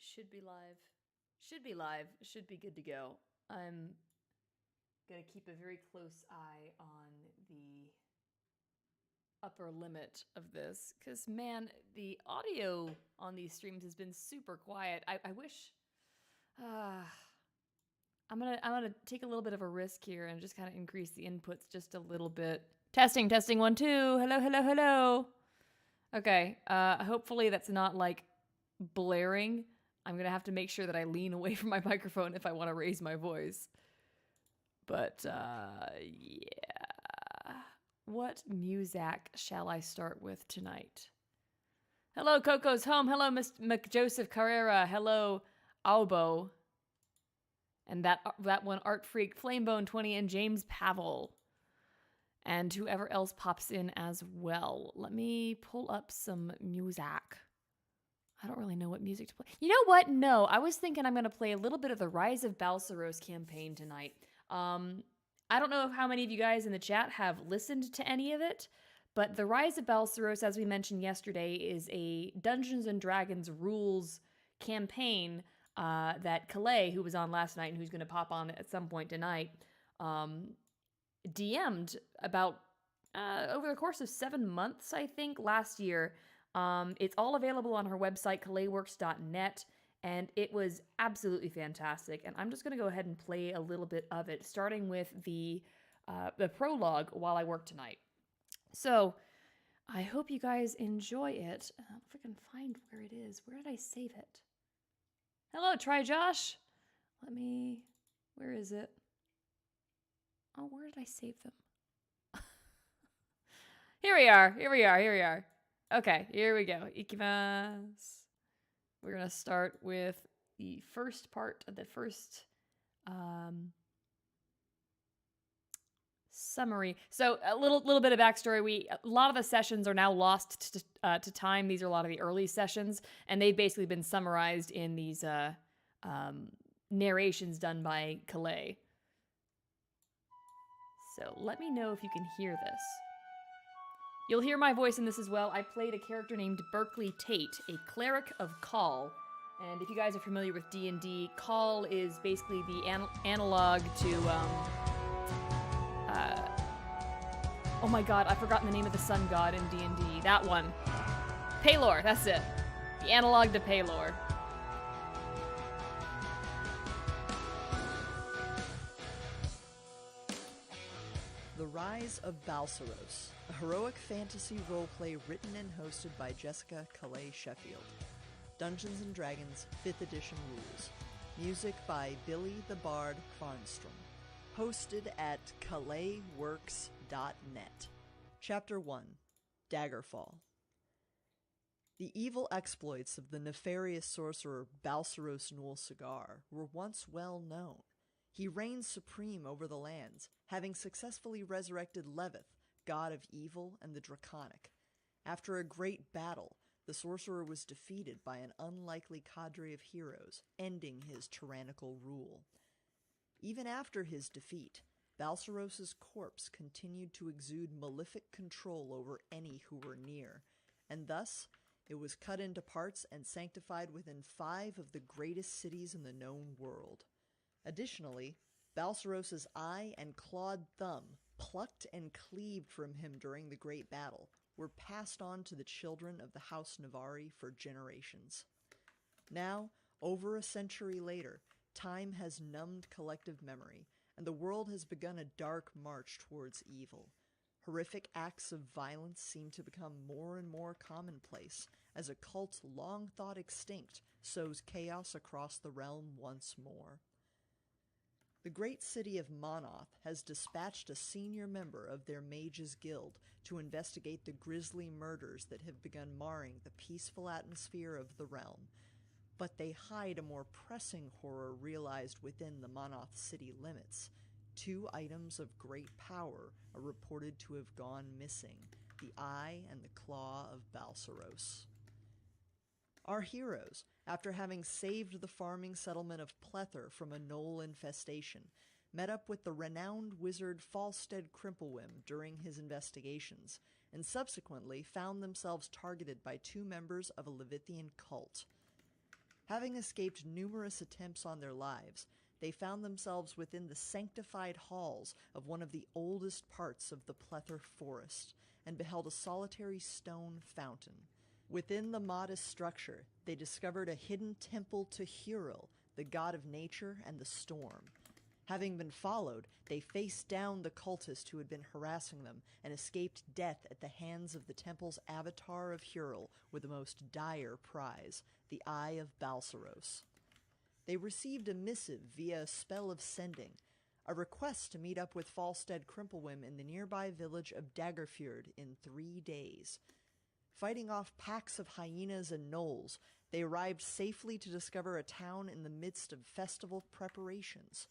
Should be live. Should be live. Should be good to go. I'm gonna keep a very close eye on the upper limit of this, because man, the audio on these streams has been super quiet. I wish. I'm gonna take a little bit of a risk here and just kind of increase the inputs just a little bit. Testing, 1, 2. Hello, hello, hello. Okay. Hopefully that's not like blaring. I'm gonna have to make sure that I lean away from my microphone if I want to raise my voice. But yeah. What music shall I start with tonight? Hello, Coco's Home. Hello, Miss McJoseph Carrera. Hello, Albo. And that one, Art Freak, Flamebone 20, and James Pavel. And whoever else pops in as well. Let me pull up some music. I don't really know what music to play. You know what? No, I was thinking I'm going to play a little bit of the Rise of Balsaros campaign tonight. I don't know how many of you guys in the chat have listened to any of it, but the Rise of Balsaros, as we mentioned yesterday, is a Dungeons & Dragons rules campaign that Calais, who was on last night and who's going to pop on at some point tonight, DM'd about over the course of 7 months, I think, last year. It's all available on her website, calaisworks.net, and it was absolutely fantastic. And I'm just going to go ahead and play a little bit of it, starting with the prologue while I work tonight. So I hope you guys enjoy it. If I can find where it is. Where did I save it? Hello, Try Josh. Where is it? Oh, where did I save them? Here we are. Okay, here we go. Ikimasu. We're going to start with the first part of the first summary. So a little bit of backstory. A lot of the sessions are now lost to time. These are a lot of the early sessions, and they've basically been summarized in these narrations done by Calais. So let me know if you can hear this. You'll hear my voice in this as well. I played a character named Berkeley Tate, a cleric of Call. And if you guys are familiar with D&D, Call is basically the analog to, oh my god, I've forgotten the name of the sun god in D&D. That one. Pelor, that's it. The analog to Pelor. The Rise of Balsaros, a heroic fantasy roleplay written and hosted by Jessica Calais Sheffield. Dungeons & Dragons 5th edition rules. Music by Billy the Bard Farnstrom. Hosted at calaisworks.net. Chapter 1. Daggerfall. The evil exploits of the nefarious sorcerer Balsaros Nul Cigar were once well known. He reigned supreme over the lands, having successfully resurrected Levith, god of evil and the draconic. After a great battle, the sorcerer was defeated by an unlikely cadre of heroes, ending his tyrannical rule. Even after his defeat, Balsaros' corpse continued to exude malefic control over any who were near, and thus it was cut into parts and sanctified within 5 of the greatest cities in the known world. Additionally, Balsaros' eye and clawed thumb, plucked and cleaved from him during the Great Battle, were passed on to the children of the House Navari for generations. Now, over a century later, time has numbed collective memory, and the world has begun a dark march towards evil. Horrific acts of violence seem to become more and more commonplace, as a cult long thought extinct sows chaos across the realm once more. The great city of Monoth has dispatched a senior member of their Mages Guild to investigate the grisly murders that have begun marring the peaceful atmosphere of the realm, but they hide a more pressing horror realized within the Monoth city limits. 2 items of great power are reported to have gone missing, the eye and the claw of Balsaros. Our heroes, after having saved the farming settlement of Plether from a gnoll infestation, met up with the renowned wizard Falstead Crimplewim during his investigations, and subsequently found themselves targeted by 2 members of a Levithian cult. Having escaped numerous attempts on their lives, they found themselves within the sanctified halls of one of the oldest parts of the Plether Forest, and beheld a solitary stone fountain. Within the modest structure, they discovered a hidden temple to Hyrule, the god of nature and the storm. Having been followed, they faced down the cultist who had been harassing them and escaped death at the hands of the temple's avatar of Hyrule with the most dire prize, the Eye of Balsaros. They received a missive via a spell of sending, a request to meet up with Falstead Crimplewim in the nearby village of Daggerfjord in 3 days. Fighting off packs of hyenas and gnolls, they arrived safely to discover a town in the midst of festival preparations.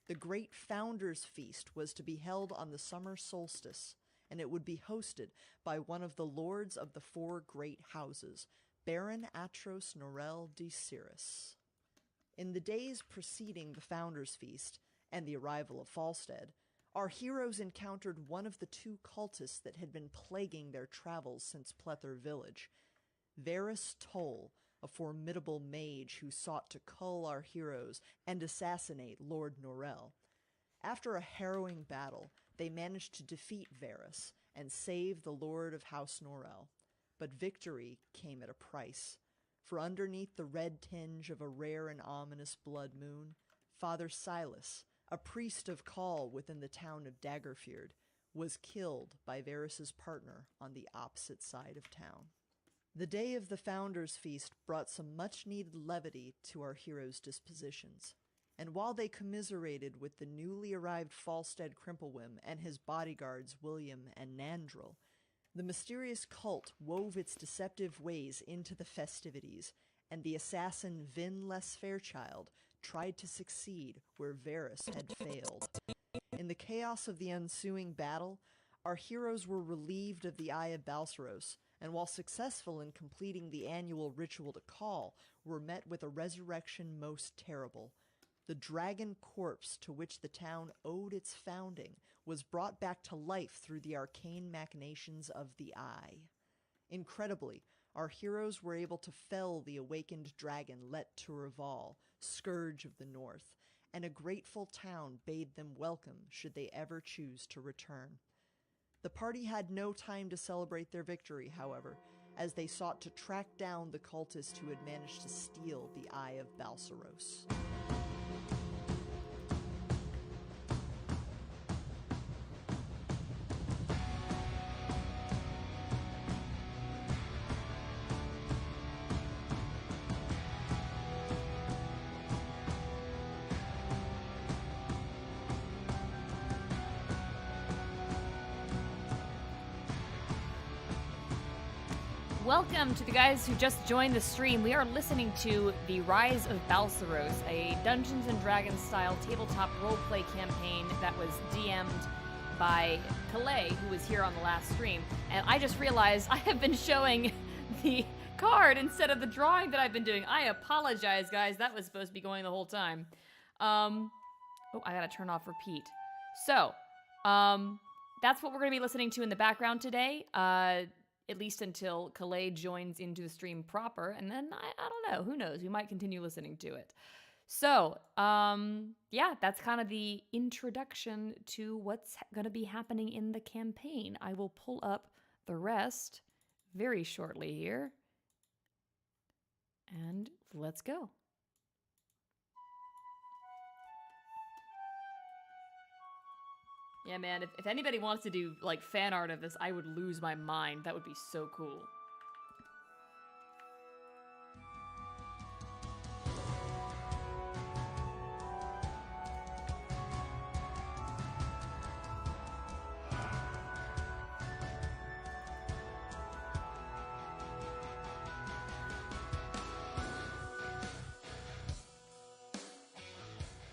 The great Founders' Feast was to be held on the summer solstice, and it would be hosted by one of the lords of the 4 great houses, Baron Atros Norel de Cirrus. In the days preceding the Founders' Feast and the arrival of Falstead, our heroes encountered one of the 2 cultists that had been plaguing their travels since Plether Village. Varys Toll, a formidable mage who sought to cull our heroes and assassinate Lord Norel. After a harrowing battle, they managed to defeat Varys and save the Lord of House Norel. But victory came at a price, for underneath the red tinge of a rare and ominous blood moon, Father Silas, a priest of Khal within the town of Daggerfjord, was killed by Varys' partner on the opposite side of town. The day of the Founders' Feast brought some much-needed levity to our heroes' dispositions, and while they commiserated with the newly arrived Falstead Crimplewim and his bodyguards William and Nandril, the mysterious cult wove its deceptive ways into the festivities, and the assassin Vin Les Fairchild tried to succeed where Varys had failed. In the chaos of the ensuing battle, our heroes were relieved of the Eye of Balsaros, and while successful in completing the annual ritual to call, were met with a resurrection most terrible. The dragon corpse to which the town owed its founding was brought back to life through the arcane machinations of the Eye. Incredibly, our heroes were able to fell the awakened dragon Let Turaval, Scourge of the North, and a grateful town bade them welcome should they ever choose to return. The party had no time to celebrate their victory, however, as they sought to track down the cultist who had managed to steal the Eye of Balsaros. Welcome to the guys who just joined the stream. We are listening to The Rise of Balsaros, a Dungeons & Dragons style tabletop roleplay campaign that was DM'd by Calais, who was here on the last stream. And I just realized I have been showing the card instead of the drawing that I've been doing. I apologize, guys. That was supposed to be going the whole time. Oh, I gotta turn off repeat. So, that's what we're gonna be listening to in the background today. At least until Calais joins into the stream proper, and then I don't know, who knows, we might continue listening to it. So, yeah, that's kind of the introduction to what's going to be happening in the campaign. I will pull up the rest very shortly here, and let's go. Yeah, man, if anybody wants to do, like, fan art of this, I would lose my mind. That would be so cool.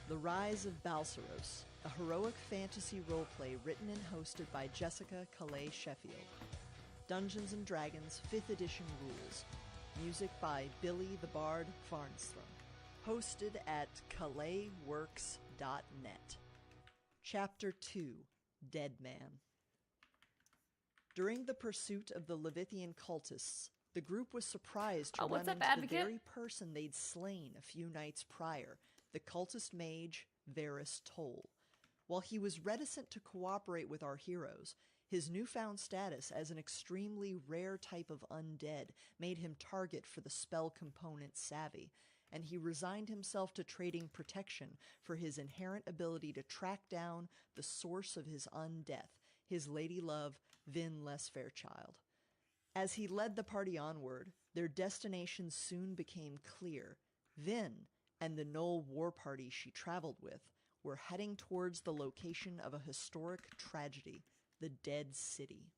The Rise of Balsaros, a heroic fantasy roleplay written and hosted by Jessica Calais Sheffield. Dungeons & Dragons 5th edition rules. Music by Billy the Bard Farnstrom. Hosted at calaisworks.net. Chapter 2, Dead Man. During the pursuit of the Levithian cultists, the group was surprised to Oh, run what's up, into Advocate? the very person they'd slain a few nights prior, the cultist mage Varys Toll. While he was reticent to cooperate with our heroes, his newfound status as an extremely rare type of undead made him target for the spell component savvy, and he resigned himself to trading protection for his inherent ability to track down the source of his undeath, his ladylove, Vin Less Fairchild. As he led the party onward, their destination soon became clear. Vin and the Knoll war party she traveled with were heading towards the location of a historic tragedy, the Dead City.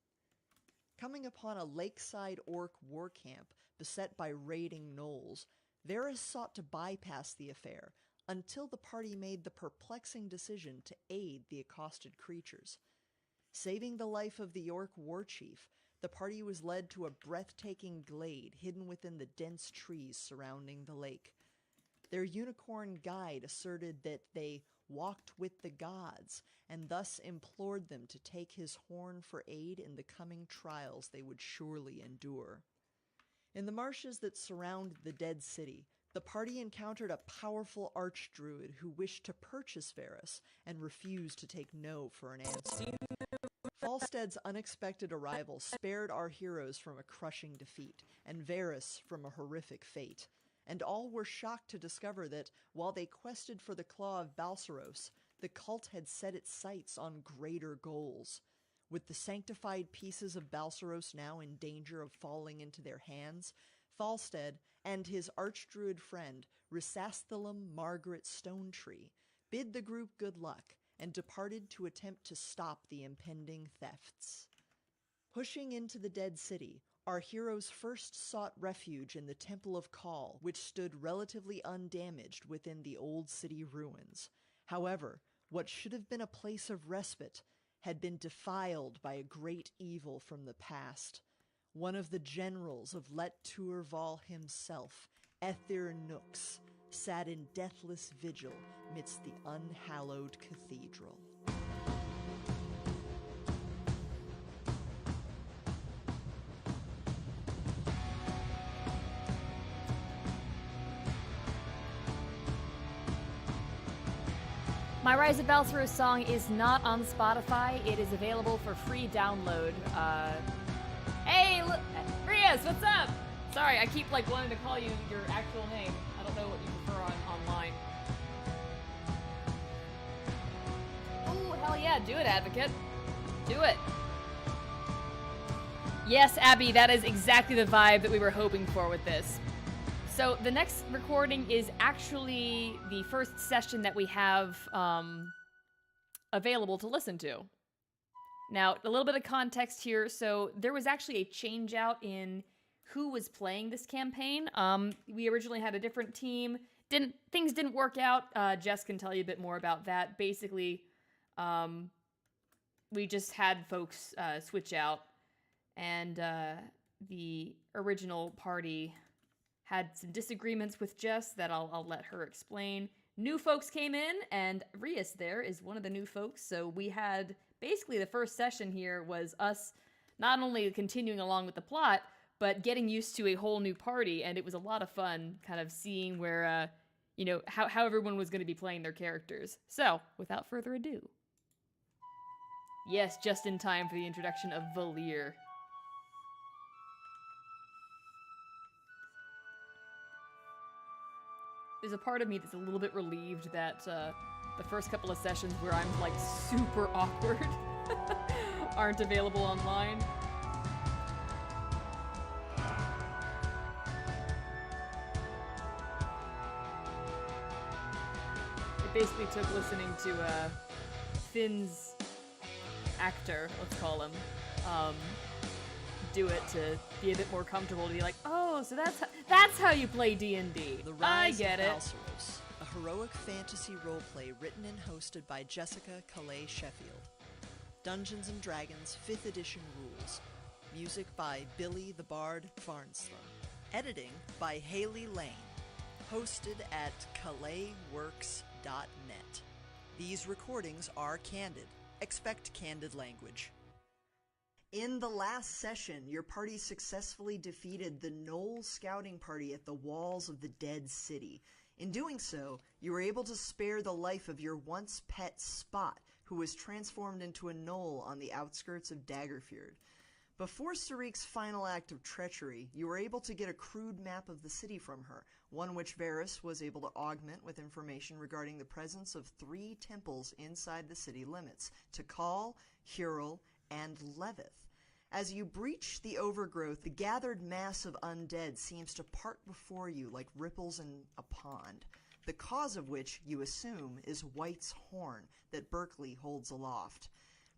Coming upon a lakeside orc war camp beset by raiding gnolls, Varys sought to bypass the affair until the party made the perplexing decision to aid the accosted creatures. Saving the life of the orc war chief, the party was led to a breathtaking glade hidden within the dense trees surrounding the lake. Their unicorn guide asserted that they walked with the gods, and thus implored them to take his horn for aid in the coming trials they would surely endure. In the marshes that surround the Dead City, the party encountered a powerful archdruid who wished to purchase Varys and refused to take no for an answer. Falstead's unexpected arrival spared our heroes from a crushing defeat, and Varys from a horrific fate, and all were shocked to discover that, while they quested for the Claw of Balsaros, the cult had set its sights on greater goals. With the sanctified pieces of Balsaros now in danger of falling into their hands, Falstead and his archdruid friend, Risasthalam Margaret Stonetree, bid the group good luck, and departed to attempt to stop the impending thefts. Pushing into the Dead City, our heroes first sought refuge in the Temple of Khal, which stood relatively undamaged within the old city ruins. However, what should have been a place of respite had been defiled by a great evil from the past. One of the generals of Let Turval himself, Ethir Nux, sat in deathless vigil midst the unhallowed cathedral. My Rise of Balsaros song is not on Spotify. It is available for free download. Hey, look, Rias, what's up? Sorry, I keep wanting to call you your actual name. I don't know what you prefer online. Oh, hell yeah, do it, Advocate. Do it. Yes, Abby, that is exactly the vibe that we were hoping for with this. So the next recording is actually the first session that we have available to listen to. Now, a little bit of context here. So there was actually a change out in who was playing this campaign. We originally had a different team. Things didn't work out. Jess can tell you a bit more about that. Basically, we just had folks switch out, and the original party had some disagreements with Jess that I'll let her explain. New folks came in, and Rias there is one of the new folks. So we had basically the first session here was us not only continuing along with the plot, but getting used to a whole new party, and it was a lot of fun kind of seeing where, how everyone was going to be playing their characters. So, without further ado. Yes, just in time for the introduction of Valir. There's a part of me that's a little bit relieved that the first couple of sessions where I'm super awkward aren't available online. It basically took listening to Finn's actor, let's call him, do it to be a bit more comfortable, to be like, oh, so that's how you play D&D. The Rise I get of it. Balsaros, a heroic fantasy roleplay written and hosted by Jessica Calais Sheffield. Dungeons & Dragons 5th edition rules. Music by Billy the Bard Farnstham. Editing by Haley Lane. Hosted at CalaisWorks.net. These recordings are candid. Expect candid language. In the last session, your party successfully defeated the Knoll scouting party at the walls of the dead city. In doing so, you were able to spare the life of your once pet Spot, who was transformed into a gnoll on the outskirts of Daggerfjord. Before Sarik's final act of treachery, you were able to get a crude map of the city from her, one which Varys was able to augment with information regarding the presence of 3 temples inside the city limits, Tikal, Huril, and Levith. As you breach the overgrowth, the gathered mass of undead seems to part before you like ripples in a pond, the cause of which, you assume, is White's horn that Berkeley holds aloft.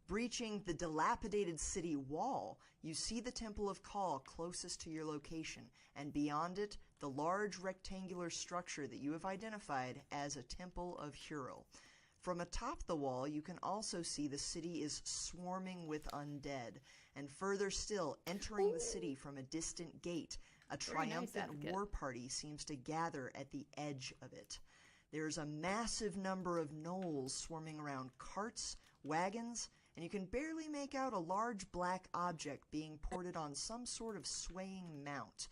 Breaching the dilapidated city wall, you see the Temple of Kal closest to your location, and beyond it, the large rectangular structure that you have identified as a Temple of Huril. From atop the wall, you can also see the city is swarming with undead, and further still, entering the city from a distant gate, a triumphant war party seems to gather at the edge of it. There's a massive number of gnolls swarming around carts, wagons, and you can barely make out a large black object being ported on some sort of swaying mount.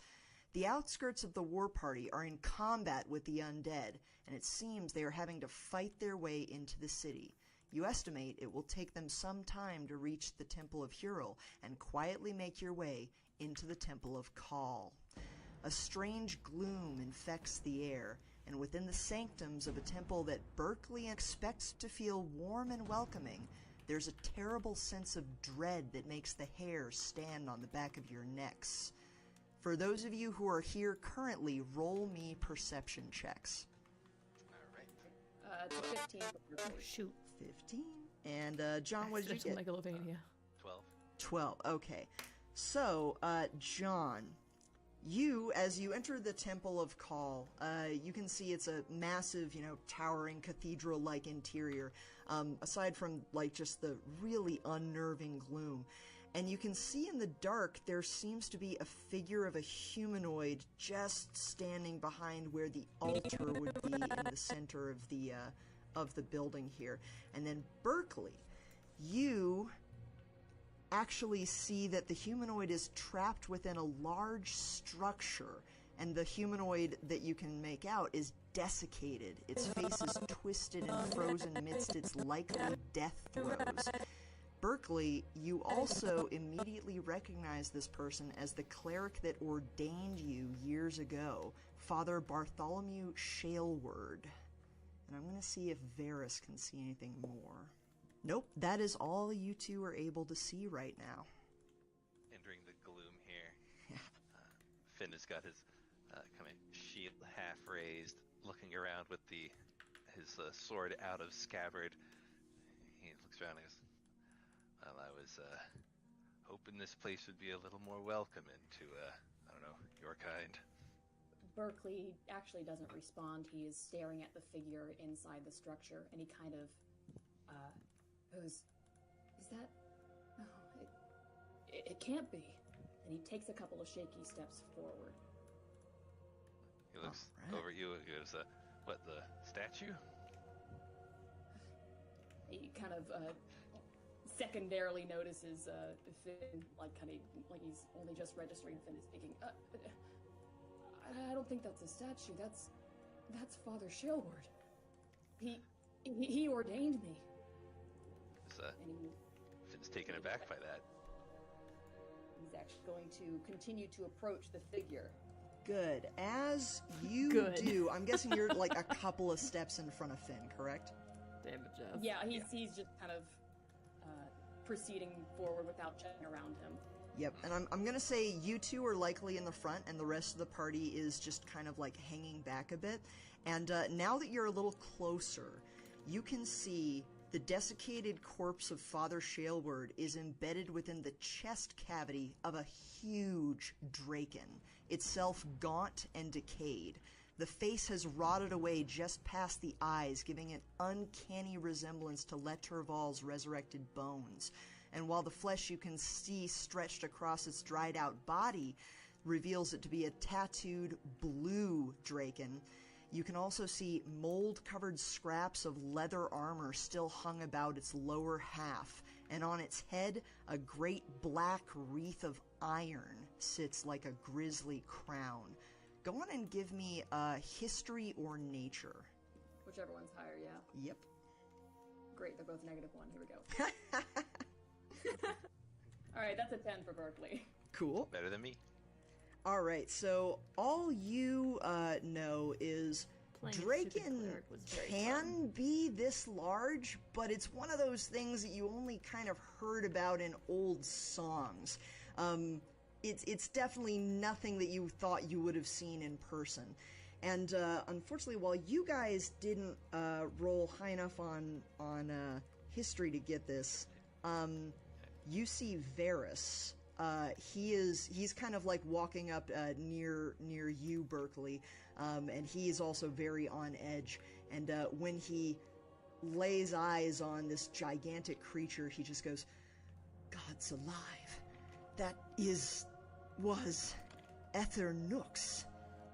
The outskirts of the war party are in combat with the undead, and it seems they are having to fight their way into the city. You estimate it will take them some time to reach the Temple of Huril and quietly make your way into the Temple of Kal. A strange gloom infects the air, and within the sanctums of a temple that Berkeley expects to feel warm and welcoming, there's a terrible sense of dread that makes the hair stand on the back of your necks. For those of you who are here currently, roll me perception checks. It's a 15. Oh, shoot. 15? And, John, what did you get? Megalovania. 12, okay. So, John, you, as you enter the Temple of Kal, you can see it's a massive, towering cathedral-like interior, aside from, just the really unnerving gloom. And you can see in the dark there seems to be a figure of a humanoid just standing behind where the altar would be in the center of the building here. And then Berkeley, you actually see that the humanoid is trapped within a large structure, and the humanoid that you can make out is desiccated. Its face is twisted and frozen amidst its likely death throes. Berkeley, you also immediately recognize this person as the cleric that ordained you years ago, Father Bartholomew Shaleward. And I'm going to see if Varys can see anything more. Nope, that is all you two are able to see right now. Entering the gloom here, Finn has got his kind of shield half raised, looking around with his sword out of scabbard. He looks around and goes, "Well, I was hoping this place would be a little more welcoming to, I don't know, your kind." Berkeley actually doesn't respond. He is staring at the figure inside the structure, and he kind of goes, "Is that? Oh, it can't be." And he takes a couple of shaky steps forward. He looks over at you and goes, "What, the statue?" He kind of secondarily notices Finn, like he's only just registering Finn is speaking. I don't think that's a statue. That's Father Shaleward. He ordained me. Finn's taken aback by that. He's actually going to continue to approach the figure. Good. As you do, I'm guessing you're like a couple of steps in front of Finn, correct? Damn it, Jeff. Yeah, he's just kind of proceeding forward without checking around him. Yep, and I'm going to say you two are likely in the front, and the rest of the party is just kind of like hanging back a bit. And now that you're a little closer, you can see the desiccated corpse of Father Shaleward is embedded within the chest cavity of a huge draken, itself gaunt and decayed. The face has rotted away just past the eyes, giving an uncanny resemblance to Leterval's resurrected bones. And while the flesh you can see stretched across its dried-out body reveals it to be a tattooed blue draken, you can also see mold-covered scraps of leather armor still hung about its lower half, and on its head, a great black wreath of iron sits like a grisly crown. Go on and give me history or nature. Whichever one's higher, yeah. Yep. Great, they're both -1. Here we go. Alright, that's a 10 for Berkeley. Cool. Better than me. All right, so all you know is Playing a stupid Draken cleric was very can fun. be this large, but it's one of those things that you only kind of heard about in old songs. It's definitely nothing that you thought you would have seen in person. And unfortunately, while you guys didn't roll high enough on history to get this, you see Varys. He's kind of like walking up near you, Berkeley, and he is also very on edge. And when he lays eyes on this gigantic creature, he just goes, "God's alive. That was Ether Nooks,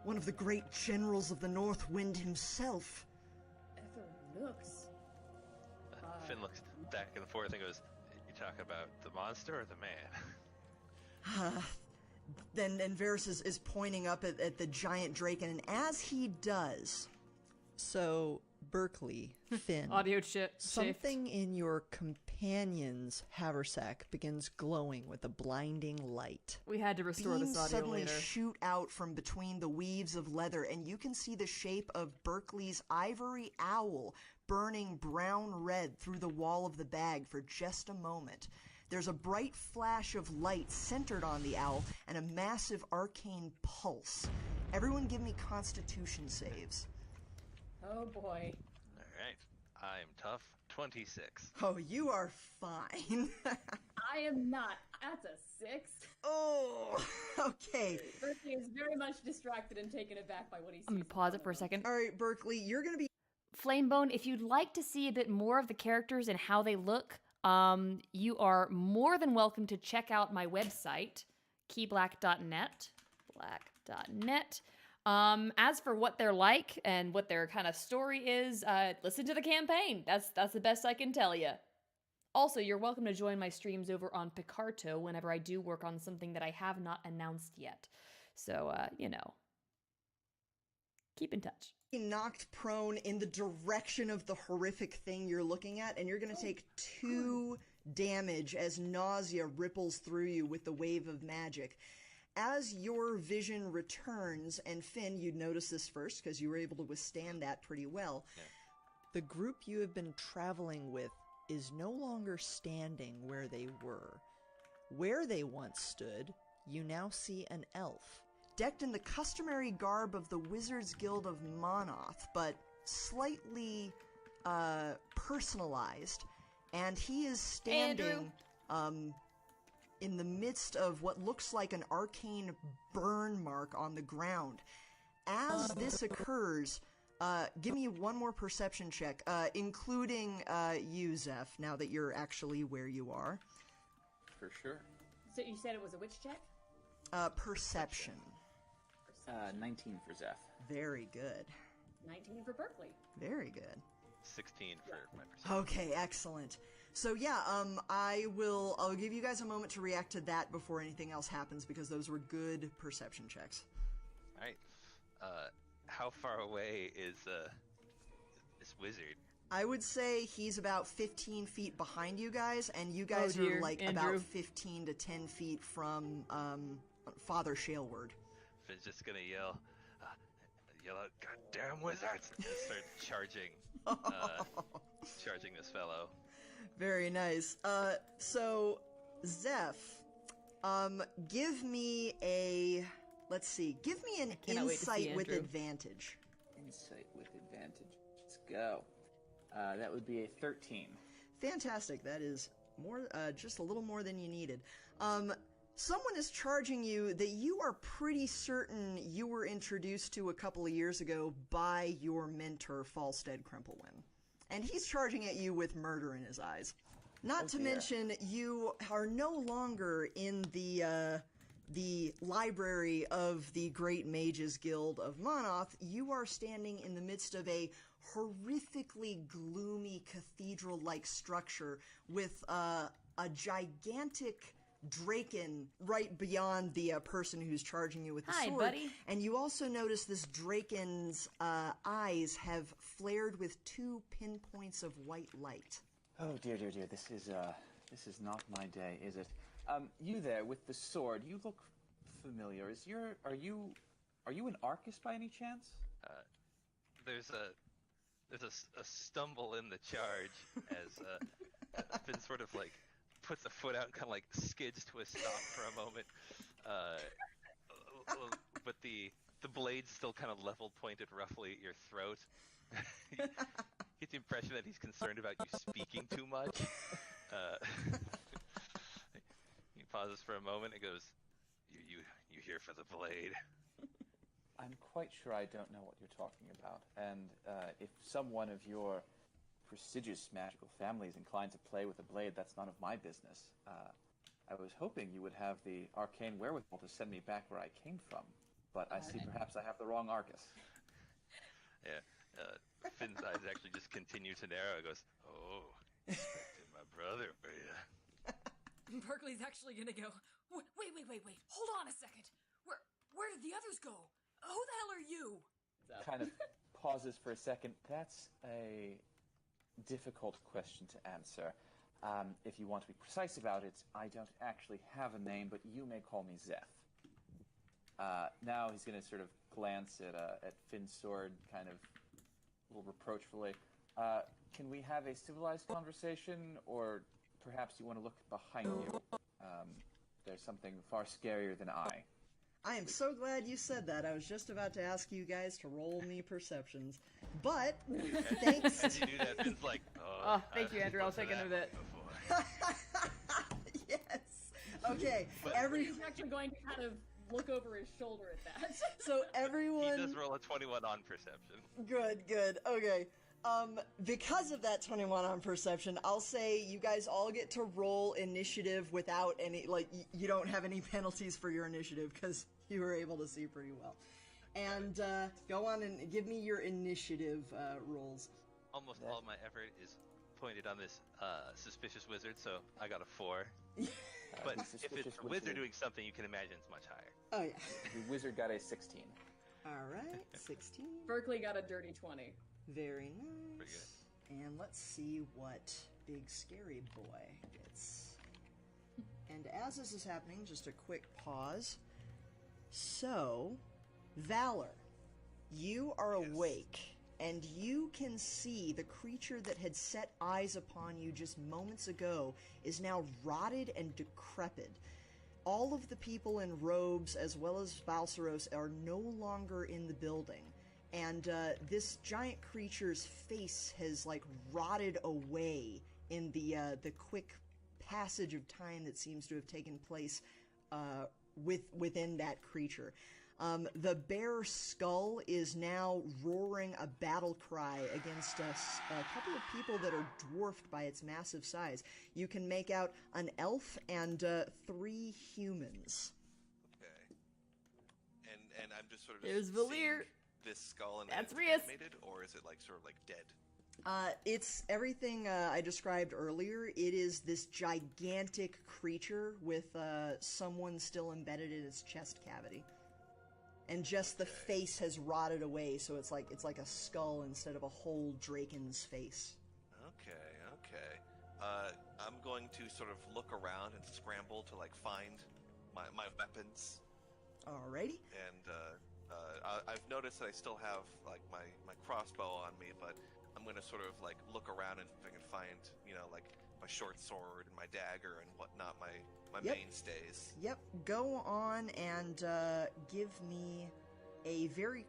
one of the great generals of the North Wind himself." Ether Nooks. Finn looks back and forth and goes, "You talk about the monster or the man?" Then Varys is pointing up at the giant Draken, and as he does, so Berkeley, Finn, Audio shift. something in your companion's haversack begins glowing with a blinding light. We had to restore Beams this audio suddenly later. shoot out from between the weaves of leather, and you can see the shape of Berkeley's ivory owl burning brown red through the wall of the bag for just a moment. There's a bright flash of light centered on the owl and a massive arcane pulse. Everyone give me Constitution saves. Oh boy. Alright. I'm tough. 26. Oh, you are fine. I am not. That's a 6. Oh, okay. Berkeley is very much distracted and taken aback by what he sees. I'm gonna pause it for a second. All right, Berkeley, you're going to be... Flamebone, if you'd like to see a bit more of the characters and how they look, you are more than welcome to check out my website, keyblack.net. Black.net. As for what they're like and what their kind of story is, listen to the campaign. That's the best I can tell you. Also, you're welcome to join my streams over on Picarto whenever I do work on something that I have not announced yet. So, keep in touch. knocked prone in the direction of the horrific thing you're looking at, and you're going to take 2 damage as nausea ripples through you with the wave of magic. As your vision returns, and Finn, you'd notice this first because you were able to withstand that pretty well. Yeah. The group you have been traveling with is no longer standing where they were. Where they once stood, you now see an elf, decked in the customary garb of the Wizards Guild of Monoth, but slightly personalized, and he is standing in the midst of what looks like an arcane burn mark on the ground. As this occurs, give me one more perception check, including you, Zeph, now that you're actually where you are. For sure. So you said it was a witch check? Perception. 19 for Zeph. Very good. 19 for Berkeley. Very good. 16 for my perception. Okay, excellent. So yeah, I'll give you guys a moment to react to that before anything else happens, because those were good perception checks. Alright. How far away is this wizard? I would say he's about 15 feet behind you guys, and you guys dear, are like Andrew. about 15 to 10 feet from Father Shaleward. Finn's just gonna yell out, "Goddamn wizards!" and start charging this fellow. Very nice. So Zeph, give me a, let's see, give me an cannot wait to see insight with Andrew. advantage. Insight with advantage. Let's go. That would be a 13. Fantastic. That is more, just a little more than you needed. Someone is charging you that you are pretty certain you were introduced to a couple of years ago by your mentor, Falstead Cremplewin. And he's charging at you with murder in his eyes. Not to dear. mention, you are no longer in the library of the Great Mages Guild of Monoth. You are standing in the midst of a horrifically gloomy cathedral-like structure with a gigantic Draken right beyond the person who's charging you with the Hi, sword. buddy. And you also notice this Draken's eyes have flared with 2 pinpoints of white light. Oh dear, dear, dear. This is not my day, is it? You there with the sword? You look familiar. Are you an Arcus by any chance? There's a stumble in the charge as Finn sort of like puts a foot out and kind of like skids to a stop for a moment, but the blade's still kind of level pointed roughly at your throat. Get the impression that he's concerned about you speaking too much. He pauses for a moment and goes, "You here for the blade?" I'm quite sure I don't know what you're talking about, and if someone of your prestigious magical family is inclined to play with a blade, that's none of my business. I was hoping you would have the arcane wherewithal to send me back where I came from, but I see perhaps I have the wrong Arcus. Yeah. Finn's eyes actually just continue to narrow. He goes, "Oh, expected my brother for you." Berkeley's actually gonna go, wait, hold on a second. Where did the others go? Who the hell are you? Kind of pauses for a second. That's a difficult question to answer. If you want to be precise about it, I don't actually have a name, but you may call me Zeph. Now he's going to sort of glance at Finn's sword, kind of a little reproachfully. Can we have a civilized conversation, or perhaps you want to look behind you? There's something far scarier than I. I am so glad you said that. I was just about to ask you guys to roll me perceptions. But, thanks As you do that, Finn's like, Oh, thank you, Andrew. I'll take a bit. Yes. Okay, He's actually going to kind of look over his shoulder at that. so everyone... He does roll a 21 on perception. Good. Okay. Because of that 21 on perception, I'll say you guys all get to roll initiative without any, like, you don't have any penalties for your initiative because you were able to see pretty well. And, go on and give me your initiative, rolls. Almost all of my effort is pointed on this suspicious wizard, so I got a 4. But if it's a wizard doing something, you can imagine it's much higher. Oh, yeah. The wizard got a 16. Alright, 16. Berkeley got a dirty 20. Very nice. Pretty good. And let's see what Big Scary Boy gets. And as this is happening, just a quick pause. So, Valor, you are awake, and you can see the creature that had set eyes upon you just moments ago is now rotted and decrepit. All of the people in robes, as well as Balsaros, are no longer in the building. And this giant creature's face has, like, rotted away in the quick passage of time that seems to have taken place within that creature. The bare skull is now roaring a battle cry against a couple of people that are dwarfed by its massive size. You can make out an elf and 3 humans. Okay. And I'm just sort of There's seeing Valir. this skull and That's it's Rias. animated, or is it like sort of like dead? It's everything I described earlier. It is this gigantic creature with someone still embedded in its chest cavity. And just the face has rotted away, so it's like a skull instead of a whole Draken's face. Okay. I'm going to sort of look around and scramble to like find my weapons. Alrighty. And I've noticed that I still have like my crossbow on me, but I'm going to sort of like look around and if I can find, like my short sword and my dagger and whatnot, my Yep. mainstays. Yep, go on and give me a very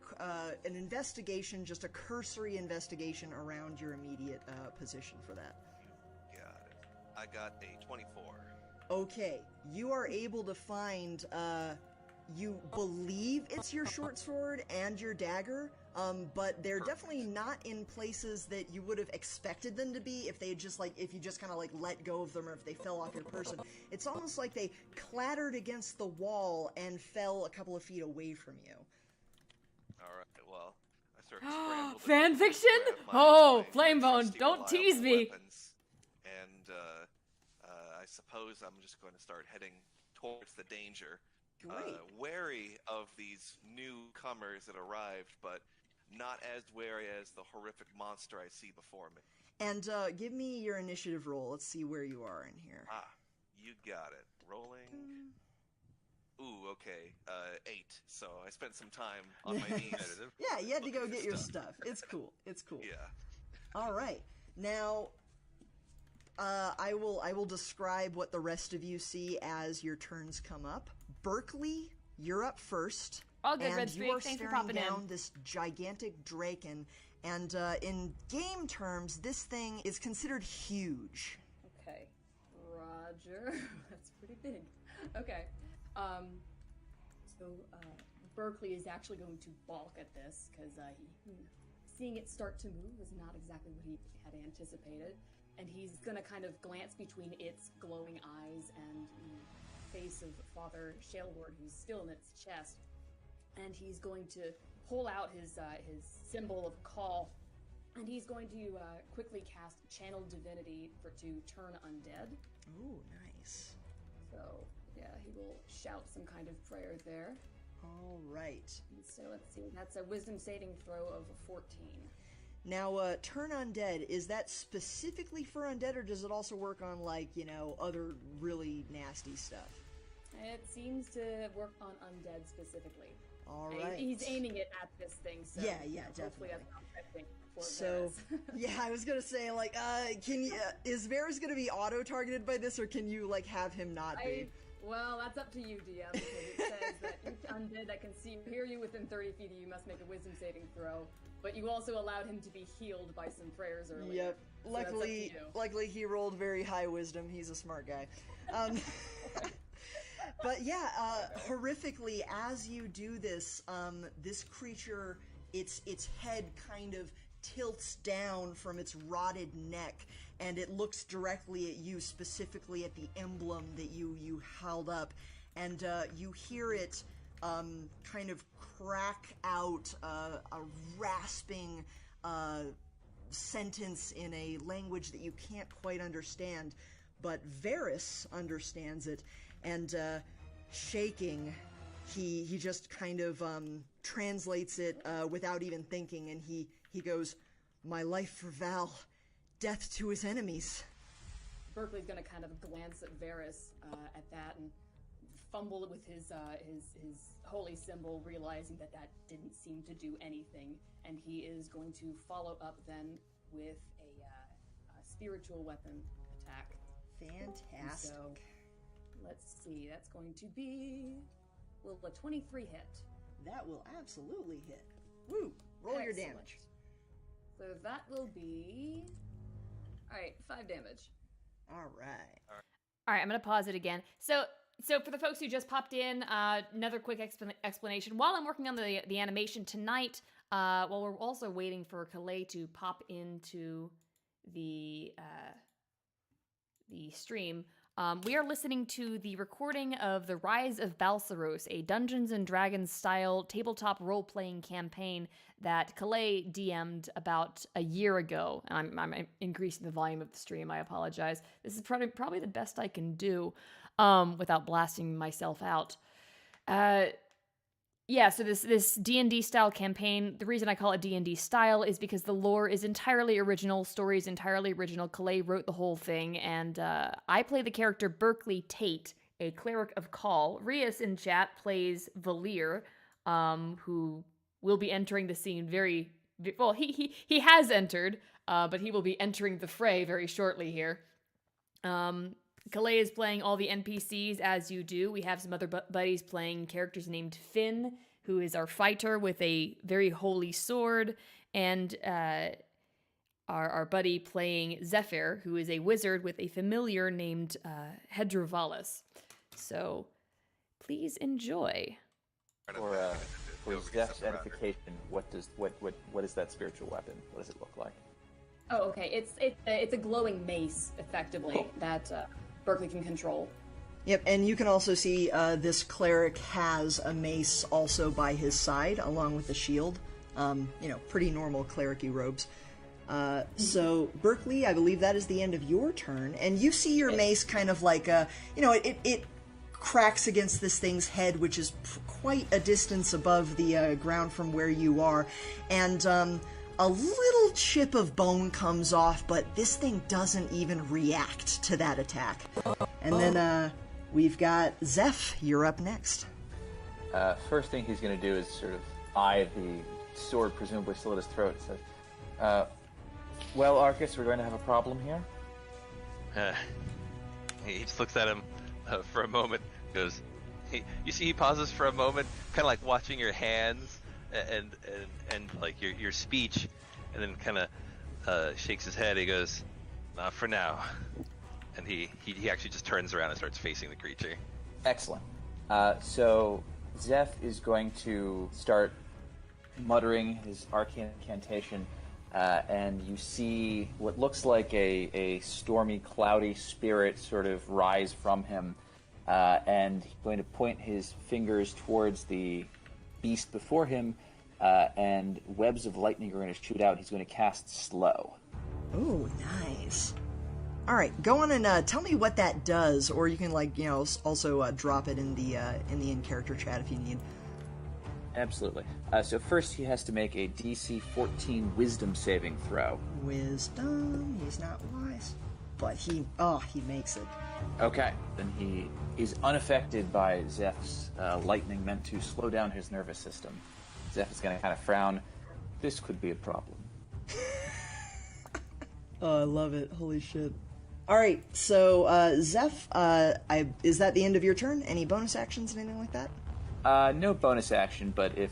an investigation, just a cursory investigation around your immediate position for that. Got it. I got a 24. Okay, you are able to find, you believe it's your short sword and your dagger, but they're definitely not in places that you would have expected them to be if they had just, like, if you just kind of, like, let go of them or if they fell off your person. It's almost like they clattered against the wall and fell a couple of feet away from you. Alright, well, I sort of scrambled. Fan fiction? grab my Oh, my Flamebone, trusty don't tease reliable me. weapons, and I suppose I'm just going to start heading towards the danger. Great. Wary of these newcomers that arrived, but not as wary as the horrific monster I see before me. And give me your initiative roll. Let's see where you are in here. You got it. Rolling. Ooh, okay. 8. So I spent some time on my knees. Yeah, you had to go get your stuff. It's cool. It's cool. Yeah. All right. Now, I will describe what the rest of you see as your turns come up. Berkeley, you're up first. All good, and Red you Streak. are Thanks for staring popping down in. this gigantic draken, and in game terms, this thing is considered huge. Okay. Roger. That's pretty big. Okay. So Berkeley is actually going to balk at this because seeing it start to move was not exactly what he had anticipated, and he's going to kind of glance between its glowing eyes and the face of Father Shaleward, who's still in its chest, and he's going to pull out his symbol of call, and he's going to quickly cast Channel Divinity to turn undead. Ooh, nice. So, yeah, he will shout some kind of prayer there. All right. And so, let's see, that's a wisdom saving throw of 14. Now, turn undead, is that specifically for undead, or does it also work on, like, other really nasty stuff? It seems to work on undead specifically. All right. He's aiming it at this thing, so Yeah, hopefully definitely. that's not affecting poor So, Varys. yeah, I was gonna say, like, can you, is Varys gonna be auto-targeted by this, or can you, like, have him not be? Well, that's up to you, DM, because it says that each undead that can hear you within 30 feet of you must make a wisdom saving throw, but you also allowed him to be healed by some prayers earlier. Yep. So that's up to you. Luckily he rolled very high wisdom. He's a smart guy. But yeah, horrifically, as you do this, this creature, its head kind of tilts down from its rotted neck, and it looks directly at you, specifically at the emblem that you held up, and you hear it kind of crack out a rasping sentence in a language that you can't quite understand, but Varys understands it, and shaking, he just kind of translates it without even thinking, and he goes, "My life for Val, death to his enemies." Berkeley's gonna kind of glance at Varys at that and fumble with his holy symbol, realizing that didn't seem to do anything, and he is going to follow up then with a spiritual weapon attack. Fantastic. So, let's see, that's going to be, will a 23 hit? That will absolutely hit. Woo! Roll your Excellent. damage. So that will be, alright, 5 damage. All right. All right, I'm going to pause it again. So for the folks who just popped in, another quick explanation. While I'm working on the animation tonight, while we're also waiting for Calais to pop into the stream, we are listening to the recording of The Rise of Balsaros, a Dungeons & Dragons style tabletop role-playing campaign that Calais DM'd about a year ago. I'm increasing the volume of the stream, I apologize. This is probably the best I can do without blasting myself out. Yeah, so this D&D style campaign, the reason I call it D&D style is because the lore is entirely original, story is entirely original. Calais wrote the whole thing, and I play the character Berkeley Tate, a cleric of Call. Rias in chat plays Valir, who will be entering the scene well, he has entered, but he will be entering the fray very shortly here. Calais is playing all the NPCs as you do. We have some other buddies playing characters named Finn, who is our fighter with a very holy sword, and our buddy playing Zephyr, who is a wizard with a familiar named Hedrovalis. So please enjoy. For Zeph's edification, what is that spiritual weapon? What does it look like? Oh, okay, it's a glowing mace, effectively, that Berkeley can control. Yep, and you can also see this cleric has a mace also by his side, along with the shield. Pretty normal cleric-y robes. So, Berkeley, I believe that is the end of your turn, and you see your mace kind of like, it cracks against this thing's head, which is quite a distance above the ground from where you are, and a little chip of bone comes off, but this thing doesn't even react to that attack. And then we've got Zeph, you're up next. First thing he's going to do is sort of eye the sword, presumably still at his throat, and says, well, Arcus, we're going to have a problem here. He just looks at him for a moment, goes, you see he pauses for a moment, kind of like watching your hands and like your speech, and then kind of shakes his head. He goes, not for now. And he actually just turns around and starts facing the creature. Excellent. So Zeph is going to start muttering his arcane incantation, and you see what looks like a stormy, cloudy spirit sort of rise from him, and he's going to point his fingers towards the beast before him, and webs of lightning are going to shoot out. He's going to cast Slow. Oh, nice. All right, go on and tell me what that does, or you can also drop it in the in-character chat if you need. Absolutely. So first he has to make a DC 14 Wisdom saving throw. Wisdom. He's not wise, but he makes it. Okay. Then he is unaffected by Zeph's lightning, meant to slow down his nervous system. Zeph is going to kind of frown. This could be a problem. Oh, I love it. Holy shit. All right, so Zeph, is that the end of your turn? Any bonus actions, anything like that? No bonus action, but if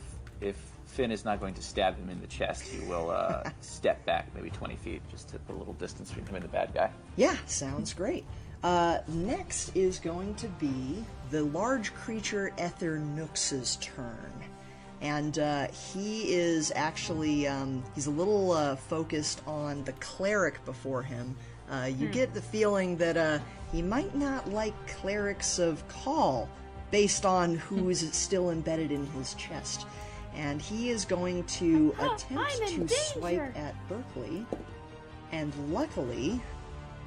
Finn is not going to stab him in the chest, he will step back maybe 20 feet just to put a little distance between him and the bad guy. Yeah, sounds great. Next is going to be the large creature Ethernux's turn. And he is actually, he's a little focused on the cleric before him. You get the feeling that he might not like clerics of call, based on who is still embedded in his chest. And he is going to attempt to swipe at Berkeley, and luckily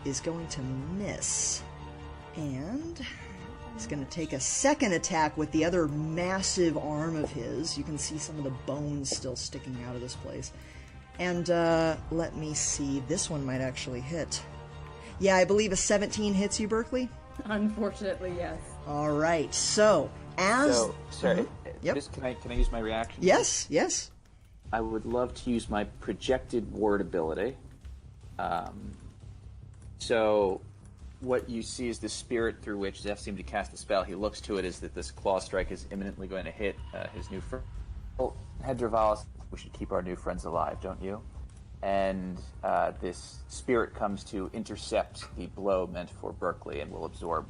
is going to miss. And he's going to take a second attack with the other massive arm of his. You can see some of the bones still sticking out of this place. And let me see, this one might actually hit. Yeah, I believe a 17 hits you, Berkeley? Unfortunately, yes. All right, so sorry. Yep. Can I use my reaction? Yes. I would love to use my projected word ability. So what you see is the spirit through which Zeph seemed to cast the spell. He looks to it as that this claw strike is imminently going to hit his new friend. Well, Hedravalis, we should keep our new friends alive, don't you? And this spirit comes to intercept the blow meant for Berkeley and will absorb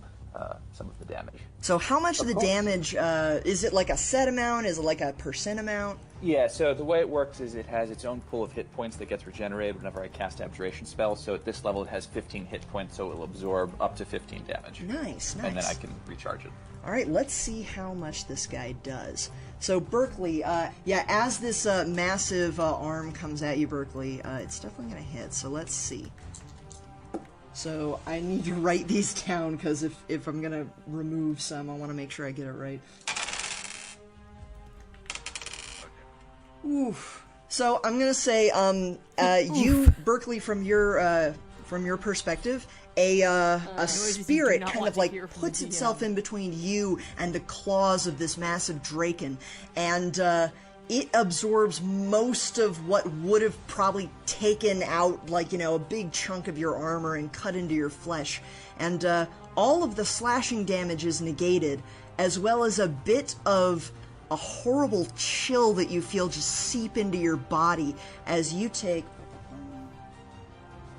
some of the damage. So how much of the damage, is it like a set amount? Is it like a percent amount? Yeah, so the way it works is it has its own pool of hit points that gets regenerated whenever I cast Abjuration spells. So at this level it has 15 hit points, so it will absorb up to 15 damage. Nice. And then I can recharge it. All right, let's see how much this guy does. So Berkeley, as this massive arm comes at you, Berkeley, it's definitely going to hit. So let's see. So I need to write these down because if I'm going to remove some, I want to make sure I get it right. Oof. So I'm going to say, you, Berkeley, from your perspective, a spirit kind of like puts itself in between you and the claws of this massive Draken, and it absorbs most of what would have probably taken out, like, a big chunk of your armor and cut into your flesh, and all of the slashing damage is negated, as well as a bit of a horrible chill that you feel just seep into your body as you take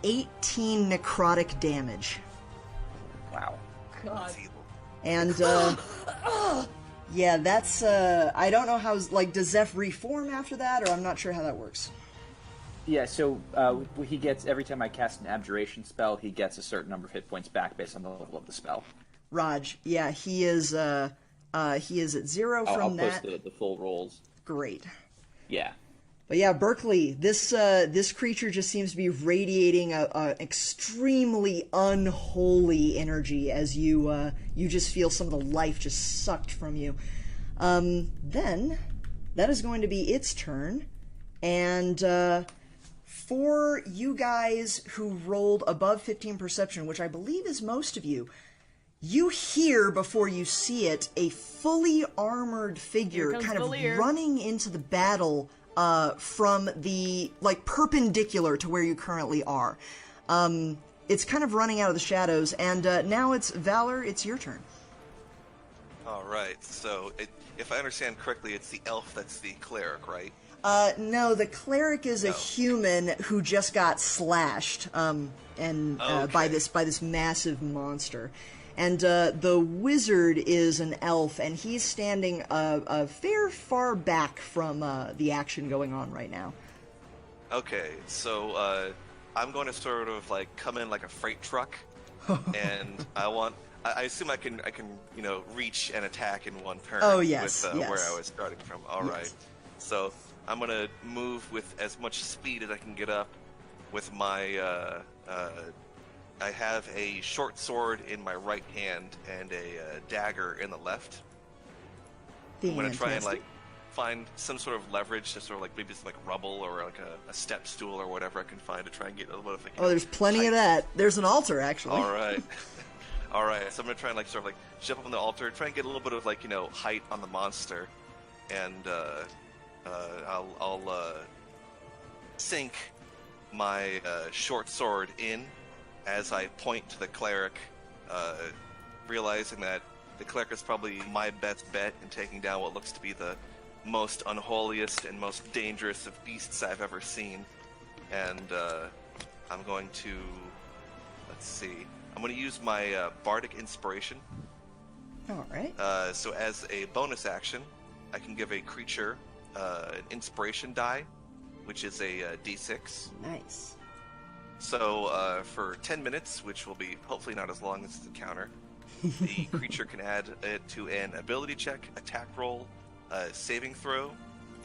18 necrotic damage. Wow. God. And, yeah, that's, I don't know how, does Zeph reform after that, or I'm not sure how that works. Yeah, so he gets, every time I cast an Abjuration spell, he gets a certain number of hit points back based on the level of the spell. Raj, yeah, he is at 0 from I'll that. post the full rolls. Great. Yeah. But yeah, Berkeley, this creature just seems to be radiating a extremely unholy energy as you just feel some of the life just sucked from you. Then that is going to be its turn, and for you guys who rolled above 15 perception, which I believe is most of you, you hear before you see it a fully armored figure kind of running into the battle from the, like, perpendicular to where you currently are. It's kind of running out of the shadows, and now it's Valor, it's your turn. All right. So, if I understand correctly, it's the elf that's the cleric, right? No, the cleric is a human who just got slashed, by this massive monster. And the wizard is an elf, and he's standing a fair far back from the action going on right now. Okay, so I'm going to sort of like come in like a freight truck, and I assume I can reach and attack in one turn. Oh yes, with yes. Where I was starting from. All right, so I'm gonna move with as much speed as I can get up with my. I have a short sword in my right hand and a dagger in the left. I'm going to try and like find some sort of leverage to sort of like maybe some like rubble or like a step stool or whatever I can find to try and get a little bit of like. Oh, there's plenty of that. There's an altar actually. All right. All right. So I'm going to try and like sort of like jump up on the altar, try and get a little bit of like height on the monster, and I'll sink my short sword in. As I point to the cleric, realizing that the cleric is probably my best bet in taking down what looks to be the most unholiest and most dangerous of beasts I've ever seen. And I'm going to, I'm going to use my bardic inspiration. All right. So as a bonus action, I can give a creature an inspiration die, which is a d6. Nice. So, for 10 minutes, which will be hopefully not as long as the counter, the creature can add it to an ability check, attack roll, saving throw,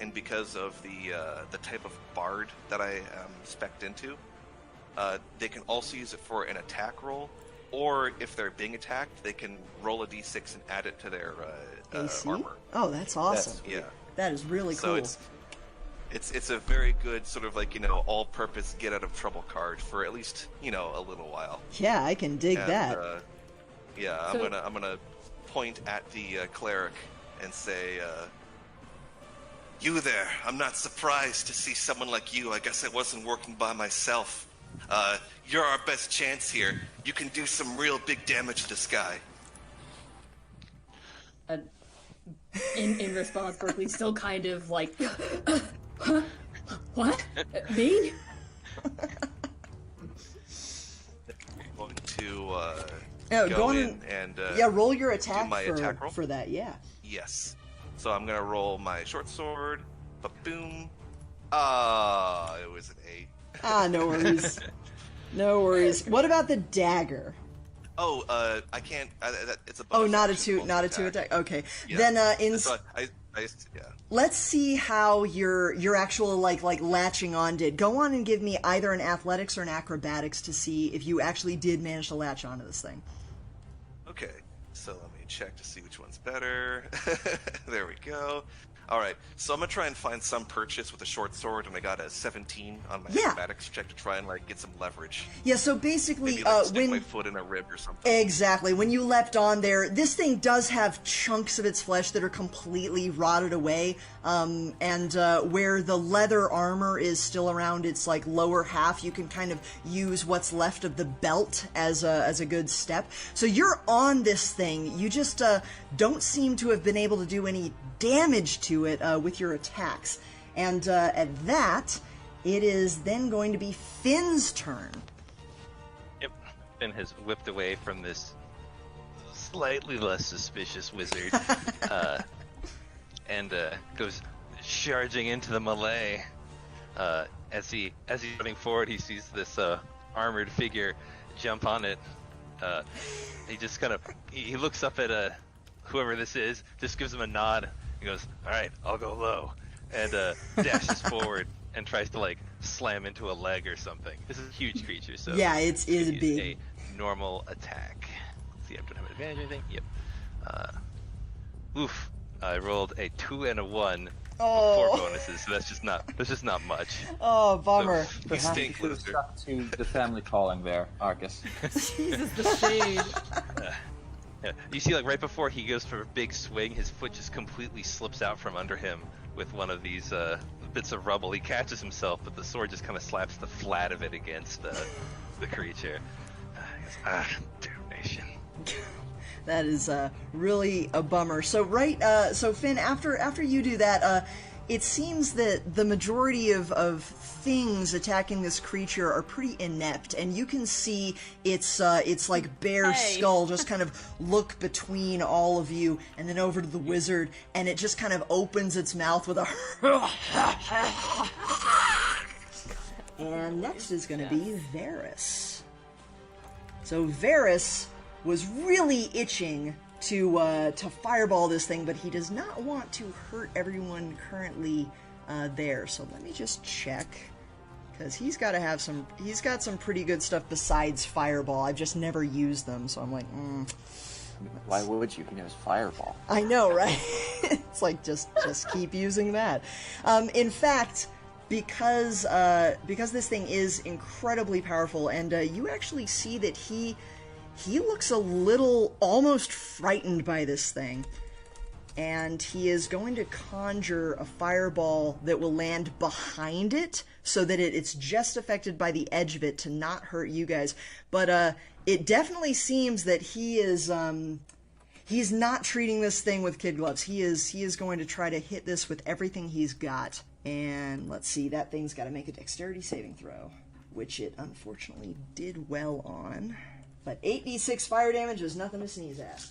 and because of the type of bard that I am spec'd into, they can also use it for an attack roll, or if they're being attacked, they can roll a d6 and add it to their AC? armor. Oh, that's awesome. Yeah. That is really cool. So it's a very good sort of like all-purpose get out of trouble card for at least a little while. Yeah, I can dig that. Yeah, So, I'm gonna point at the cleric and say, "You there? I'm not surprised to see someone like you. I guess I wasn't working by myself. You're our best chance here. You can do some real big damage to this guy." In response, Berkeley still kind of like, huh? What? Me? I'm going to go on in and roll your attack, my attack roll for that. Yeah. Yes. So I'm gonna roll my short sword. Boom. Ah, it was an 8. Ah, no worries. No worries. What about the dagger? Oh, I can't. It's a bonus not a action, two, not a two attack. Okay, Yeah. then So I let's see how your actual like latching on did. Go on and give me either an athletics or an acrobatics to see if you actually did manage to latch onto this thing. Okay, so let me check to see which one's better. There we go. All right, so I'm gonna try and find some purchase with a short sword, and I got a 17 on my acrobatics check to try and like get some leverage. Yeah, so basically, Maybe, like, stick my foot in a rib or something. Exactly. When you leapt on there, this thing does have chunks of its flesh that are completely rotted away, and where the leather armor is still around its like lower half, you can kind of use what's left of the belt as a good step. So you're on this thing. You just don't seem to have been able to do any damage to it with your attacks. And at that, it is then going to be Finn's turn. Yep. Finn has whipped away from this slightly less suspicious wizard and goes charging into the melee. As he's running forward, he sees this armored figure jump on it. He just kind of he looks up at whoever this is, just gives him a nod. He goes, "All right, I'll go low," and dashes forward and tries to like slam into a leg or something. This is a huge creature, so Yeah, it is use big. a normal attack. Let's see, I don't have an advantage or anything. Yep. Oof. I rolled a 2 and a 1 with 4 bonuses, so that's just not much. Oh, bummer. So, Perhaps you stink, should have loser. stuck to the family calling there, Arcus. Jesus, the shade. yeah. You see, like right before he goes for a big swing, his foot just completely slips out from under him with one of these bits of rubble. He catches himself, but the sword just kind of slaps the flat of it against the creature. He goes, damnation. That is really a bummer. So so Finn, after you do that, it seems that the majority of things attacking this creature are pretty inept, and you can see its like bare skull just kind of look between all of you and then over to the wizard, and it just kind of opens its mouth with a and next is going to be Varys. So Varys was really itching to fireball this thing, but he does not want to hurt everyone currently there. So let me just check, because he's got some pretty good stuff besides fireball. I've just never used them, so I'm like, Why would you? He knows fireball. I know, right? It's like just keep using that. In fact, because this thing is incredibly powerful, and you actually see that he looks a little almost frightened by this thing, and he is going to conjure a fireball that will land behind it so that it's just affected by the edge of it to not hurt you guys. But it definitely seems that he is he's not treating this thing with kid gloves. He is going to try to hit this with everything he's got. And let's see, that thing's got to make a dexterity saving throw, which it unfortunately did well on. But 8d6 fire damage is nothing to sneeze at.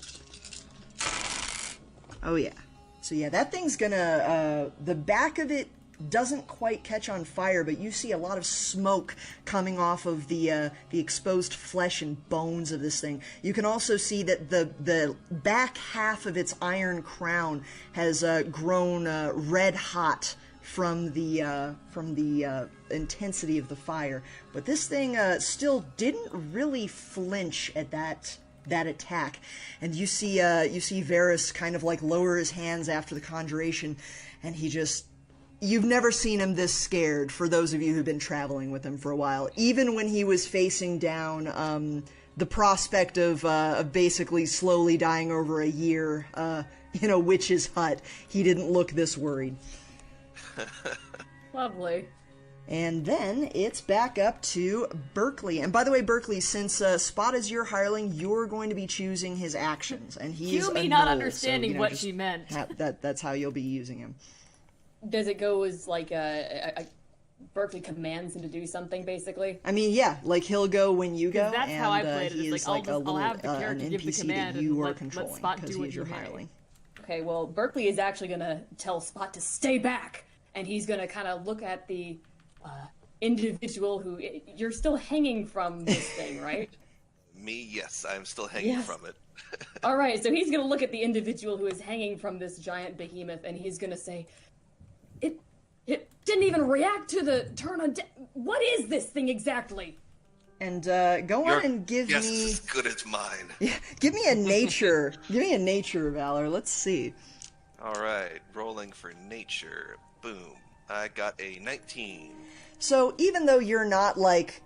Oh yeah. So yeah, that thing's gonna, the back of it doesn't quite catch on fire, but you see a lot of smoke coming off of the exposed flesh and bones of this thing. You can also see that the back half of its iron crown has grown red hot from the intensity of the fire. But this thing still didn't really flinch at that attack. And you see Varys kind of like lower his hands after the conjuration, and you've never seen him this scared, for those of you who've been traveling with him for a while. Even when he was facing down the prospect of basically slowly dying over a year in a witch's hut, he didn't look this worried. Lovely. And then it's back up to Berkeley. And by the way, Berkeley, since Spot is your hireling, you're going to be choosing his actions. And he's Cue me a not gnoll, understanding so, what she meant. That's how you'll be using him. Does it go as like Berkeley commands him to do something, basically? I mean, yeah, like he'll go when you go, That's and how I played it. he It's is like, like a little I'll have the an character give the NPC command that you and are let controlling Spot do because what he is your he may. hireling. Okay, well, Berkeley is actually going to tell Spot to stay back, and he's going to kind of look at the individual who... You're still hanging from this thing, right? Me, yes, I'm still hanging Yes. from it. All right, so he's going to look at the individual who is hanging from this giant behemoth, and he's going to say, It didn't even react to the turn on... What is this thing exactly? And go on and give Yes, me... as good as mine. Yeah, give me a nature. Give me a nature, Valor. Let's see. All right, rolling for nature. Boom. I got a 19. So even though you're not like,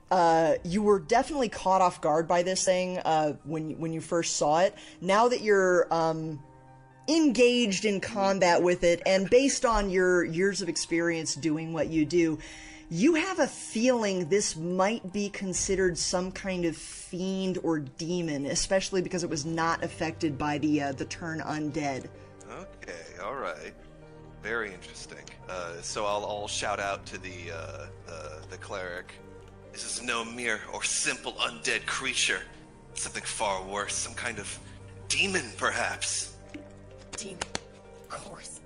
you were definitely caught off guard by this thing when you first saw it, now that you're engaged in combat with it, and based on your years of experience doing what you do, you have a feeling this might be considered some kind of fiend or demon, especially because it was not affected by the turn undead. Okay, all right. Very interesting. So I'll shout out to the cleric. This is no mere or simple undead creature. Something far worse. Some kind of demon, perhaps. Demon. Of course.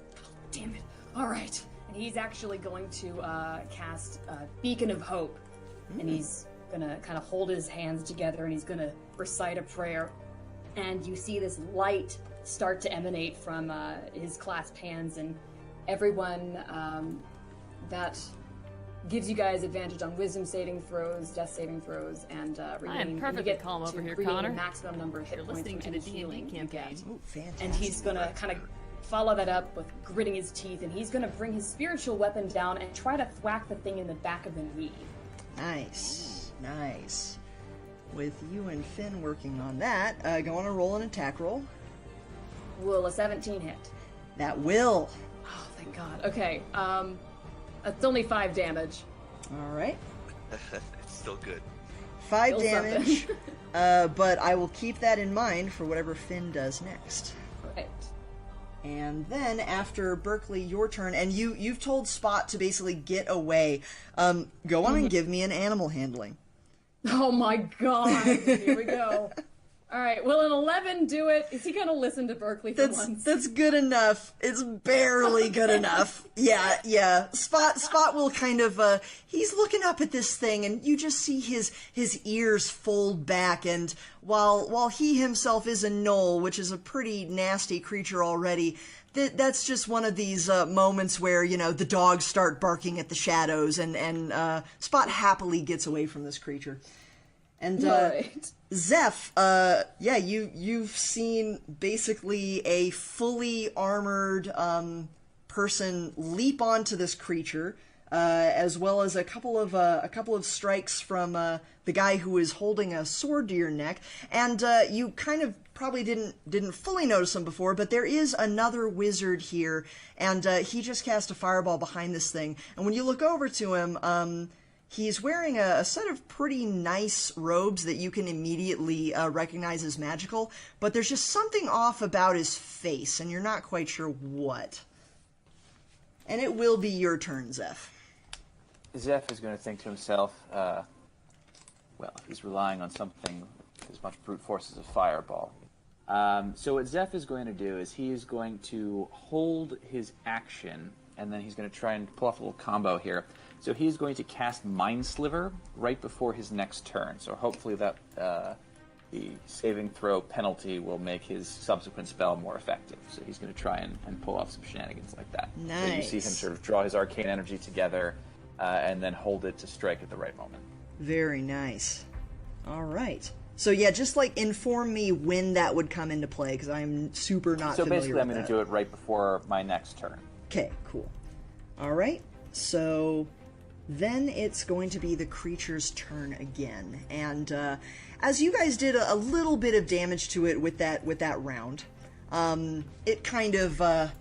Damn it. All right. And he's actually going to cast Beacon of Hope. And he's going to kind of hold his hands together, and he's going to recite a prayer. And you see this light start to emanate from his clasped hands, and everyone. That gives you guys advantage on wisdom saving throws, death saving throws, and regaining. I am perfectly calm over here, regain Connor. The maximum number of hit You're points listening from to any the healing D&D you get. campaign. Ooh, fantastic. And he's gonna kind of follow that up with gritting his teeth, and he's gonna bring his spiritual weapon down and try to thwack the thing in the back of the knee. Nice. Nice. With you and Finn working on that, go on and roll an attack roll. Will a 17 hit? That will. Oh, thank God. Okay, that's only 5 damage. All right. It's still good. 5 Still damage. But I will keep that in mind for whatever Finn does next. Right. And then after Berkeley, your turn, and you've told Spot to basically get away. Go on and give me an animal handling. Oh my God! Here we go. All right. Will an 11 do it? Is he gonna listen to Berkeley for once? That's good enough. It's barely good enough. Yeah. Spot will kind of he's looking up at this thing, and you just see his ears fold back, and while he himself is a gnoll, which is a pretty nasty creature already, that's just one of these moments where, the dogs start barking at the shadows, and Spot happily gets away from this creature. And Right. Zeph, you've seen basically a fully armored person leap onto this creature, as well as a couple of strikes from the guy who is holding a sword to your neck, and you kind of probably didn't fully notice him before, but there is another wizard here, and he just cast a fireball behind this thing, and when you look over to him, he's wearing a set of pretty nice robes that you can immediately recognize as magical, but there's just something off about his face, and you're not quite sure what. And it will be your turn, Zeph. Zeph is going to think to himself, he's relying on something as much brute force as a fireball. So what Zeph is going to do is he is going to hold his action, and then he's going to try and pull off a little combo here. So he's going to cast Mind Sliver right before his next turn. So hopefully that the saving throw penalty will make his subsequent spell more effective. So he's going to try and pull off some shenanigans like that. Nice. So you see him sort of draw his arcane energy together and then hold it to strike at the right moment. Very nice. All right. So yeah, just inform me when that would come into play, because I'm super not familiar with that. So basically I'm going to do it right before my next turn. Okay, cool. All right. So then it's going to be the creature's turn again, and as you guys did a little bit of damage to it with that round, it kind of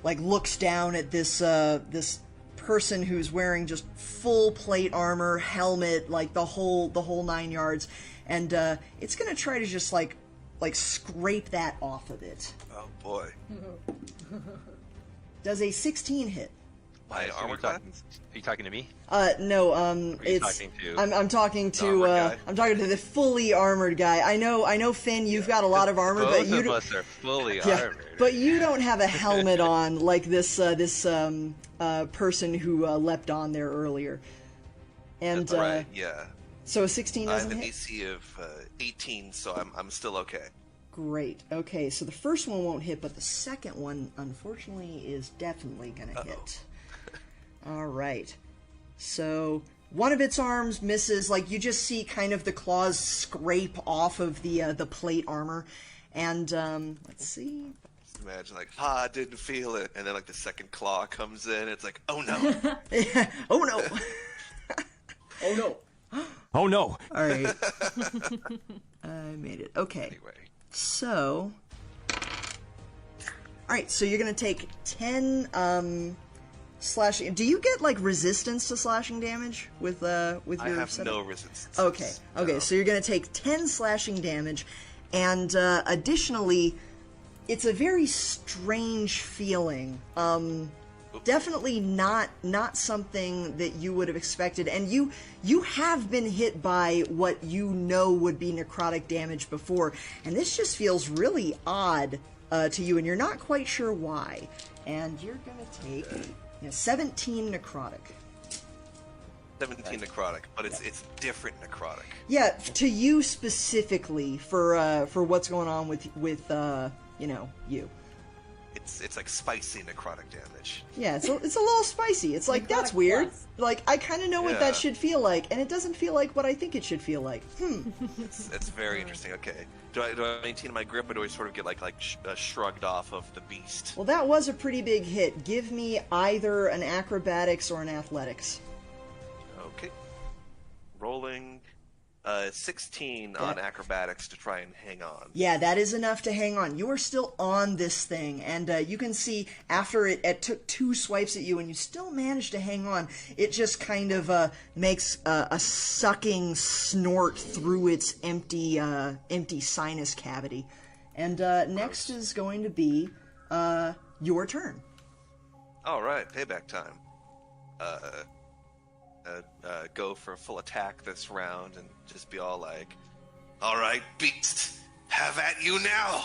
looks down at this person who's wearing just full plate armor, helmet, the whole 9 yards, and it's gonna try to just scrape that off of it. Oh boy. Does a 16 hit? My So armor are class? you talking to me? No, you it's talking to I'm talking to armored guy? I'm talking to the fully armored guy. I know Finn, you've got a lot of armor, Both but you of don't, us are fully yeah, armored. but you don't have a helmet on like this person who leapt on there earlier. And That's right, yeah. so a 16 I have doesn't an hit. AC of 18, so I'm still okay. Great. Okay, so the first one won't hit, but the second one, unfortunately, is definitely gonna hit. All right. So one of its arms misses. You just see kind of the claws scrape off of the plate armor, and let's see. Just imagine didn't feel it, and then the second claw comes in. It's like, oh no. Oh no. Oh no. Oh no! All right. I made it. Okay. Anyway. So, all right. So you're gonna take 10 slashing. Do you get resistance to slashing damage with your? I have setup? no resistance. Okay. No. So you're gonna take 10 slashing damage, and additionally, it's a very strange feeling. Definitely not something that you would have expected, and you have been hit by what you know would be necrotic damage before, and this just feels really odd to you, and you're not quite sure why. And you're gonna take 17 necrotic. 17 necrotic, but it's different necrotic. Yeah, to you specifically for what's going on with you. it's like spicy necrotic damage. Yeah, it's a little spicy. It's like, that's weird. Like, I kind of know what that should feel like, and it doesn't feel like what I think it should feel like. It's very interesting. Okay, do I maintain my grip, or do I sort of get shrugged off of the beast? Well, that was a pretty big hit. Give me either an acrobatics or an athletics. Okay, rolling 16 on acrobatics to try and hang on. Yeah, that is enough to hang on. You are still on this thing, and you can see after it took 2 swipes at you and you still managed to hang on, it just kind of makes a sucking snort through its empty sinus cavity. And next is going to be your turn. All right, payback time. Go for a full attack this round and just be all like, "All right, beast, have at you now!"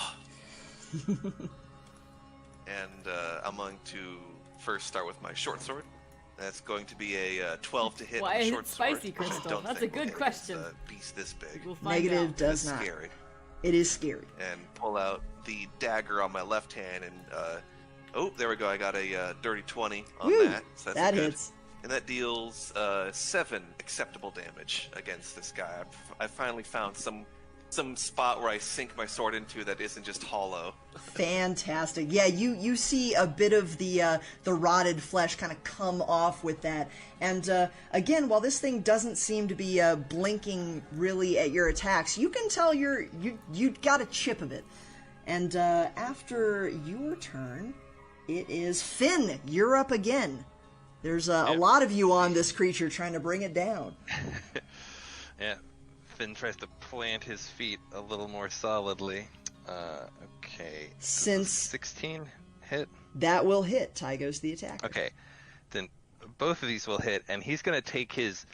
And I'm going to first start with my short sword. That's going to be a 12 to hit. Why with is short it spicy, sword. Crystal? Don't That's a think we'll good hit question. A beast this big. We'll find Negative out. does It's not. scary. It is scary. And pull out the dagger on my left hand and oh, there we go. I got a dirty 20 on Woo! that. So that's That good. hits. And that deals 7 acceptable damage against this guy. I finally found some spot where I sink my sword into that isn't just hollow. Fantastic. Yeah, you see a bit of the rotted flesh kind of come off with that. And again, while this thing doesn't seem to be blinking really at your attacks, you can tell you got a chip of it. And after your turn, it is Finn. You're up again. There's a lot of you on this creature trying to bring it down. Yeah, Finn tries to plant his feet a little more solidly. Okay. Since 16 hit? that will hit, Ty goes the attacker. Okay, then both of these will hit, and he's going to take his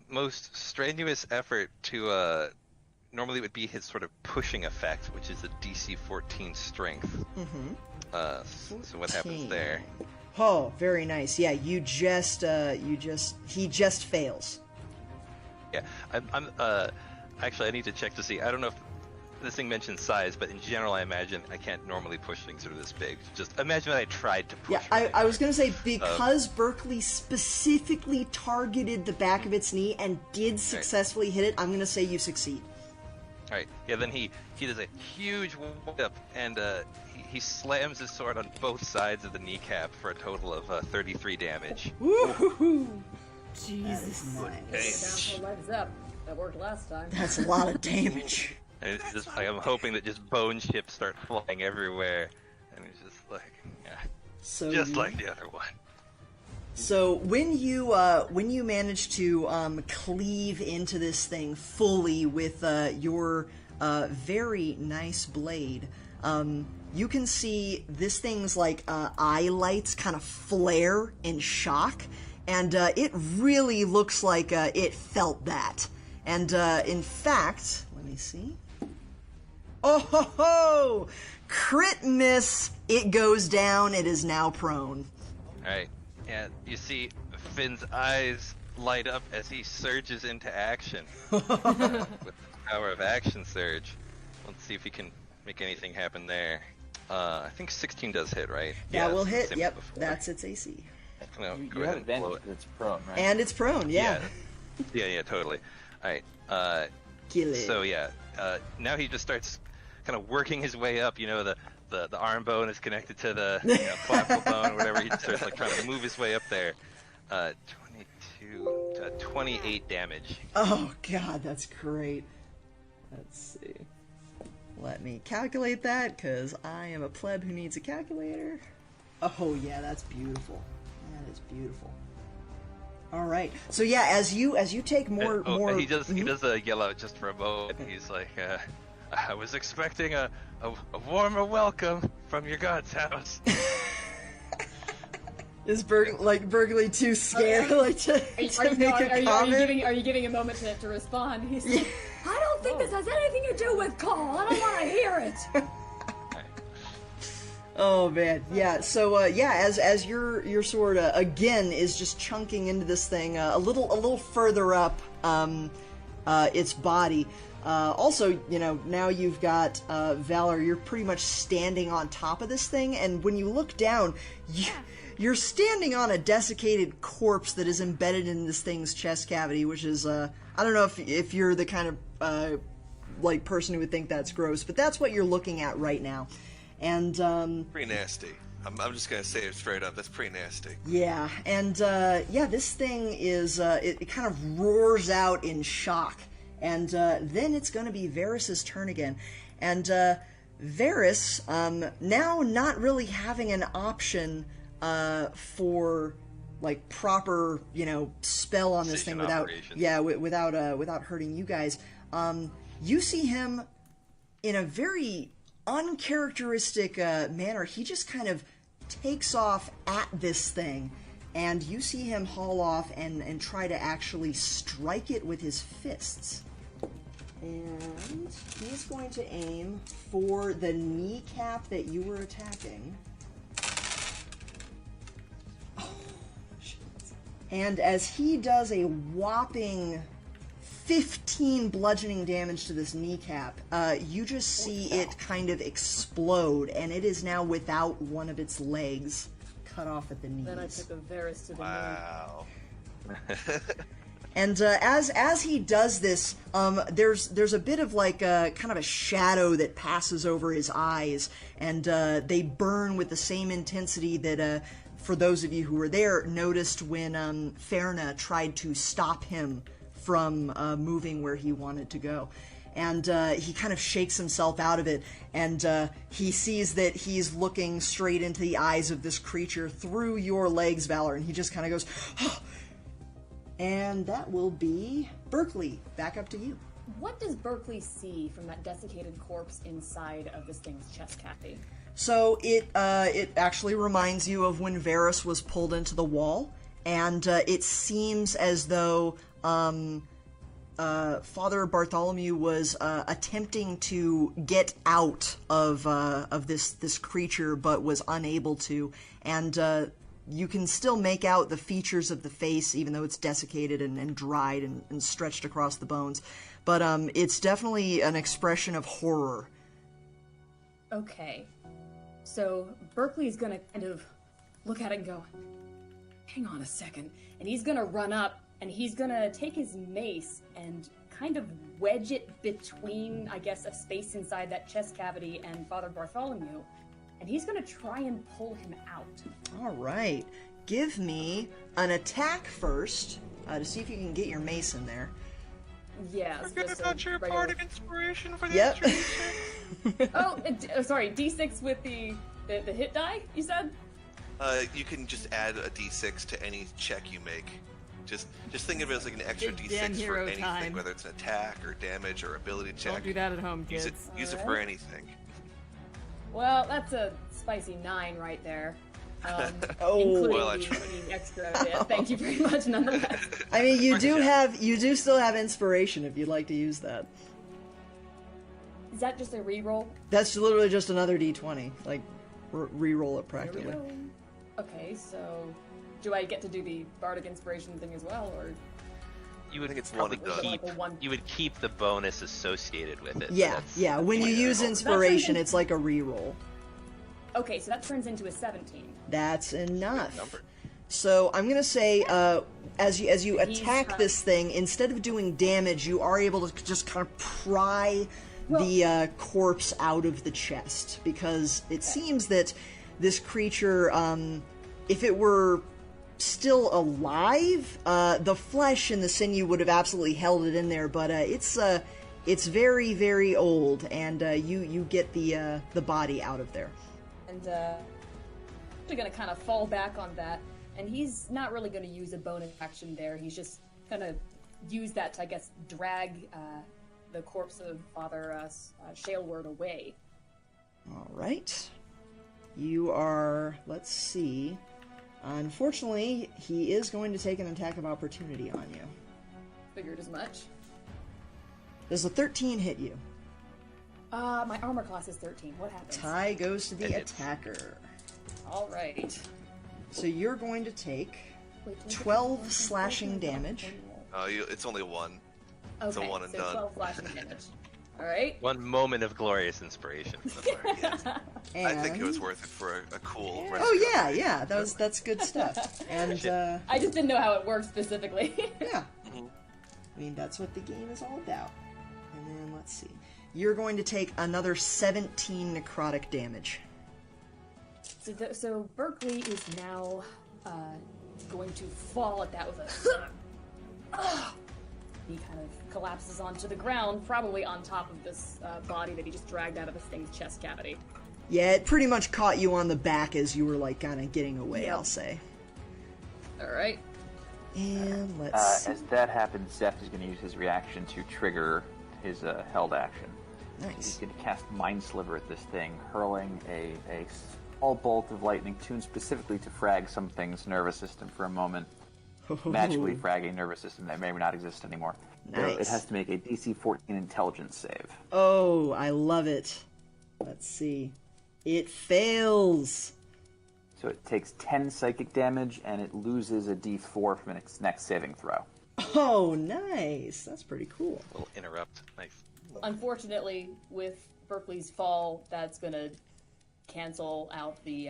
most strenuous effort to, normally it would be his sort of pushing effect, which is a DC 14 strength. Mm-hmm. So what happens there? Oh, very nice. Yeah, he just fails. Yeah, I'm actually I need to check to see. I don't know if this thing mentions size, but in general, I imagine I can't normally push things that are this big. Just imagine that I tried to push. Yeah, I was going to say, because Berkeley specifically targeted the back of its knee and did successfully hit it, I'm going to say you succeed. All right. Yeah. Then he does a huge whip, and he slams his sword on both sides of the kneecap for a total of 33 damage. Woo-hoo-hoo. Jesus. Down for legs up. That worked last time. That's a lot of damage. And it's just like, I'm hoping that just bone chips start flying everywhere, and it's just like, yeah, So just like the other one. So when you manage to cleave into this thing fully with your very nice blade, you can see this thing's like eye lights kind of flare in shock, and it really looks like it felt that. And in fact, let me see. Oh ho ho! Crit miss. It goes down. It is now prone. All right. Yeah, you see Finn's eyes light up as he surges into action with the power of action surge. Let's see if he can make anything happen there. I think 16 does hit, right? That will hit. same as Yep, before. that's its AC. No, You go have ahead and blow advantage it. because it's prone, right? And it's prone. Yeah. Yeah, totally. All right. Kill it. So yeah, now he just starts kind of working his way up. You know, the arm bone is connected to the clavicle bone, or whatever. He starts like trying to move his way up there. 28 damage. Oh god, that's great. Let's see. Let me calculate that, because I am a pleb who needs a calculator. Oh yeah, that's beautiful. That is beautiful. All right. So yeah, as you take more. He does yell out just for a moment. He's like, I was expecting a warmer welcome from your god's house. Is Berkeley too scared to make a comment? Are you giving a moment to respond? He's like, I don't think this has anything to do with Cole. I don't want to hear it. Oh man, yeah. So as your sword again is just chunking into this thing a little further up. its body. Also, now you've got Valor. You're pretty much standing on top of this thing, and when you look down, you're standing on a desiccated corpse that is embedded in this thing's chest cavity, which is, I don't know if you're the kind of, person who would think that's gross, but that's what you're looking at right now. And, pretty nasty. I'm just gonna say it straight up, that's pretty nasty. Yeah, and, this thing is, it kind of roars out in shock. And then it's going to be Varys' turn again. And Varys, now not really having an option for proper, spell on this thing without without hurting you guys. You see him in a very uncharacteristic manner. He just kind of takes off at this thing, and you see him haul off and try to actually strike it with his fists. And he's going to aim for the kneecap that you were attacking. Oh, shit. And as he does a whopping 15 bludgeoning damage to this kneecap, you just see it kind of explode, and it is now without one of its legs, cut off at the knees. Then I took a Varys to the Wow. And as he does this, there's a bit of kind of a shadow that passes over his eyes, and they burn with the same intensity that, for those of you who were there, noticed when Ferna tried to stop him from moving where he wanted to go. And he kind of shakes himself out of it, and he sees that he's looking straight into the eyes of this creature through your legs, Valor, and he just kind of goes, oh. And that will be Berkeley. Back up to you. What does Berkeley see from that desiccated corpse inside of this thing's chest cavity? So it actually reminds you of when Varys was pulled into the wall, and it seems as though Father Bartholomew was attempting to get out of this creature, but was unable to, and you can still make out the features of the face, even though it's desiccated and dried and stretched across the bones. But it's definitely an expression of horror. Okay. So Berkeley's gonna kind of look at it and go, hang on a second. And he's gonna run up, and he's gonna take his mace and kind of wedge it between, I guess, a space inside that chest cavity and Father Bartholomew. And he's going to try and pull him out. All right. Give me an attack first to see if you can get your mace in there. Yeah. Forget about your bardic inspiration for the Yep. Sorry. D6 with the hit die, you said? You can just add a d6 to any check you make. Just think of it as like an extra Big damn d6 for hero anything, time. whether it's an attack or damage or ability check. Don't do that at home, kids. Use it for anything. Well, that's a spicy 9 right there. Oh, including well, I the tried. extra. Yeah, thank you very much, nonetheless. I mean, you do still have inspiration if you'd like to use that. Is that just a reroll? That's literally just another d20. Re-roll it practically. There we go. Okay, so do I get to do the bardic inspiration thing as well, or? You would think it's probably one and done. keep. Like a one- You would keep the bonus associated with it. Yeah, That's- yeah. When you use inspiration, it's like a re-roll. Okay, so that turns into a 17. That's enough. Number. So I'm gonna say, as you He's attack trying- this thing, instead of doing damage, you are able to just kind of pry the corpse out of the chest, because it seems that this creature, if it were still alive, the flesh and the sinew would have absolutely held it in there, but it's very, very old, and you get the body out of there. And actually going to kind of fall back on that, and he's not really going to use a bonus action there. He's just going to use that to, I guess, drag the corpse of Father Shaleward away. All right. You are, let's see. Unfortunately, he is going to take an attack of opportunity on you. Figured as much. Does a 13 hit you? My armor class is 13. What happens? Tie goes to the It hits. attacker. All right. So you're going to take Wait, 12 slashing damage. It's only one. Okay, It's a one and so done. 12 slashing damage. All right. One moment of glorious inspiration. And I think it was worth it for a cool. oh yeah, that's good stuff. And I just didn't know how it worked specifically. yeah, Mhm. I mean that's what the game is all about. And then let's see, you're going to take another 17 necrotic damage. So Berkeley is now going to fall at that with a. He kind of collapses onto the ground, probably on top of this body that he just dragged out of this thing's chest cavity. Yeah, it pretty much caught you on the back as you were like kind of getting away. Yep. I'll say. All right. And let's see. As that happens, Zeph is going to use his reaction to trigger his held action. He's Nice. going to cast Mind Sliver at this thing, hurling a small bolt of lightning tuned specifically to frag something's nervous system for a moment. Magically fragging nervous system that may or may not exist anymore. So it Nice. has to make a DC 14 intelligence save. Oh, I love it. Let's see. It fails. So it takes 10 psychic damage and it loses a D4 from its next saving throw. Oh, nice. That's pretty cool. Little interrupt. Nice. Unfortunately, with Berkeley's fall, that's gonna cancel out the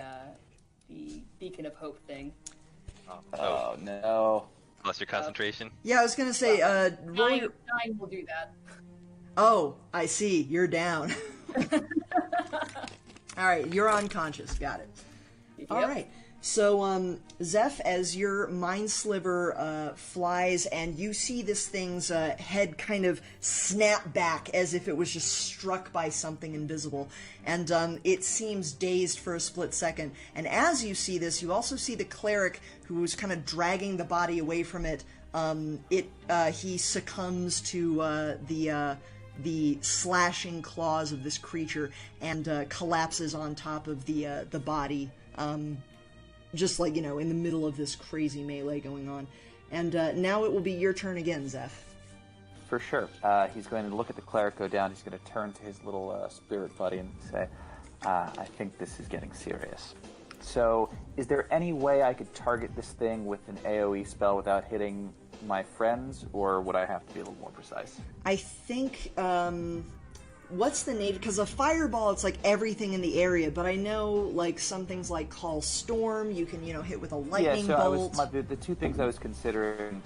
Beacon of Hope thing. Oh no. Lost your concentration. Yeah, I was gonna say, roll your... Nine will do that. Oh, I see. You're down. All right, you're unconscious. Got it. Yep. All right. So, Zeph, as your mind sliver flies and you see this thing's head kind of snap back as if it was just struck by something invisible, and it seems dazed for a split second. And as you see this, you also see the cleric who was kind of dragging the body away from it. He succumbs to the slashing claws of this creature and collapses on top of the body. Just like, in the middle of this crazy melee going on. And now it will be your turn again, Zeph. For sure. He's going to look at the cleric go down. He's going to turn to his little spirit buddy and say, I think this is getting serious. So, is there any way I could target this thing with an AoE spell without hitting my friends, or would I have to be a little more precise? I think, what's the native? Because a fireball, it's like everything in the area, but I know, like, some things like Call Storm, you can, hit with a lightning bolt. The two things I was considering,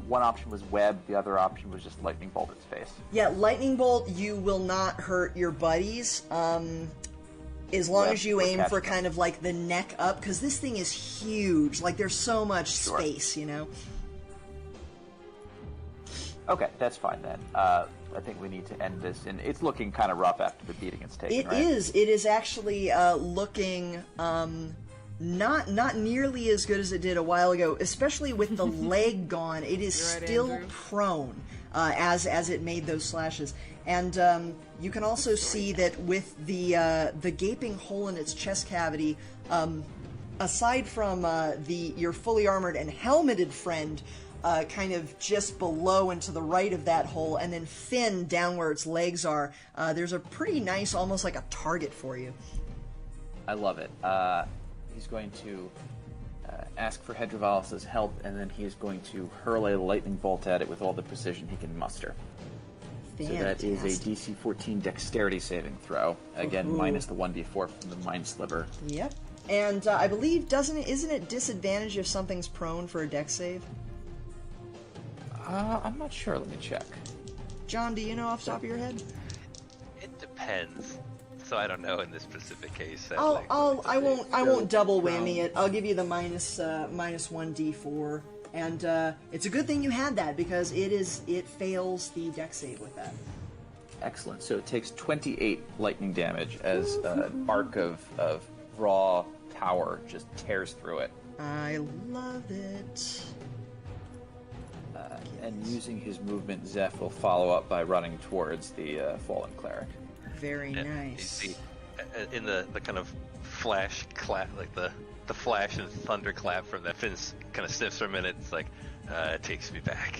one option was web, the other option was just lightning bolt its face. Yeah, lightning bolt, you will not hurt your buddies, as long Web as you or aim catch for them. kind of like the neck up, because this thing is huge. Like, there's so much Sure. space, Okay, that's fine then. I think we need to end this, and it's looking kind of rough after the beating it's taken, right? It is actually looking not nearly as good as it did a while ago, especially with the leg gone. It is You're right, still Andrew. prone as it made those slashes. And you can also see that with the gaping hole in its chest cavity, aside from your fully armored and helmeted friend, kind of just below and to the right of that hole, and then Finn down where its legs are, there's a pretty nice, almost like a target for you. I love it. He's going to ask for Hedravalis's help, and then he is going to hurl a lightning bolt at it with all the precision he can muster. So that is a Fantastic. DC 14 dexterity saving throw. Again, Ooh. minus the 1d4 from the Mind Sliver. Yep. And I believe, isn't it disadvantage if something's prone for a dex save? I'm not sure. Let me check. John, do you know off the top of your head? It depends. So I don't know in this specific case. I won't double whammy it. I'll give you the minus 1d4, and it's a good thing you had that because it fails the dex save with that. Excellent. So it takes 28 lightning damage as an arc of raw power just tears through it. I love it. And using his movement, Zeph will follow up by running towards the fallen cleric. Very You nice. see, in the kind of flash clap, like the flash and thunderclap from that, Finn kind of sniffs for a minute. It's like, it takes me back.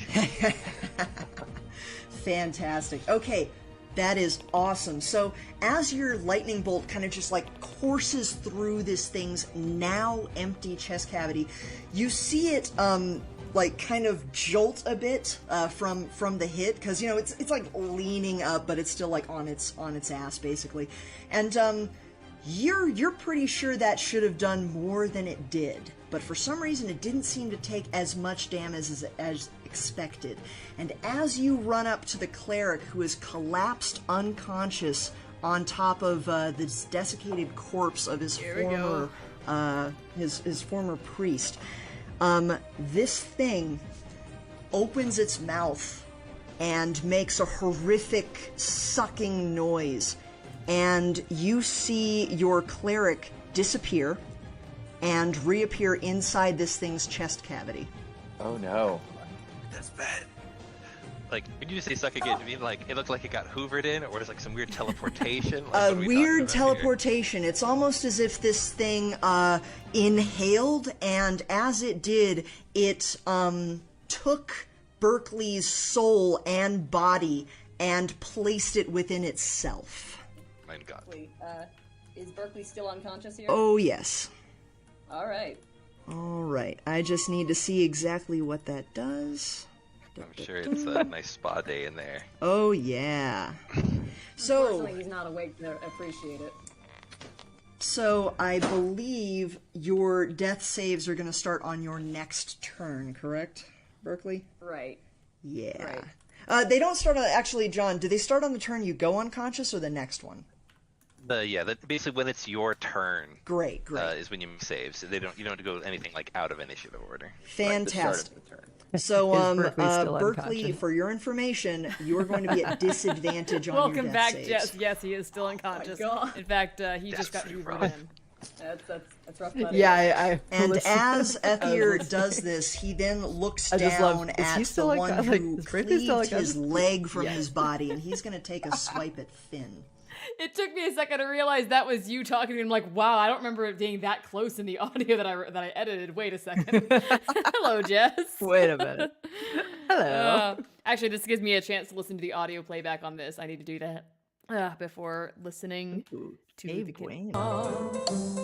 Fantastic. Okay, that is awesome. So as your lightning bolt kind of just like courses through this thing's now empty chest cavity, you see it like kind of jolt a bit from the hit, because you know it's like leaning up, but it's still like on its ass basically, and you're pretty sure that should have done more than it did, but for some reason it didn't seem to take as much damage as expected. And as you run up to the cleric, who is collapsed unconscious on top of this desiccated corpse of his former priest, this thing opens its mouth and makes a horrific sucking noise, and you see your cleric disappear and reappear inside this thing's chest cavity. Oh no. That's bad. Like, when you say suck again, do you mean like it looked like it got hoovered in, or is like some weird teleportation? Like, what are we talking Weird about teleportation. It's almost as if this thing inhaled, and as it did, it took Berkeley's soul and body and placed it within itself. My God. Wait, is Berkeley still unconscious here? Oh, yes. Alright. Alright, I just need to see exactly what that does. I'm sure it's a nice spa day in there. Oh, yeah. So, Unfortunately, he's not awake to appreciate it. so I believe your death saves are going to start on your next turn, correct, Berkeley? Right. Yeah. Right. They don't start on, actually, John, do they start on the turn you go unconscious or the next one? Basically when it's your turn. Great. Is when you make saves. You don't have to go anything like out of initiative order. Fantastic. The turn. So, Berkeley still Berkeley, unconscious? for your information, you are going to be at disadvantage on your Welcome death back, saves. Jess. Yes, he is still unconscious. God. In fact, he just got pretty hoovered rough. in. That's rough, buddy. Yeah, I And listened. as Ethier does this, he then looks I just love- down is he at the still one unconscious? Like, who is Berkeley still cleaved his unconscious? leg from Yeah. his body, and he's going to take a swipe at Finn. It took me a second to realize that was you talking to me. I'm like, wow, I don't remember it being that close in the audio that I edited. Wait a second. Hello, Jess. Wait a minute. Hello. Actually, this gives me a chance to listen to the audio playback on this. I need to do that before listening Ooh, to Dave the kid. Wayne.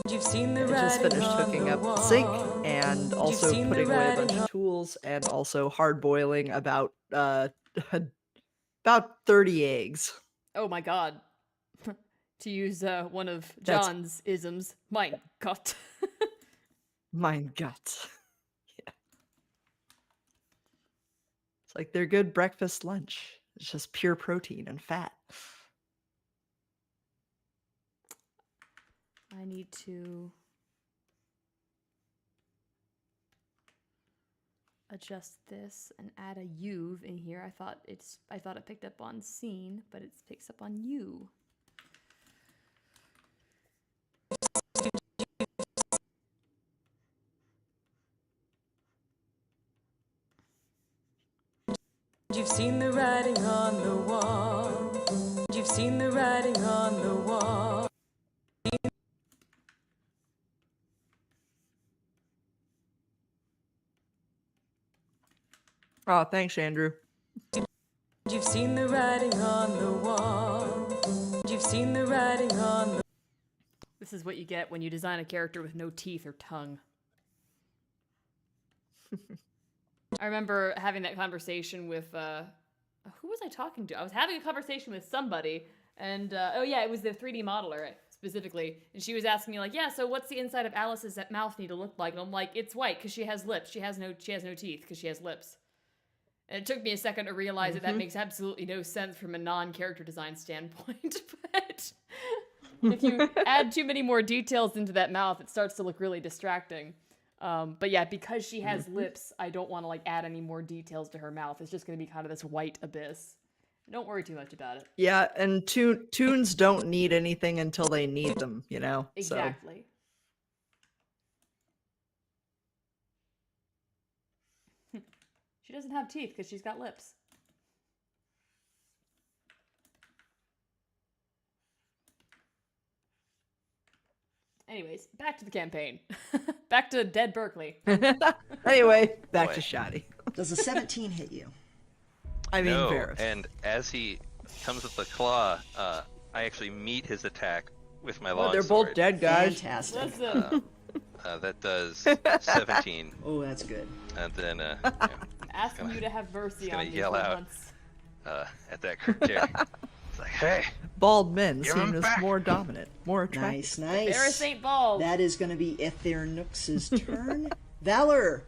You've seen the I just writing finished on hooking the up the wall. sink and also seen the putting away a writing bunch on- of tools and also hard boiling about 30 eggs. Oh my god. To use one of That's- John's isms, mein Gott. Mein Gott. Yeah. It's like they're good breakfast lunch. It's just pure protein and fat. I need to adjust this and add a U in here. I thought it picked up on scene, but it picks up on you. You've seen the writing on the wall. You've seen the writing on the wall. Oh, thanks, Andrew. You've seen the writing on the wall. You've seen the writing on the This is what you get when you design a character with no teeth or tongue. I remember having that conversation with, who was I talking to? I was having a conversation with somebody, and, oh yeah, it was the 3D modeler, specifically, and she was asking me, like, yeah, so what's the inside of Alice's mouth need to look like? And I'm like, it's white, because she has lips. She has no teeth, because she has lips. And it took me a second to realize that that makes absolutely no sense from a non-character design standpoint, but if you add too many more details into that mouth, it starts to look really distracting. But yeah, because she has lips, I don't want to like add any more details to her mouth. It's just going to be kind of this white abyss. Don't worry too much about it. Yeah, and tunes don't need anything until they need them, you know? Exactly. She doesn't have teeth because she's got lips. Anyways, back to the campaign. Back to Dead Berkeley. So. Anyway, back Boy. to Shoddy. Does a 17 hit you? I mean, No, Varys. and as he comes with the claw, I actually meet his attack with my Oh, longsword. they're both dead, guys. Fantastic. Listen, That does 17. Oh, that's good. And then, Asking you to have mercy gonna on me yell for out. once. At that creature. It's like, hey, Bald men Give seen him as back. more dominant, more attractive. Nice, nice. Barris ain't bald. That is going to be Ethernooks's turn. Valor,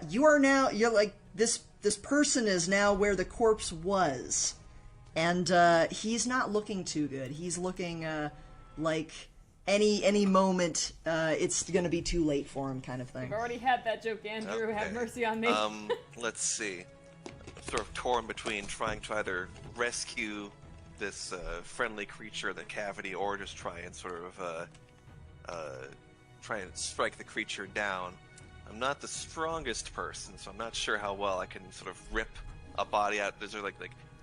you're like, this person is now where the corpse was. And he's not looking too good. He's looking like any moment it's going to be too late for him, kind of thing. I've already had that joke, Andrew. Okay. Have mercy on me. Let's see. I'm sort of torn between trying to either rescue this friendly creature in the cavity or just try and sort of try and strike the creature down. I'm not the strongest person, so I'm not sure how well I can sort of rip a body out. Is there like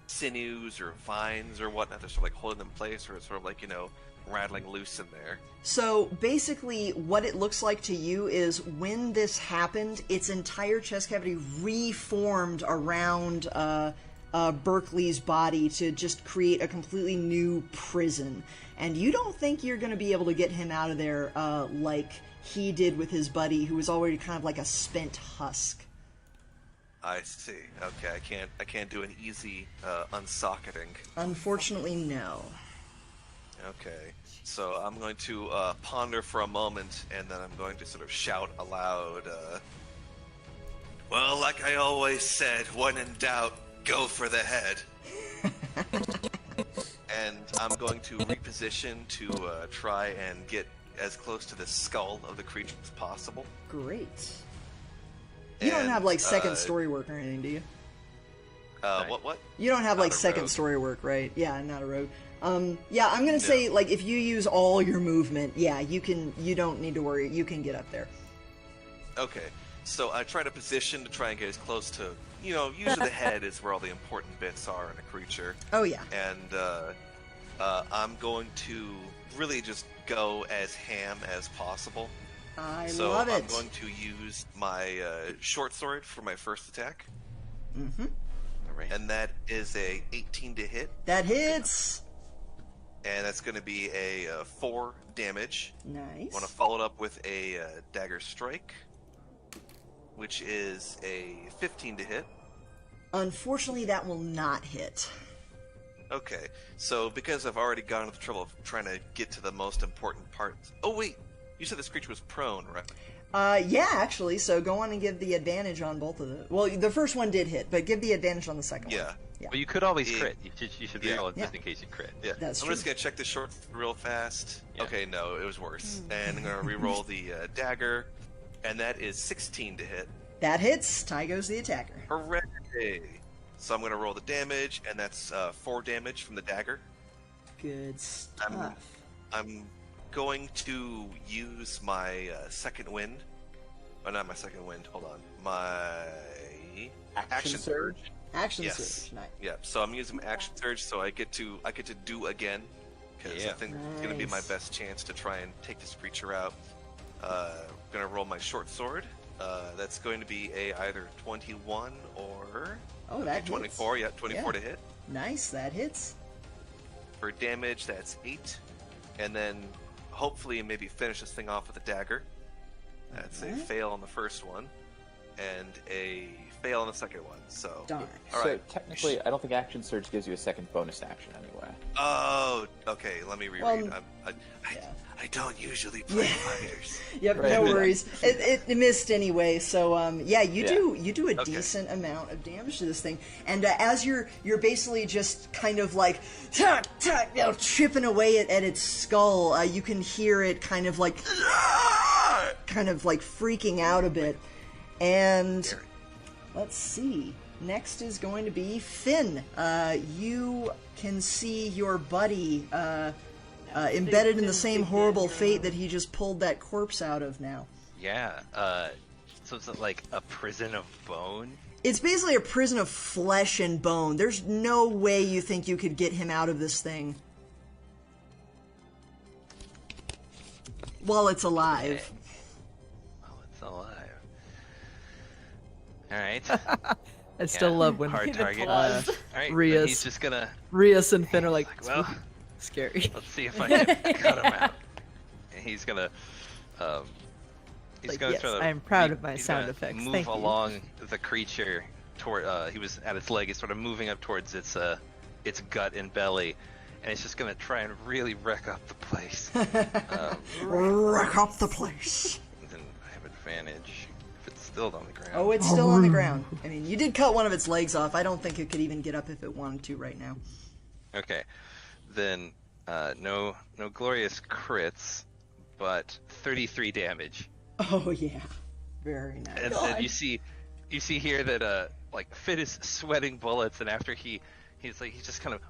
sinews or vines or whatnot that sort of like hold it in place, or it's sort of like, rattling loose in there? So basically what it looks like to you is when this happened, its entire chest cavity reformed around Berkeley's body to just create a completely new prison. And you don't think you're going to be able to get him out of there like he did with his buddy, who was already kind of like a spent husk. I see. Okay, I can't do an easy unsocketing. Unfortunately, no. Okay, so I'm going to ponder for a moment, and then I'm going to sort of shout aloud, well, like I always said, when in doubt, go for the head. And I'm going to reposition to try and get as close to the skull of the creature as possible. Great. You don't have like second story work or anything, do you? What? You don't have Not like a second rogue. story work, right? Yeah, not a rogue. Yeah, I'm gonna say like if you use all your movement, yeah, you don't need to worry. You can get up there. Okay, so I try to position to try and get as close to, usually the head is where all the important bits are in a creature. Oh yeah. And I'm going to really just go as ham as possible. I love it. I'm going to use my short sword for my first attack. Mm-hmm. Alright. And that is a 18 to hit. That hits. And that's going to be a 4 damage. Nice. I want to follow it up with a dagger strike, which is a 15 to hit. Unfortunately, that will not hit. Okay, so because I've already gone to the trouble of trying to get to the most important parts. Oh wait, you said this creature was prone, right? Yeah, actually. So go on and give the advantage on both of them. Well, the first one did hit, but give the advantage on the second one. Yeah. Well, you could always Yeah. crit. You should Yeah. roll it Yeah. just in case you crit. Yeah, That's I'm true. just gonna check the short real fast. Yeah. Okay, no, it was worse. And I'm gonna re-roll the dagger, and that is 16 to hit. That hits. Ty goes the attacker. Hooray! So I'm gonna roll the damage, and that's 4 damage from the dagger. Good stuff. I'm going to use my second wind. Oh, not my second wind. Hold on. My action surge. Action Yes. surge. Nice. Yeah. So I'm using my action surge, so I get to do again, because Yeah. I think it's gonna be my Nice. best chance to try and take this creature out. Gonna roll my short sword. That's going to be a either 21 or Oh, that hits. 24. Yeah, 24 Yeah. to hit. Nice. That hits. For damage, that's 8. And then hopefully maybe finish this thing off with a dagger. That's a Okay. fail on the first one, and a fail on the second one. So, Darn. all So right. technically, I don't think action surge gives you a second bonus action anyway. Oh, okay. Let me reread. Well, yeah. I don't usually play Yeah. fighters. Yep, Right. no worries. It missed anyway. So yeah, you Yeah. do a Okay. decent amount of damage to this thing, and as you're basically just kind of like chipping away at its skull, you can hear it kind of like freaking out a bit. And let's see. Next is going to be Finn. You can see your buddy embedded in the same horrible fate that he just pulled that corpse out of now. Yeah. So it's like a prison of bone. It's basically a prison of flesh and bone. There's no way you think you could get him out of this thing while it's alive. Oh, it's alive. All right. I still love when hard The target. applause. All right. Rias. He's just gonna. Rias and Finn are like, Well, scary. let's see if I can cut him out. And he's gonna He's Like, going yes, to I am proud of my he's sound gonna effects. Move Thank you. along the creature toward. He was at its leg. He's sort of moving up towards its gut and belly, and it's just gonna try and really wreck up the place. Wreck up the place. Then I have advantage if it's still on the ground. Oh, it's still on the ground. I mean, you did cut one of its legs off. I don't think it could even get up if it wanted to right now. Okay, then no glorious crits, but 33 damage. Oh yeah, very nice. And then you see here that like Finn is sweating bullets, and after he's just kind of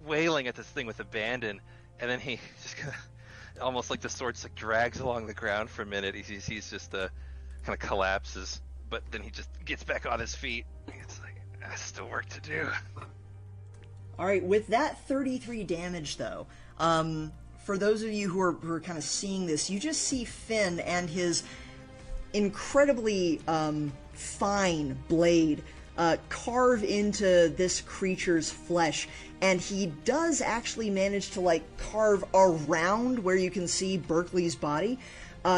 wailing at this thing with abandon, and then he just kind of almost like the sword just like drags along the ground for a minute. He's just kind of collapses, but then he just gets back on his feet. It's like there's still work to do. All right, with that 33 damage though, for those of you who are kind of seeing this, you just see Finn and his incredibly fine blade carve into this creature's flesh, and he does actually manage to like carve around where you can see Berkeley's body,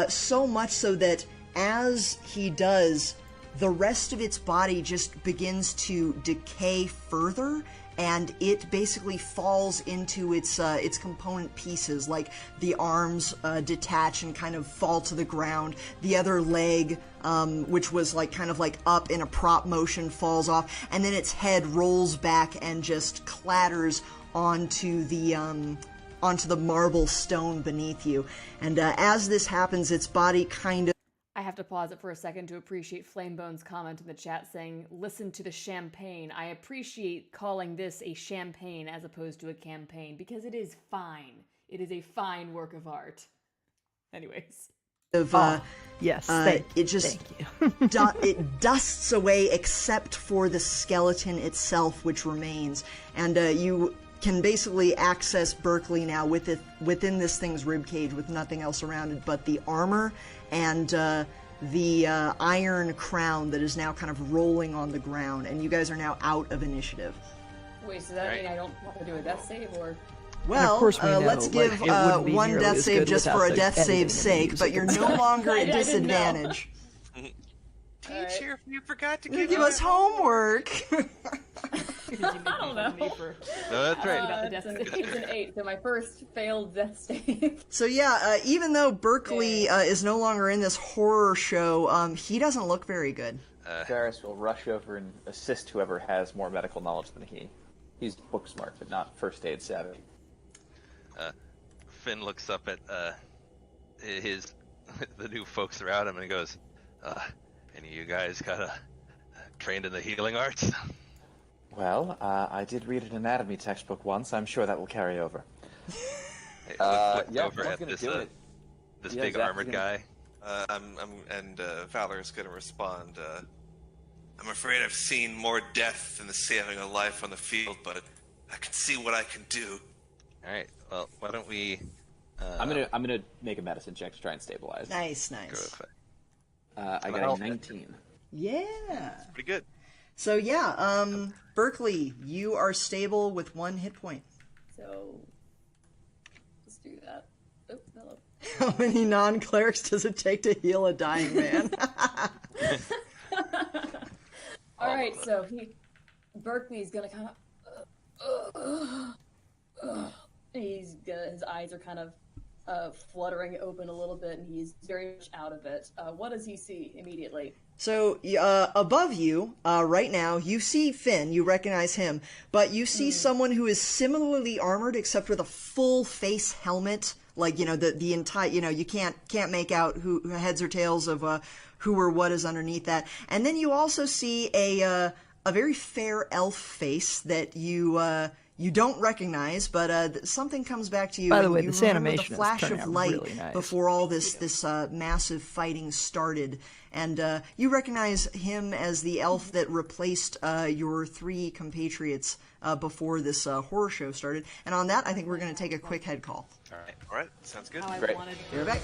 so much so that as he does, the rest of its body just begins to decay further, and it basically falls into its component pieces. Like the arms detach and kind of fall to the ground. The other leg, which was like kind of like up in a prop motion, falls off, and then its head rolls back and just clatters onto the marble stone beneath you. And as this happens, its body kind of. I have to pause it for a second to appreciate Flamebone's comment in the chat saying, listen to the champagne. I appreciate calling this a champagne as opposed to a campaign because it is fine. It is a fine work of art. Anyways. Yes, it just it dusts away except for the skeleton itself, which remains. And you can basically access Berkeley now within this thing's ribcage with nothing else around it but the armor and the iron crown that is now kind of rolling on the ground, and you guys are now out of initiative. Wait, so that mean I don't have to do a death save, or? Well, of course we know, let's give one death save just for a death save's sake, but you're no longer at disadvantage. Teacher, you forgot to Give us homework. I don't know. No, that's right. It's an 8, so my first failed death save. So yeah, even though Berkeley is no longer in this horror show, he doesn't look very good. Varys will rush over and assist whoever has more medical knowledge than he. He's book smart, but not first aid savvy. Finn looks up at the new folks around him and he goes, any of you guys trained in the healing arts? Well, I did read an anatomy textbook once. I'm sure that will carry over. Hey, yeah, over one's at gonna this do it. this Yeah, big Zach's armored gonna- guy. Valor's gonna respond. I'm afraid I've seen more death than the saving of life on the field, but I can see what I can do. All right. Well, why don't we? I'm gonna make a medicine check to try and stabilize. Nice. Go with it. I got a 19. Yeah. Pretty good. So yeah, Berkeley, you are stable with 1 hit point. So, let's do that. Oh, hello. How many non-clerics does it take to heal a dying man? All right, so Berkeley's gonna kind of, his eyes are kind of fluttering open a little bit, and he's very much out of it. What does he see immediately? So, above you, right now, you see Finn, you recognize him, but you see someone who is similarly armored except with a full face helmet, like, the entire, you can't make out who heads or tails of, who or what is underneath that. And then you also see a very fair elf face that you don't recognize, but something comes back to you. By the way, you this remember animation the is flash turning of out light really nice. before all this massive fighting started, and you recognize him as the elf that replaced your 3 compatriots before this horror show started. And on that, I think we're going to take a quick head call. All right, sounds good. How I Great. wanted You're back.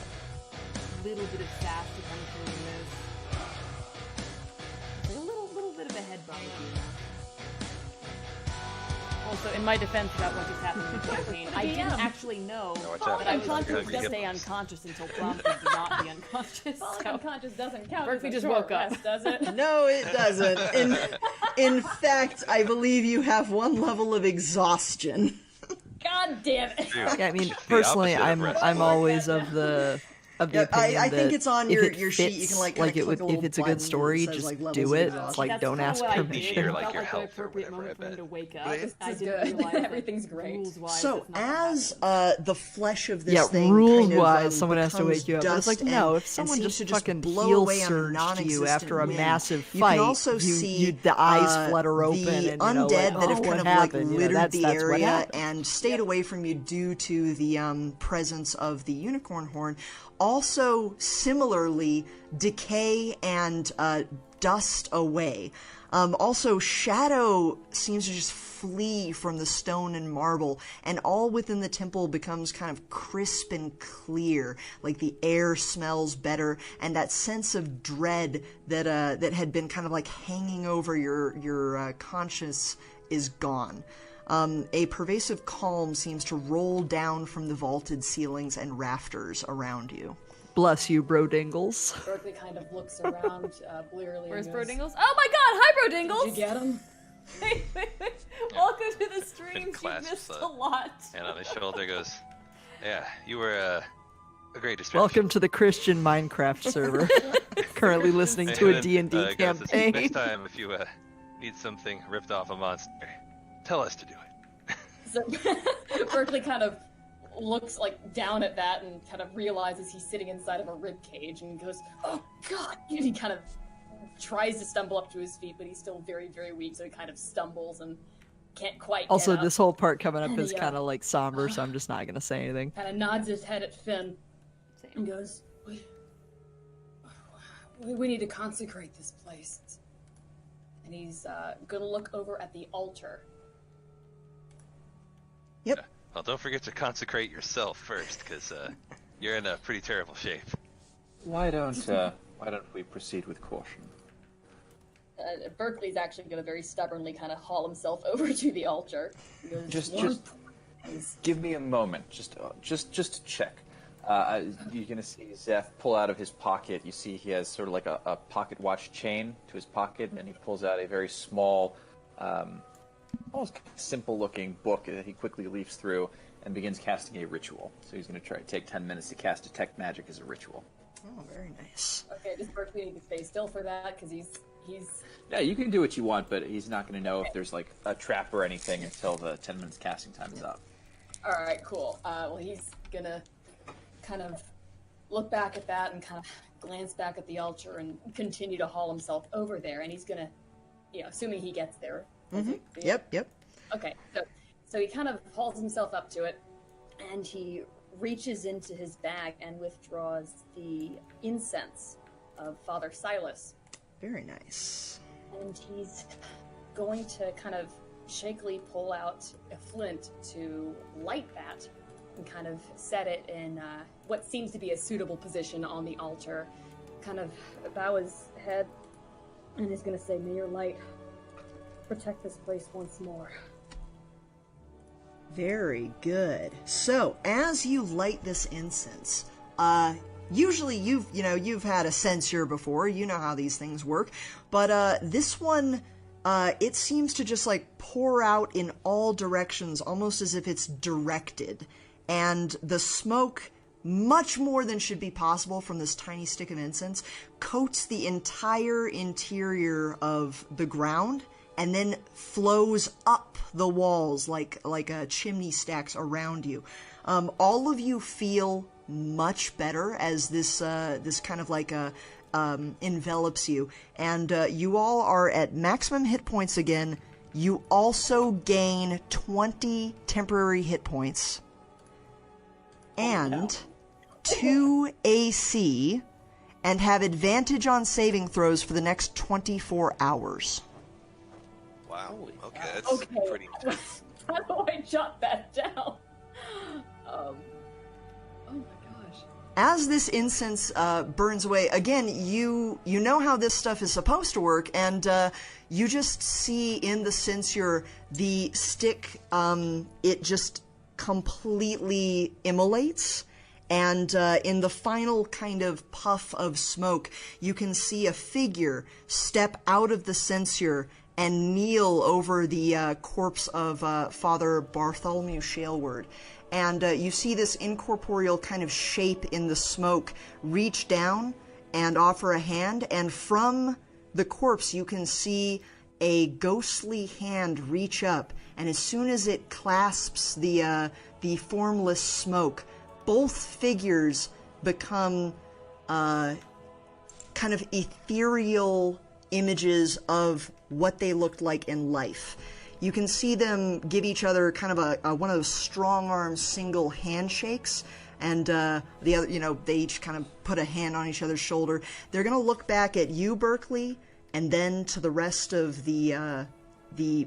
a little bit of sass to come through in this. A little bit of a head bump. Also, in my defense about what just happened in the campaign, I didn't actually know watch out. that I was You're supposed gonna to get stay bumped. unconscious until prompted to not be unconscious. Falling So. unconscious doesn't count. Berkeley as a just short woke up. rest, does it? No, it doesn't. In fact, I believe you have one level of exhaustion. God damn it! Dude, Yeah, I mean, it's the personally, opposite of rest. I'm always of the Yeah, opinion I think that it's on if your it sheet. You fits, can like like kinda it would, click a if it's a little good button story, that says, just like, levels do of it. exhaustion. It's like That's don't kinda ask what I did. permission. You're It like felt your like the health or appropriate whatever, moment for I him to bet. wake up. But it's I didn't good. realize that Everything's great. rules-wise, So that's not what as happens. the flesh of this Yeah, thing rules kind of, wise, someone has to becomes wake you up. But it's like, dust no, and- if someone and just seems to fucking blow heal away on a surged to you non-existent after a wind, massive you fight, can also see the eyes flutter open the and undead like, that have oh, kind what of happened? like littered that's the what area happened. and stayed away from you due to the presence of the unicorn horn. Also, similarly, decay and dust away. Also, shadow seems to just flee from the stone and marble, and all within the temple becomes kind of crisp and clear, like the air smells better, and that sense of dread that that had been kind of like hanging over your conscience is gone. A pervasive calm seems to roll down from the vaulted ceilings and rafters around you. Bless you, bro dingles. Berkeley kind of looks around blearily. Where's and Bro goes, Dingles? Oh my god! Hi, Bro Dingles! Did you get him? Welcome to the stream. You clasps missed the a lot. And on his shoulder goes, yeah, you were a great distraction. Welcome to the Christian Minecraft server. Currently listening to a And D&D then, goes, campaign. Next time, if you need something ripped off a monster, tell us to do it. So Berkeley kind of looks like down at that and kind of realizes he's sitting inside of a rib cage and goes, "Oh God!" And he kind of tries to stumble up to his feet, but he's still very, very weak, so he kind of stumbles and can't quite. Also, get up. this whole part coming up And is he, kind of like somber, so I'm just not gonna say anything. kind of nods his head at Finn and goes, "We need to consecrate this place." And he's gonna look over at the altar. Yep. Well, don't forget to consecrate yourself first, because you're in a pretty terrible shape. Why don't we proceed with caution? Berkeley's actually gonna very stubbornly kind of haul himself over to the altar. He goes, Just He's- give me a moment, just to check. You're gonna see Zeph pull out of his pocket. You see he has sort of like a pocket watch chain to his pocket, and he pulls out a very small, almost simple-looking book that he quickly leafs through and begins casting a ritual. So he's gonna try to take 10 minutes to cast Detect Magic as a ritual. Oh, very nice. Okay, does Berkeley need to stay still for that? Because he's Yeah, you can do what you want, but he's not going to know if there's like a trap or anything until the 10 minutes casting time is up. all right. Cool. Well, he's gonna kind of look back at that and kind of glance back at the altar and continue to haul himself over there. And he's gonna, assuming he gets there. Yep. Okay. So he kind of hauls himself up to it, and he reaches into his bag and withdraws the incense of Father Silas. Very nice. And he's going to kind of shakily pull out a flint to light that and kind of set it in what seems to be a suitable position on the altar. Kind of bow his head and he's going to say, "May your light protect this place once more." Very good. So, as you light this incense, usually you've had a censer before, you know how these things work, but this one, it seems to just like pour out in all directions, almost as if it's directed, and the smoke, much more than should be possible from this tiny stick of incense, coats the entire interior of the ground, and then flows up the walls like chimney stacks around you. All of you feel much better as this kind of like envelops you, and you all are at maximum hit points again. You also gain 20 temporary hit points and 2 AC, and have advantage on saving throws for the next 24 hours. Wow. Okay, that's pretty intense. How do I jot that down? Oh my gosh. as this incense burns away, again, you know how this stuff is supposed to work, and you just see in the censer the stick, it just completely immolates, and in the final kind of puff of smoke, you can see a figure step out of the censer and kneel over the corpse of Father Bartholomew Shaleward. And you see this incorporeal kind of shape in the smoke reach down and offer a hand, and from the corpse you can see a ghostly hand reach up, and as soon as it clasps the formless smoke, both figures become kind of ethereal images of what they looked like in life. You can see them give each other kind of a one of those strong-arm single handshakes, and the other, they each kind of put a hand on each other's shoulder. They're going to look back at you, Berkeley, and then to the rest of the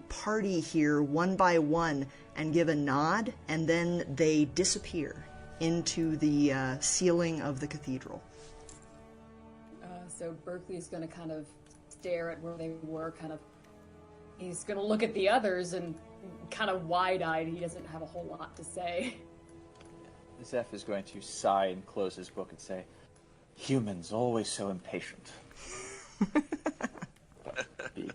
party here, one by one, and give a nod, and then they disappear into the ceiling of the cathedral. So Berkeley's going to kind of stare at where they were, he's going to look at the others and kind of wide-eyed. He doesn't have a whole lot to say. Zeph is going to sigh and close his book and say, "Humans, always so impatient." Be,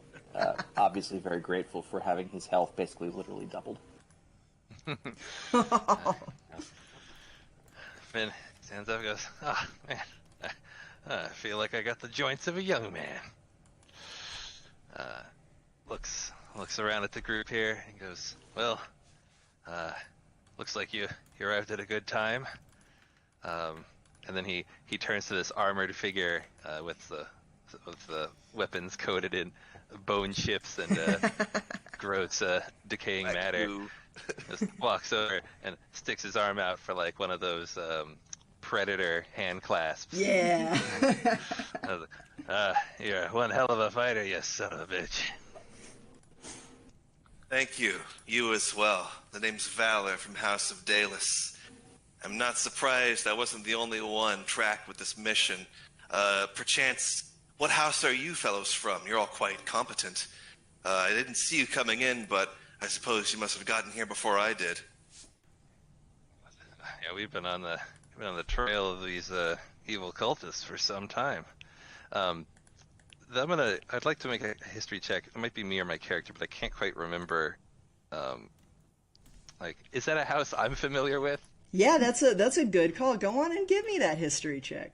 obviously very grateful for having his health basically literally doubled. Finn stands up and goes, "Ah, man, I feel like I got the joints of a young man." Looks around at the group here and goes, "Well, looks like you arrived at a good time." And then he turns to this armored figure with the weapons coated in bone chips and gross decaying matter. Just walks over and sticks his arm out for like one of those predator hand clasps. Yeah. I was like, "You're one hell of a fighter, you son of a bitch." Thank you. You as well. The name's Valor from House of Dalus. I'm not surprised I wasn't the only one tracked with this mission. Perchance, what house are you fellows from? You're all quite competent. I didn't see you coming in, but I suppose you must have gotten here before I did. Yeah, we've been on the trail of these evil cultists for some time. I'd like to make a history check. It might be me or my character, but I can't quite remember. Is that a house I'm familiar with? Yeah, that's a good call. Go on and give me that history check.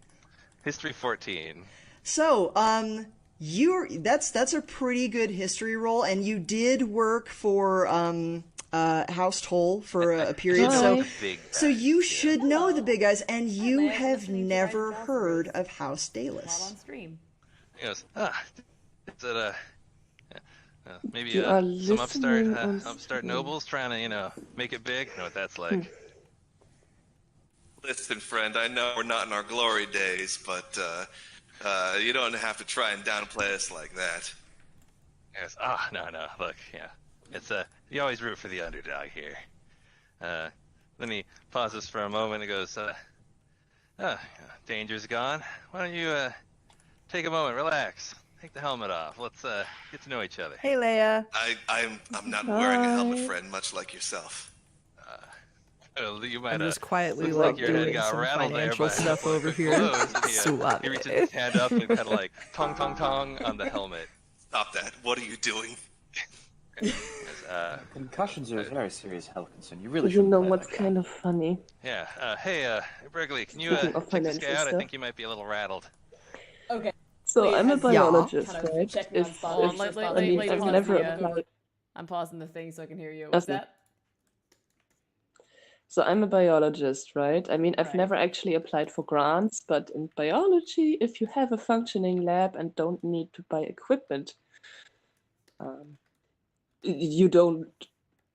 History 14. So, that's a pretty good history roll, and you did work for House Toll for a period, so you should know the big guys, and you have never heard of House Dalus. Not on stream. He goes, is it maybe some upstart nobles trying to, make it big? You know what that's like. Listen, friend, I know we're not in our glory days, but you don't have to try and downplay us like that. He goes, no, look, yeah. It's you always root for the underdog here. Then he pauses for a moment and goes, danger's gone. Why don't you take a moment, relax, take the helmet off. Let's get to know each other. Hey, Leia. I'm not wearing a helmet, friend, much like yourself. You might I'm just quietly like your head doing got some rattled there financial by stuff over here. He reaches his hand up and kind of like tong on the helmet. Stop that! What are you doing? Concussions are a very serious health concern. You really You shouldn't know play what's like kind that. of funny? Yeah. Hey, Brigley, can you Speaking of check this guy financial out? I stuff. think he might be a little rattled. Okay. So Wait, I'm a has- biologist, kind of right? checking on If, Father if, Just Wait, Father I mean, wait, I've pause never the, applied. I'm pausing the thing so I can hear you. What's Okay. that? So I'm a biologist, right? I mean, I've Right. never actually applied for grants, but in biology, if you have a functioning lab and don't need to buy equipment, you don't,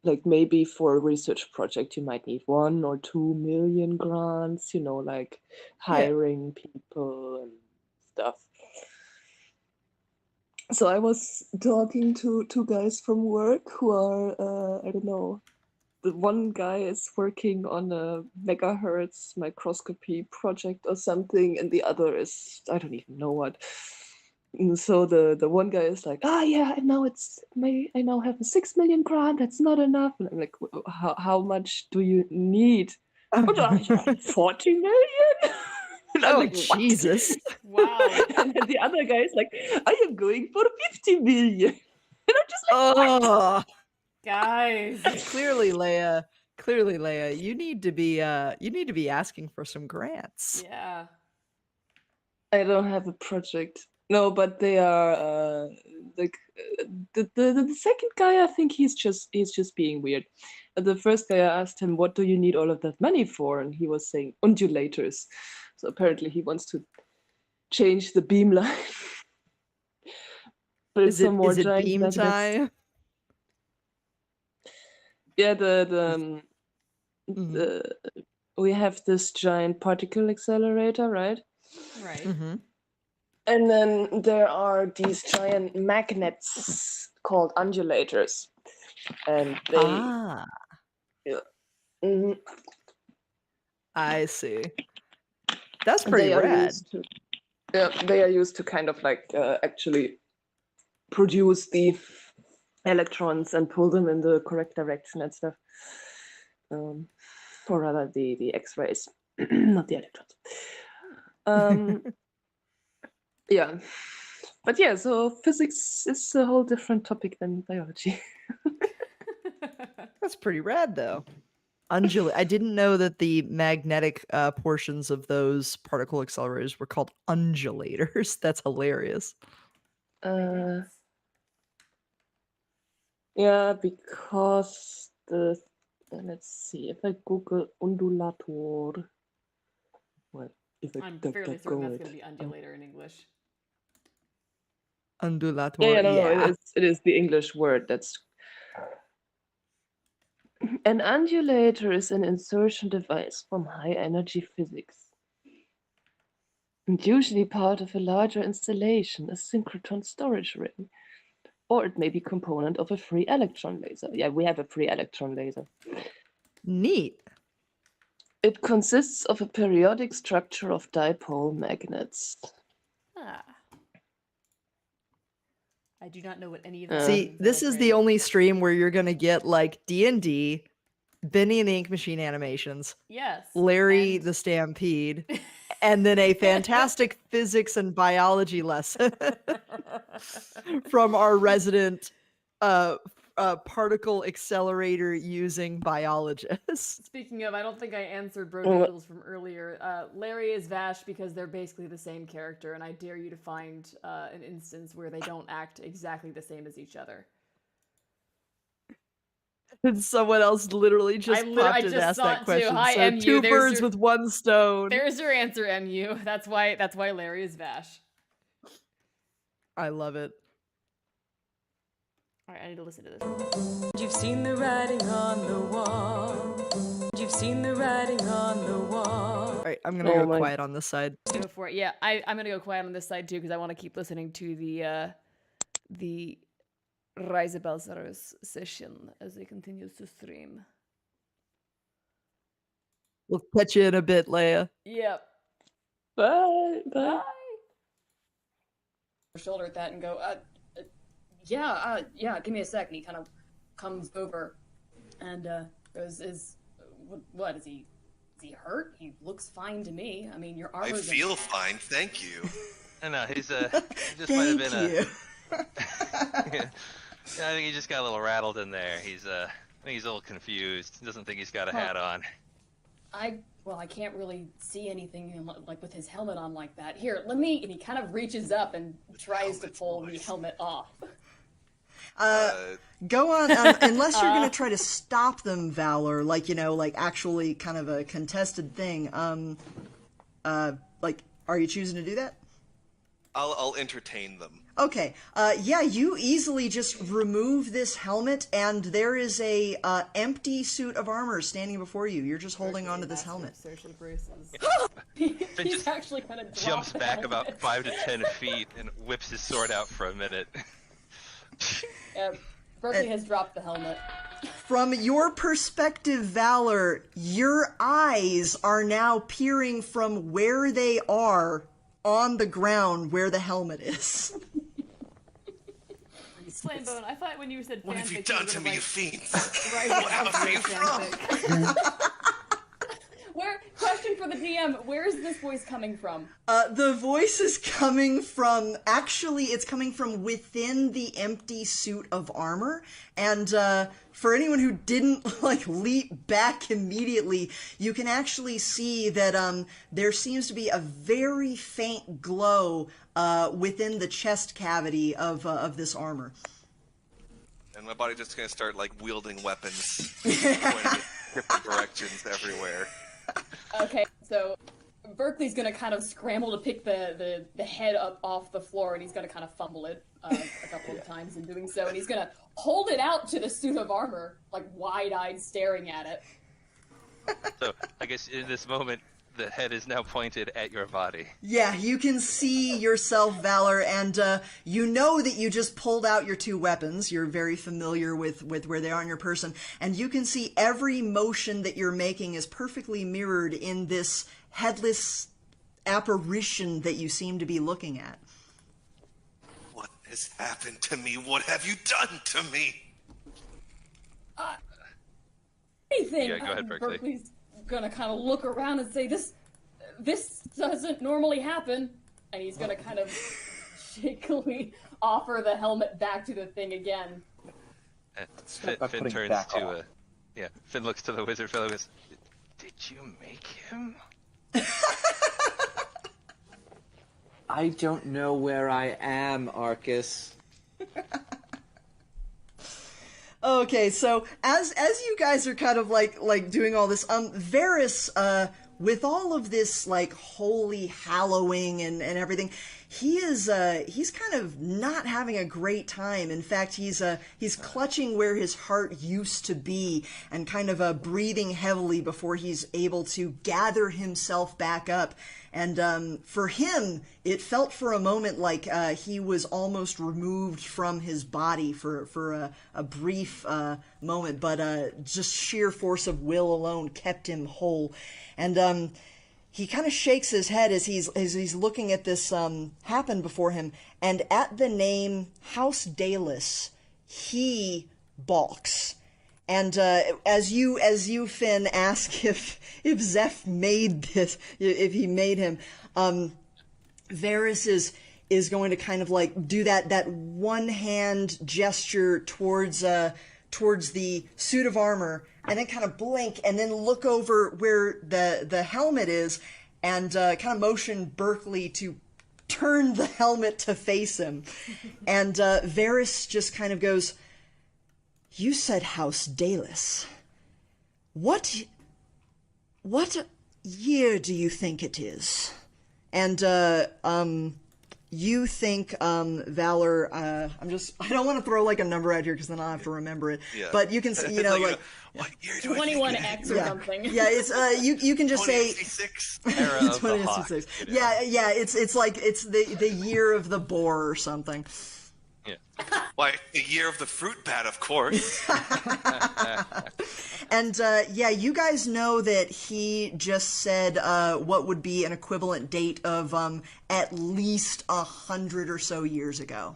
like maybe for a research project, you might need 1 or 2 million grants, like hiring people and stuff. So I was talking to 2 guys from work who are, I don't know, the one guy is working on a megahertz microscopy project or something, and the other is I don't even know what. And so the one guy is like, yeah, and now I now have a 6 million grant. That's not enough. And I'm like, how much do you need? 40 million. And I'm like, what? Jesus. Wow. And then the other guy is like, I am going for 50 million. And I'm just like, what? Oh, Guys. clearly, Leia, you need to be asking for some grants. Yeah. I don't have a project. No, but they are like the second guy. I think he's just being weird. The first guy, I asked him, "What do you need all of that money for?" And he was saying undulators. So apparently he wants to change the beam line. But Is it beam magnets. time? Yeah, Mhm. we have this giant particle accelerator, right? Right. Mm-hmm. And then there are these giant magnets called undulators, and they. Mhm. I see. That's pretty rad. They are used to kind of like actually produce the electrons and pull them in the correct direction and stuff. Or rather, the X-rays, not the electrons. Yeah. But yeah, so physics is a whole different topic than biology. That's pretty rad, though. I didn't know that the magnetic portions of those particle accelerators were called undulators. That's hilarious. Yeah, because let's see, if I Google undulator. Well, if I I'm fairly certain that's going to be undulator in English. Undulator. Yeah, it is the English word. That's an undulator is an insertion device from high energy physics. And usually part of a larger installation, a synchrotron storage ring. Or it may be component of a free electron laser. Yeah, we have a free electron laser. Neat. It consists of a periodic structure of dipole magnets. I do not know what any of that See, means, this I'm is afraid. the only stream where you're gonna get like D&D, Benny and the Ink Machine animations, Yes. Larry and- the Stampede, and then a fantastic physics and biology lesson from our resident particle accelerator using biologist. Speaking of, I don't think I answered Bro Doodles from earlier. Larry is Vash because they're basically the same character, and I dare you to find an instance where they don't act exactly the same as each other. And someone else literally just popped and asked that question. Hi, so MU, two there's birds your- with one stone. There's your answer, MU. That's why Larry is Vash. I love it. Alright, I need to listen to this. You've seen the writing on the wall. You've seen the writing on the wall. All right, I'm gonna go quiet on this side. Go for it. Yeah, I'm gonna go quiet on this side too because I want to keep listening to the Reisebelzer's session as he continues to stream. We'll catch you in a bit, Leia. Yep. Bye. Bye. Shoulder at that and go, yeah, give me a sec. And he kind of comes over and goes, what is he hurt? He looks fine to me. I mean, your I armor's feel fine, thank you. I know, he just might have been you. I think he just got a little rattled in there. I think he's a little confused. He doesn't think he's got a hat on. I can't really see anything like with his helmet on like that. Here, let me. And he kind of reaches up and tries to pull the helmet off. Go on, unless you're gonna try to stop them, Valor. Like actually kind of a contested thing. Are you choosing to do that? I'll entertain them. Okay. Yeah, you easily just remove this helmet, and there is a empty suit of armor standing before you. You're just holding onto this helmet. Social graces. He's actually kind of Jumps back about 5 to 10 feet and whips his sword out for a minute. Berkeley has dropped the helmet. From your perspective, Valor, your eyes are now peering from where they are on the ground where the helmet is. Slambone, I thought when you said What fanfic, have you done to me, you fiends? What house are you from? Question for the DM, where is this voice coming from? The voice is coming from, actually, it's coming from within the empty suit of armor. And for anyone who didn't, leap back immediately, you can actually see that there seems to be a very faint glow within the chest cavity of this armor. And my body just gonna start, wielding weapons, pointing in different directions everywhere. Okay, so Berkeley's gonna kind of scramble to pick the head up off the floor, and he's gonna kind of fumble it a couple of times in doing so, and he's gonna hold it out to the suit of armor, wide-eyed staring at it. So I guess in this moment, the head is now pointed at your body. Yeah, you can see yourself, Valor, and you know that you just pulled out your two weapons. You're very familiar with where they are on your person, and you can see every motion that you're making is perfectly mirrored in this headless apparition that you seem to be looking at. What has happened to me? What have you done to me? Anything. Yeah, go ahead, Berkeley. Berkeley's gonna kind of look around and say, this doesn't normally happen, and he's gonna kind of shakily offer the helmet back to the thing again. Finn turns to Finn looks to the wizard fellow and goes, "Did you make him?" I don't know where I am, Arcus. Okay, so as you guys are kind of doing all this, Varys, with all of this holy hallowing and everything, he's kind of not having a great time. In fact, he's clutching where his heart used to be and kind of breathing heavily before he's able to gather himself back up. And for him, it felt for a moment like he was almost removed from his body for a brief moment, but just sheer force of will alone kept him whole. And he kind of shakes his head as he's looking at this happen before him, and at the name House Dalus, he balks. And as you Finn ask if Zeph made this, if he made him, Varys is going to kind of do that one hand gesture towards the suit of armor, and then kind of blink and then look over where the helmet is, and kind of motion Berkeley to turn the helmet to face him. And Varys just kind of goes, "You said House Dalus. What year do you think it is?" And you think Valor, I don't want to throw a number out here because then I'll have to remember it. Yeah. But you can see, what year do 21X or something. Yeah, it's you can just say 2066. Era of the 2066. hawk, you know? Yeah, it's it's the year of the boar or something. Yeah. Why, the year of the fruit bat, of course. And you guys know that he just said what would be an equivalent date of at least 100 or so years ago.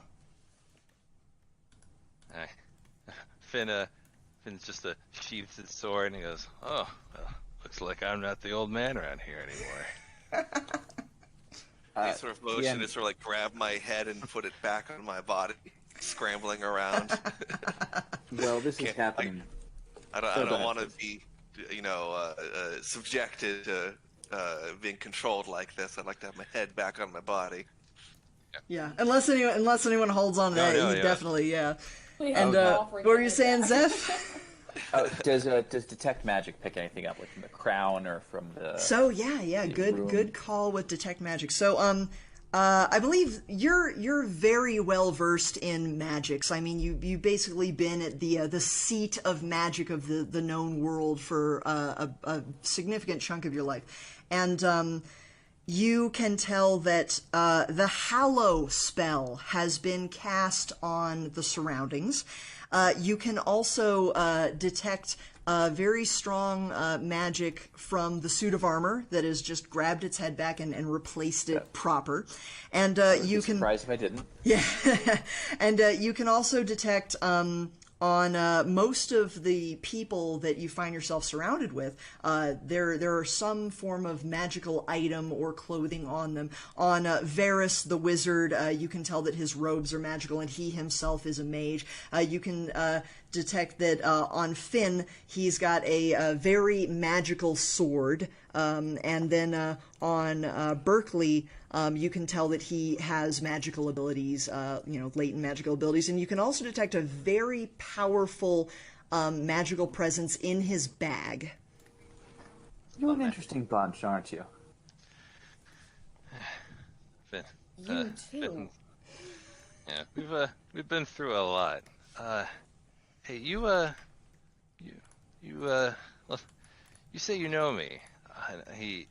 Finn's just sheathes his sword and he goes, "Oh, well, looks like I'm not the old man around here anymore." He sort of motion to sort of grab my head and put it back on my body, scrambling around. Well, this is happening. I don't want to be, subjected to being controlled like this. I'd like to have my head back on my body. Yeah, unless anyone holds on to that, no, he yeah. definitely, yeah. And what were you saying, Zeph? Does detect magic pick anything up, from the crown or from the? So yeah, good call with detect magic. So I believe you're very well versed in magics. I mean, you've basically been at the seat of magic of the known world for a significant chunk of your life, and you can tell that the Hallow spell has been cast on the surroundings. You can also detect very strong magic from the suit of armor that has just grabbed its head back and replaced it proper. And you can... Surprised if I didn't. Yeah. And you can also detect... on most of the people that you find yourself surrounded with, there are some form of magical item or clothing on them. On Varus the wizard, you can tell that his robes are magical and he himself is a mage. You can detect that on Finn, he's got a very magical sword. And then on Berkeley, you can tell that he has magical abilities, latent magical abilities. And you can also detect a very powerful magical presence in his bag. You're an interesting bunch, aren't you? Finn. You too. Finn. Yeah, we've been through a lot. Hey, you say you know me. He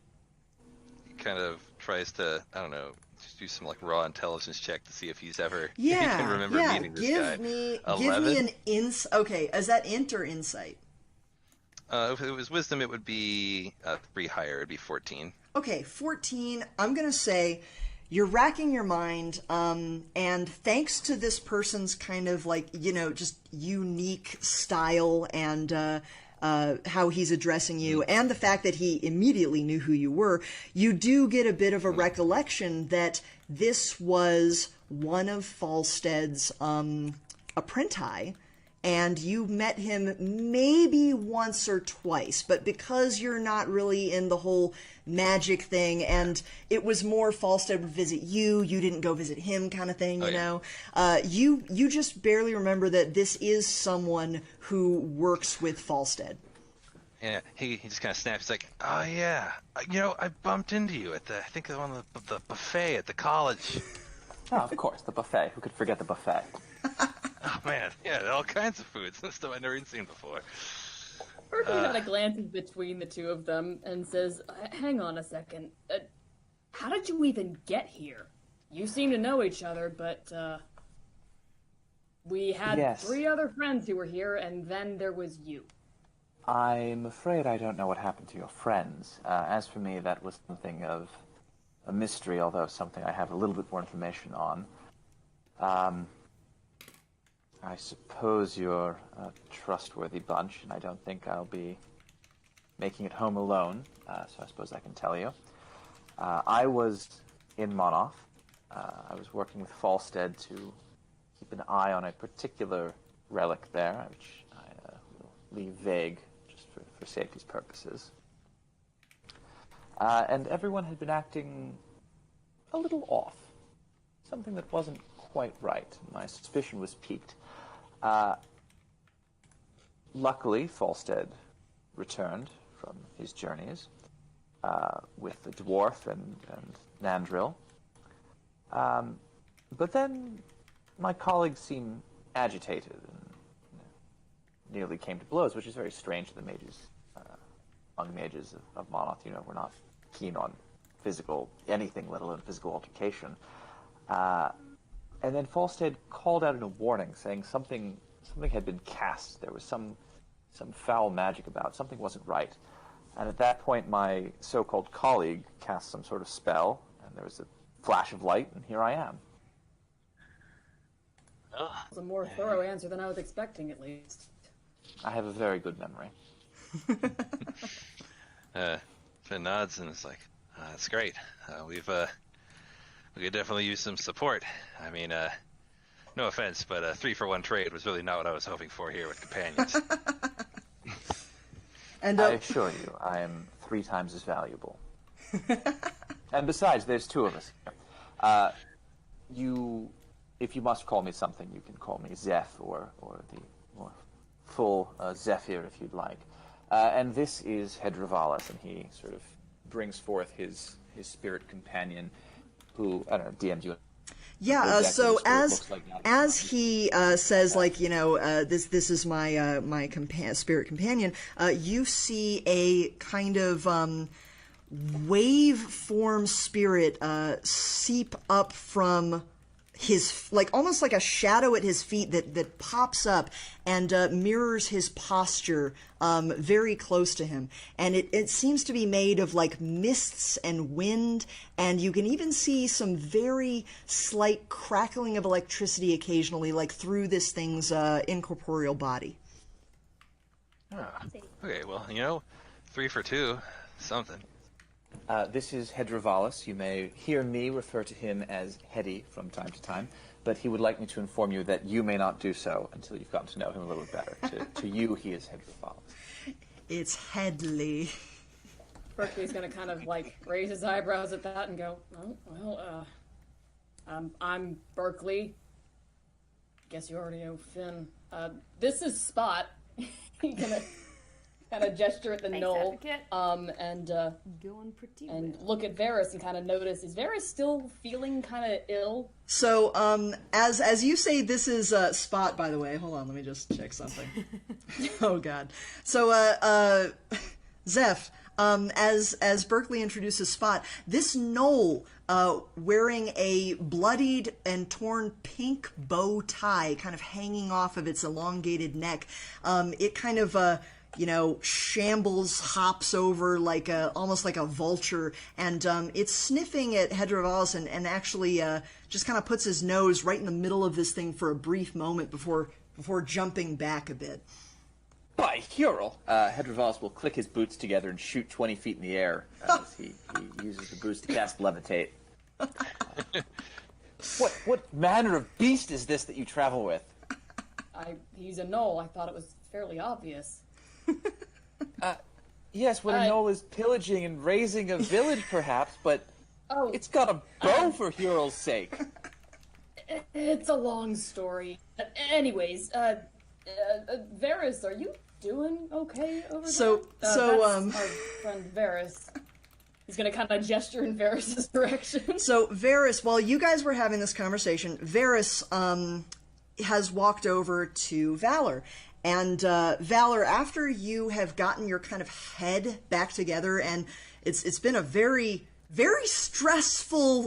kind of tries to, I don't know, just do some like raw intelligence check to see if he's ever if he can remember meeting this guy. Give me an Okay, is that int or insight? If it was wisdom, it would be 3 higher. It'd be 14. Okay, 14. I'm gonna say you're racking your mind, and thanks to this person's kind of like, just unique style and how he's addressing you, and the fact that he immediately knew who you were, you do get a bit of a recollection that this was one of Falstead's apprentices, and you met him maybe once or twice, but because you're not really in the whole magic thing, and it was more Falstead would visit you, you didn't go visit him kind of thing, you just barely remember that this is someone who works with Falstead. Yeah, he just kind of snaps. He's like, oh yeah, I bumped into you at I think on the buffet at the college. Oh, of course, the buffet. Who could forget the buffet? Oh man, yeah, all kinds of foods, stuff I've never even seen before. Berkeley kind of glances between the two of them and says, hang on a second. How did you even get here? You seem to know each other, but we had 3 other friends who were here, and then there was you. I'm afraid I don't know what happened to your friends. As for me, that was something of a mystery, although something I have a little bit more information on. I suppose you're a trustworthy bunch, and I don't think I'll be making it home alone, so I suppose I can tell you. I was in Monoth. I was working with Falstead to keep an eye on a particular relic there, which I will leave vague just for safety's purposes. And everyone had been acting a little off. Something that wasn't quite right. My suspicion was piqued. Luckily, Falstead returned from his journeys with the dwarf and Nandril. But then my colleagues seemed agitated and nearly came to blows, which is very strange to the mages, among mages of Monoth. We're not keen on anything, let alone physical altercation. And then Falstead called out in a warning, saying something had been cast. There was some foul magic about. Something wasn't right. And at that point, my so-called colleague cast some sort of spell, and there was a flash of light, and here I am. That's a more thorough answer than I was expecting, at least. I have a very good memory. Finn nods and is like, that's great. We could definitely use some support. I mean, no offense, but a 3-for-1 trade was really not what I was hoping for here with companions. And I assure you, I am 3 times as valuable. And besides, there's 2 of us here. If you must call me something, you can call me Zeph or the more full Zephyr if you'd like. And this is Hedravalis, and he sort of brings forth his spirit companion, who, I don't know, DM'd you. Yeah, exactly so as he says, this is my spirit companion, you see a kind of wave form spirit seep up from his, like, almost like a shadow at his feet that pops up and mirrors his posture very close to him. And it seems to be made of, like, mists and wind, and you can even see some very slight crackling of electricity occasionally, like, through this thing's incorporeal body. Okay, well, 3 for 2, something. This is Hedrovalis. You may hear me refer to him as Hedy from time to time, but he would like me to inform you that you may not do so until you've gotten to know him a little bit better. To you, he is Hedrovalis. It's Headley. Berkeley's gonna kind of like raise his eyebrows at that and go, "Oh, well, I'm Berkeley. Guess you already know Finn. This is Spot." He's gonna kind of gesture at the knoll, and going pretty and well. look at Varys and kind of notice, is Varys still feeling kind of ill? So, as you say, this is Spot. By the way, hold on, let me just check something. Oh God. So, Zeph, as Berkeley introduces Spot, this knoll, wearing a bloodied and torn pink bow tie, kind of hanging off of its elongated neck, it kind of shambles, hops over like almost like a vulture, and it's sniffing at Hedrovalis and actually just kind of puts his nose right in the middle of this thing for a brief moment before jumping back a bit. By Hurl, Hedrovalis will click his boots together and shoot 20 feet in the air as he uses the boots to cast Levitate. What manner of beast is this that you travel with? He's a gnoll. I thought it was fairly obvious. Yes, what a gnoll is pillaging and razing a village, perhaps, but it's got a bow for Hurl's sake. It's a long story. Anyways, Varys, are you doing okay over there? That's our friend Varys. He's gonna kind of gesture in Varys' direction. So Varys, while you guys were having this conversation, Varys has walked over to Valor. And Valor, after you have gotten your kind of head back together, and it's been a very, very stressful,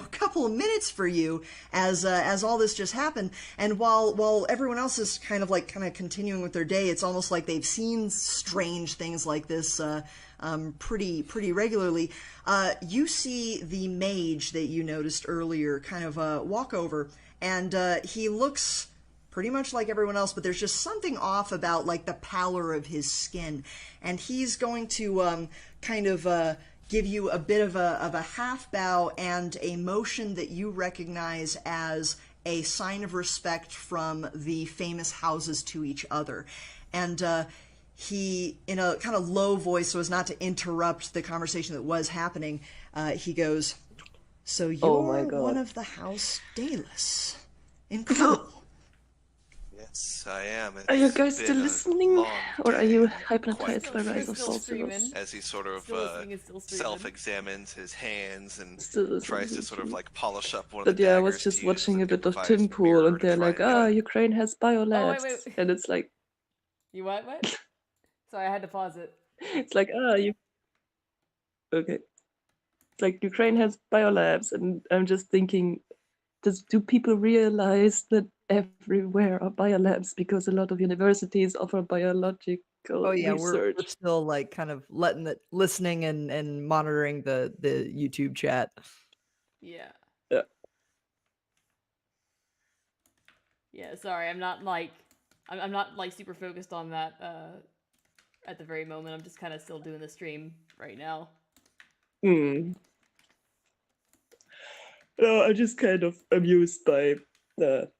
couple of minutes for you as all this just happened. And while everyone else is kind of continuing with their day, it's almost like they've seen strange things like this pretty regularly. You see the mage that you noticed earlier kind of walk over, and he looks pretty much like everyone else, but there's just something off about the pallor of his skin, and he's going to give you a bit of a half bow and a motion that you recognize as a sign of respect from the famous houses to each other. And he, in a kind of low voice so as not to interrupt the conversation that was happening, he goes, "So you're one of the House Dalus. Incredible." Yes, I am. Are you guys still listening, or are you hypnotized by Rise of Still Sorcerers? streaming. As he sort of Still streaming. self-examines his hands and Still tries to listening. sort of polish up one of But the yeah, I daggers was just he watching a uses bit of by his Tim Pool, mirror and to they're try like, and, Ukraine has biolabs, wait. and it's like, You what? Sorry, I had to pause it. it's like, you. Okay. It's like Ukraine has biolabs, and I'm just thinking, do people realize that everywhere are biolabs because a lot of universities offer biological Oh yeah, we're research? still kind of listening and monitoring the YouTube chat. Yeah. Yeah. Yeah, sorry, I'm not super focused on that at the very moment. I'm just kind of still doing the stream right now. No, I'm just kind of amused by the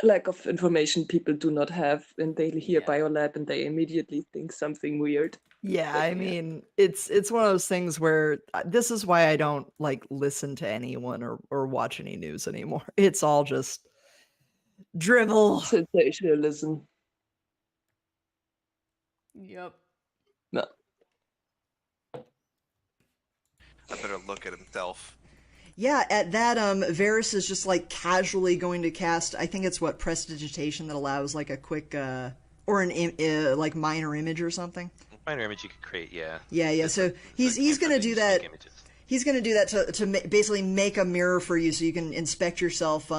lack of information people do not have, and they hear biolab and they immediately think something weird. Yeah, I mean, it's one of those things where this is why I don't listen to anyone or watch any news anymore. It's all just drivel. Sensationalism. Yep. No. I better look at himself. Yeah, at that, Varys is just casually going to cast, I think it's prestidigitation that allows a quick, or an minor image or something. Minor image you could create, yeah. Yeah, so he's gonna do that. Images. he's going to do that to basically make a mirror for you so you can inspect yourself.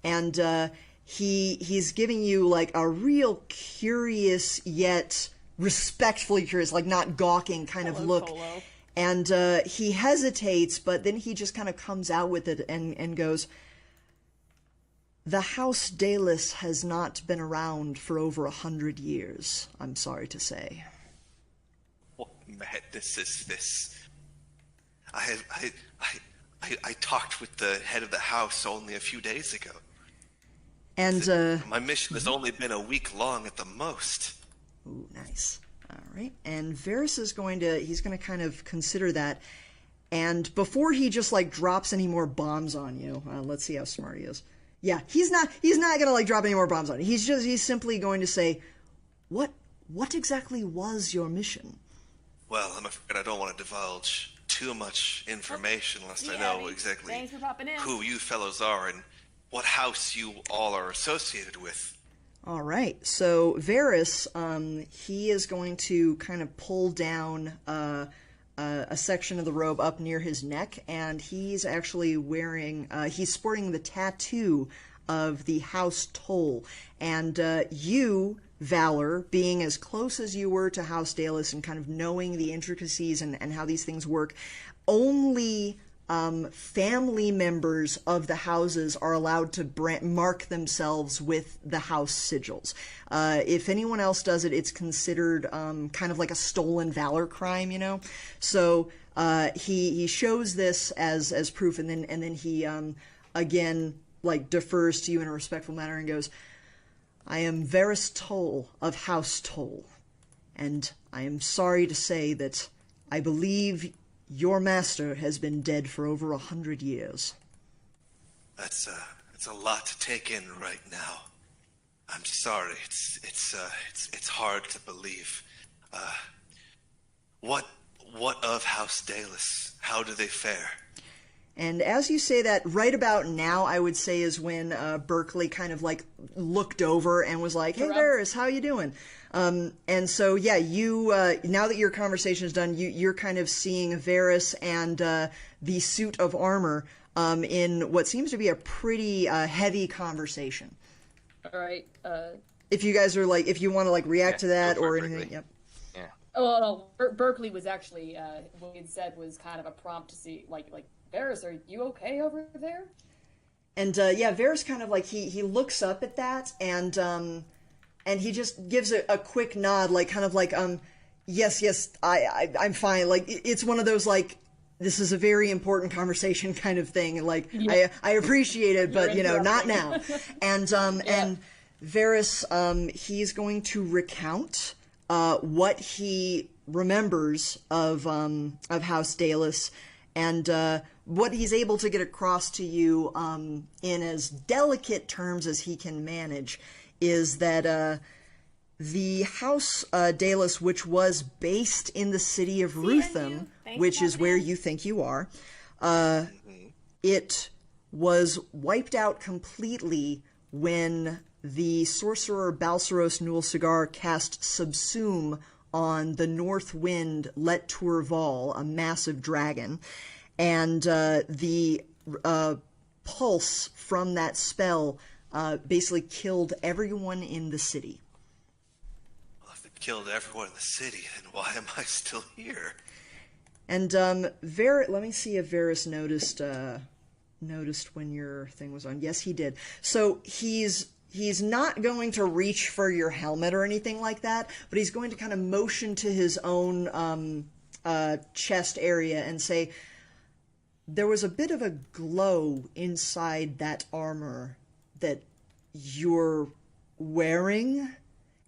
And he's giving you like a real curious yet respectfully curious, like not gawking kind of look. Polo. And he hesitates, but then he just kind of comes out with it and goes, "The House Dalus has not been around for over 100 years, I'm sorry to say." What madness is this? I talked with the head of the house only a few days ago. And my mission has only been a week long at the most. Ooh, nice. All right. And Varys is going to kind of consider that. And before he just like drops any more bombs on you, let's see how smart he is. Yeah, he's not going to like drop any more bombs on you. He's simply going to say, what exactly was your mission? Well, I'm afraid I don't want to divulge too much information unless I know exactly Thanks for popping in. who you fellows are and what house you all are associated with. All right. So Varys, he is going to kind of pull down a section of the robe up near his neck, and he's actually he's sporting the tattoo of the House Toll. And you, Valor, being as close as you were to House Dalus and kind of knowing the intricacies and how these things work, only family members of the houses are allowed to mark themselves with the house sigils. If anyone else does it, it's considered kind of like a stolen valor crime, you know? So he shows this as proof, and then he again like defers to you in a respectful manner and goes, "I am Varys Toll of House Toll, and I am sorry to say that I believe your master has been dead for over 100 years." That's a lot to take in right now. I'm sorry. It's hard to believe. What of House Dalus? How do they fare? And as you say that, right about now, I would say is when Berkeley kind of like looked over and was like, "Hey, Varys, how you doing?" And so, yeah, you now that your conversation is done, you're kind of seeing Varys and the suit of armor in what seems to be a pretty heavy conversation. All right. If you guys are like, if you want to like react to that or anything, Berkeley. yep. Yeah. Oh, no, Berkeley was actually what he had said was kind of a prompt to see, like Varys, are you okay over there? And yeah, Varys kind of like he looks up at that and he just gives a quick nod, like kind of like yes, I'm fine. Like it's one of those like, this is a very important conversation kind of thing. Like I appreciate it, but you know, not now. And and Varys he's going to recount what he remembers of House Dalus and what he's able to get across to you in as delicate terms as he can manage is that the House Dalus, which was based in the city of Rutham, which is where you think you are, it was wiped out completely when the sorcerer Balceros Nulcigar cast Subsume on the North Wind Let Tourval, a massive dragon, and the pulse from that spell basically killed everyone in the city. Well, if it killed everyone in the city, then why am I still here? And let me see if Varys noticed when your thing was on. Yes, he did. So he's not going to reach for your helmet or anything like that, but he's going to kind of motion to his own chest area and say, "There was a bit of a glow inside that armor that you're wearing,"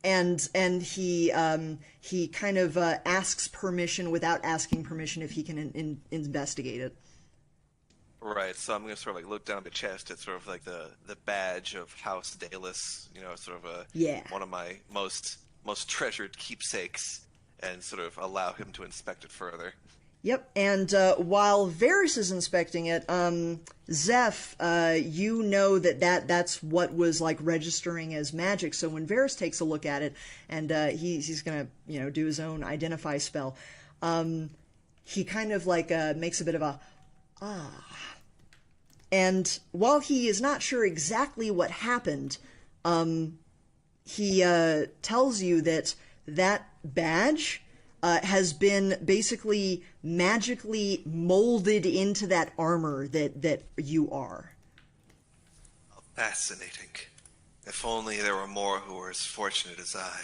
and he kind of asks permission without asking permission if he can investigate it. Right, so I'm gonna sort of like look down the chest at sort of like the badge of House Dalus, you know, sort of one of my most treasured keepsakes, and sort of allow him to inspect it further. Yep, and while Varys is inspecting it, Zeph, you know that's what was like registering as magic. So when Varys takes a look at it, and he's gonna do his own identify spell, he kind of like makes a bit of a ah. And while he is not sure exactly what happened, he tells you that badge has been basically magically molded into that armor that you are. Fascinating. If only there were more who were as fortunate as I.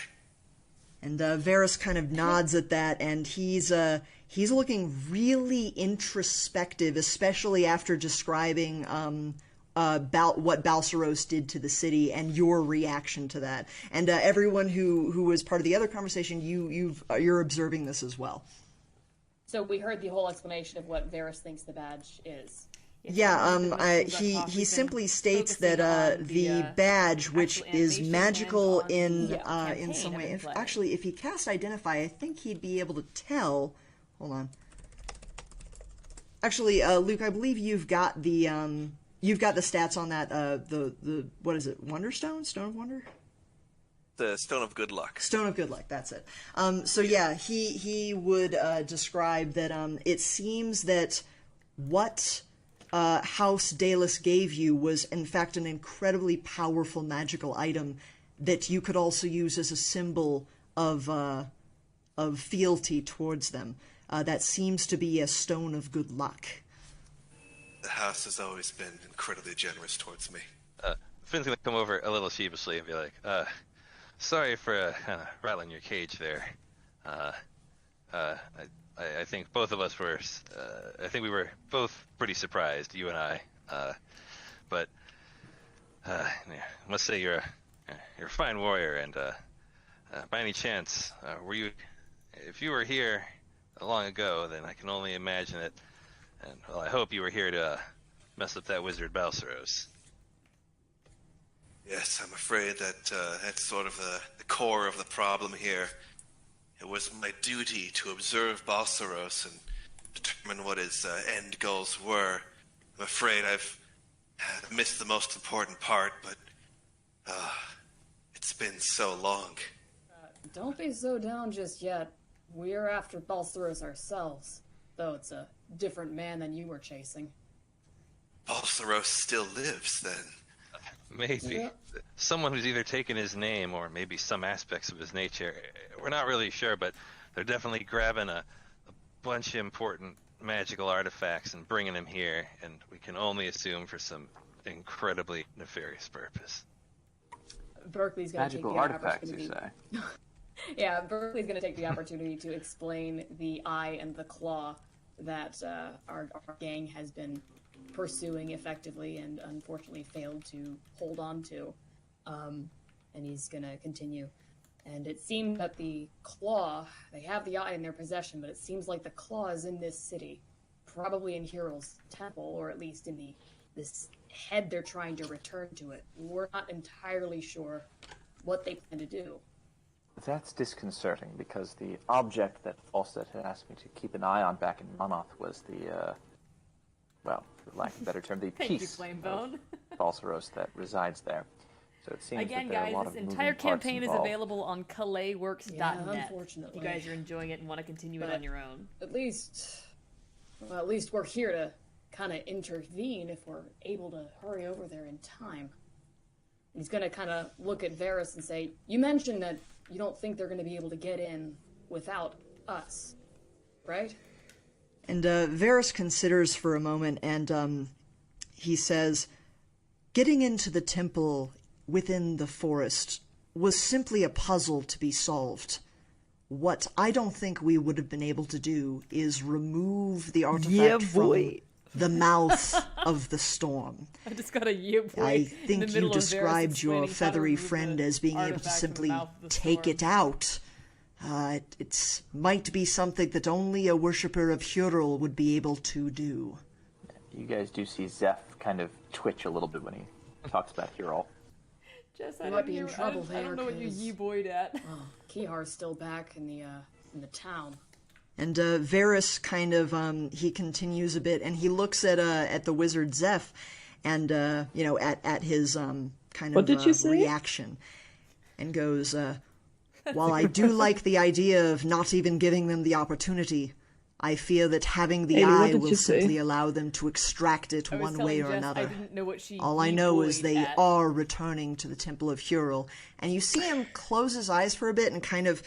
And Varys kind of nods at that, and he's looking really introspective, especially after describing about what Balceros did to the city and your reaction to that. And everyone who was part of the other conversation, you're observing this as well. So we heard the whole explanation of what Varys thinks the badge is. He simply states that the badge, which is magical in some way. If he casts Identify, I think he'd be able to tell. Hold on. Actually, Luke, I believe you've got the stats on that. The what is it? Wonderstone? Stone of Wonder? The Stone of Good Luck. Stone of Good Luck. That's it. So yeah, he would describe that. It seems that what House Dallas gave you was in fact an incredibly powerful magical item that you could also use as a symbol of fealty towards them. That seems to be a Stone of Good Luck. The house has always been incredibly generous towards me. Finn's gonna come over a little sheepishly and be like, sorry for rattling your cage there. I think both of us were, I think we were both pretty surprised, you and I. But I must say you're a fine warrior, and by any chance, if you were here long ago, then I can only imagine it, and well, I hope you were here to mess up that wizard Balceros. Yes, I'm afraid that that's sort of the core of the problem here. It was my duty to observe Balceros and determine what his end goals were. I'm afraid I've missed the most important part, but it's been so long. Don't be so down just yet. We're after Balceros ourselves, though it's a different man than you were chasing. Balceros still lives, then? Maybe. Yeah. Someone who's either taken his name or maybe some aspects of his nature. We're not really sure, but they're definitely grabbing a bunch of important magical artifacts and bringing them here, and we can only assume for some incredibly nefarious purpose. Berkeley's going to take the Magical artifacts, opportunity. you say? Yeah, Berkeley's going to take the opportunity to explain the eye and the claw that our gang has been pursuing effectively and unfortunately failed to hold on to. And he's going to continue. And it seems that the claw, they have the eye in their possession, but it seems like the claw is in this city, probably in Hero's temple, or at least in this head they're trying to return to it. We're not entirely sure what they plan to do. That's disconcerting, because the object that Falstad had asked me to keep an eye on back in Monmouth was the, well, for lack of a better term, the Thank you, piece Flamebone. of Balceros that resides there. So it seems Again, that there are guys, a lot this of entire moving parts campaign is involved. available on CalayWorks.net. Yeah, unfortunately. If you guys are enjoying it and want to continue it But on your own. At least we're here to kind of intervene if we're able to hurry over there in time. He's going to kind of look at Varys and say, you mentioned that you don't think they're going to be able to get in without us, right? And Varys considers for a moment, and he says, getting into the temple within the forest was simply a puzzle to be solved. What I don't think we would have been able to do is remove the artifact from the mouth of the storm. I just got a boy. I think you described your feathery friend as being able to simply take it out. It might be something that only a worshipper of Hyrule would be able to do. You guys do see Zeph kind of twitch a little bit when he talks about Hyrule. Jess, We might be in trouble I don't know what you there, 'cause- ye-boyed at. Kihar's still back in the town. And Varys kind of he continues a bit, and he looks at the wizard Zeph, and at his kind What did you say? reaction, and goes, while I do like the idea of not even giving them the opportunity, I fear that having the Haley, what eye did will you say? simply allow them to extract it I was one way telling or Jess I another. didn't know what she All I know is ye-boyed they at. are returning to the Temple of Huril, and you see him close his eyes for a bit and kind of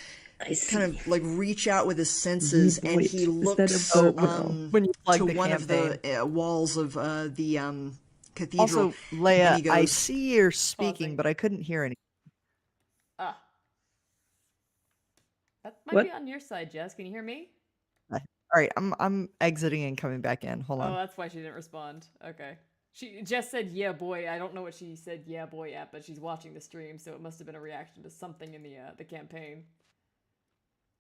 like reach out with his senses, and Ye-boyed. he Is that looks a verb now? When you plug to the one of the campaign. walls of the cathedral. Also, and Leia, he goes, I see you're speaking, Pausing. but I couldn't hear any. Ah. That might What? be on your side, Jess. Can you hear me? All right, I'm exiting and coming back in. Hold Oh, on. that's why she didn't respond. Okay. She just said, yeah, boy. I don't know what she said, yeah, boy, at, but she's watching the stream, so it must have been a reaction to something in the campaign.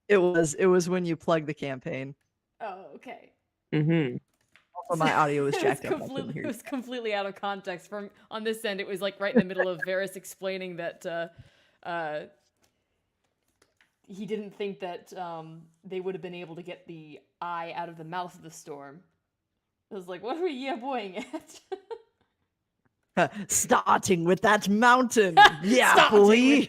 It was when you plugged the campaign. Oh, okay. Mm-hmm. Also, my audio was It jacked up. I couldn't completely, hear it you. was completely out of context. From on this end, it was like right in the middle of Varys explaining that he didn't think that they would have been able to get the eye out of the mouth of the storm. I was like, what are we yeah-boying at? Starting with that mountain. Yeah, Starting boy.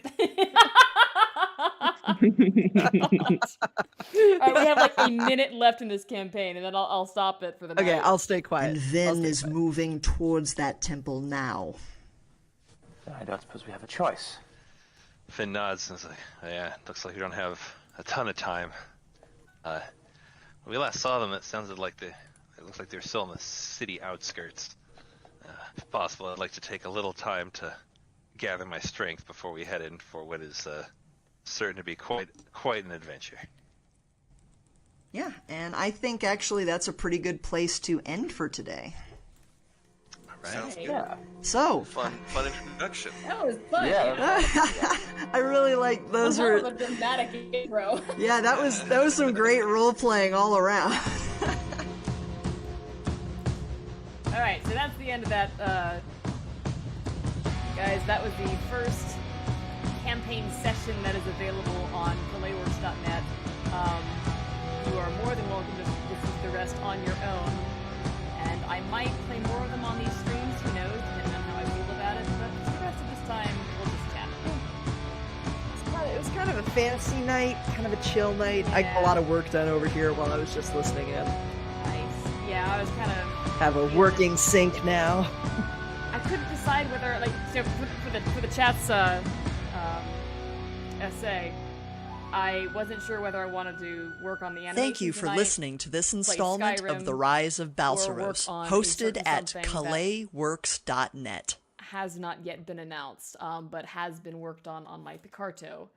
Alright, we have like a minute left in this campaign, and then I'll stop it for the night. Okay, I'll stay quiet. and I'll Vin stay is quiet. moving towards that temple now. I don't suppose we have a choice. Finn nods and is like, yeah, looks like we don't have a ton of time. When we last saw them, it sounded like it looks like they're still on the city outskirts. If possible, I'd like to take a little time to gather my strength before we head in for what is certain to be quite an adventure. Yeah, and I think actually that's a pretty good place to end for today. All right. Sounds good. Yeah. So, Fun introduction. That was fun. Yeah. I really like those That was were a dramatic intro. yeah, that was some great role playing all around. Alright, so that's the end of that, guys, that was the first campaign session that is available on playworks.net. You are more than welcome to listen to the rest on your own, and I might play more of them on these streams, who knows, depending on how I feel about it, but for the rest of this time, we'll just chat. It was kind of a fantasy night, kind of a chill night. I got a lot of work done over here while I was just listening in. Nice. Yeah, I was kind of... Have a working sync now. I couldn't decide whether, like, so for the chat's essay, I wasn't sure whether I wanted to work on the animation Thank you for tonight, listening to this play installment of Skyrim, The Rise of or work Balsaros, on a hosted certain at something that CalayWorks.net. has not yet been announced, but has been worked on my Picarto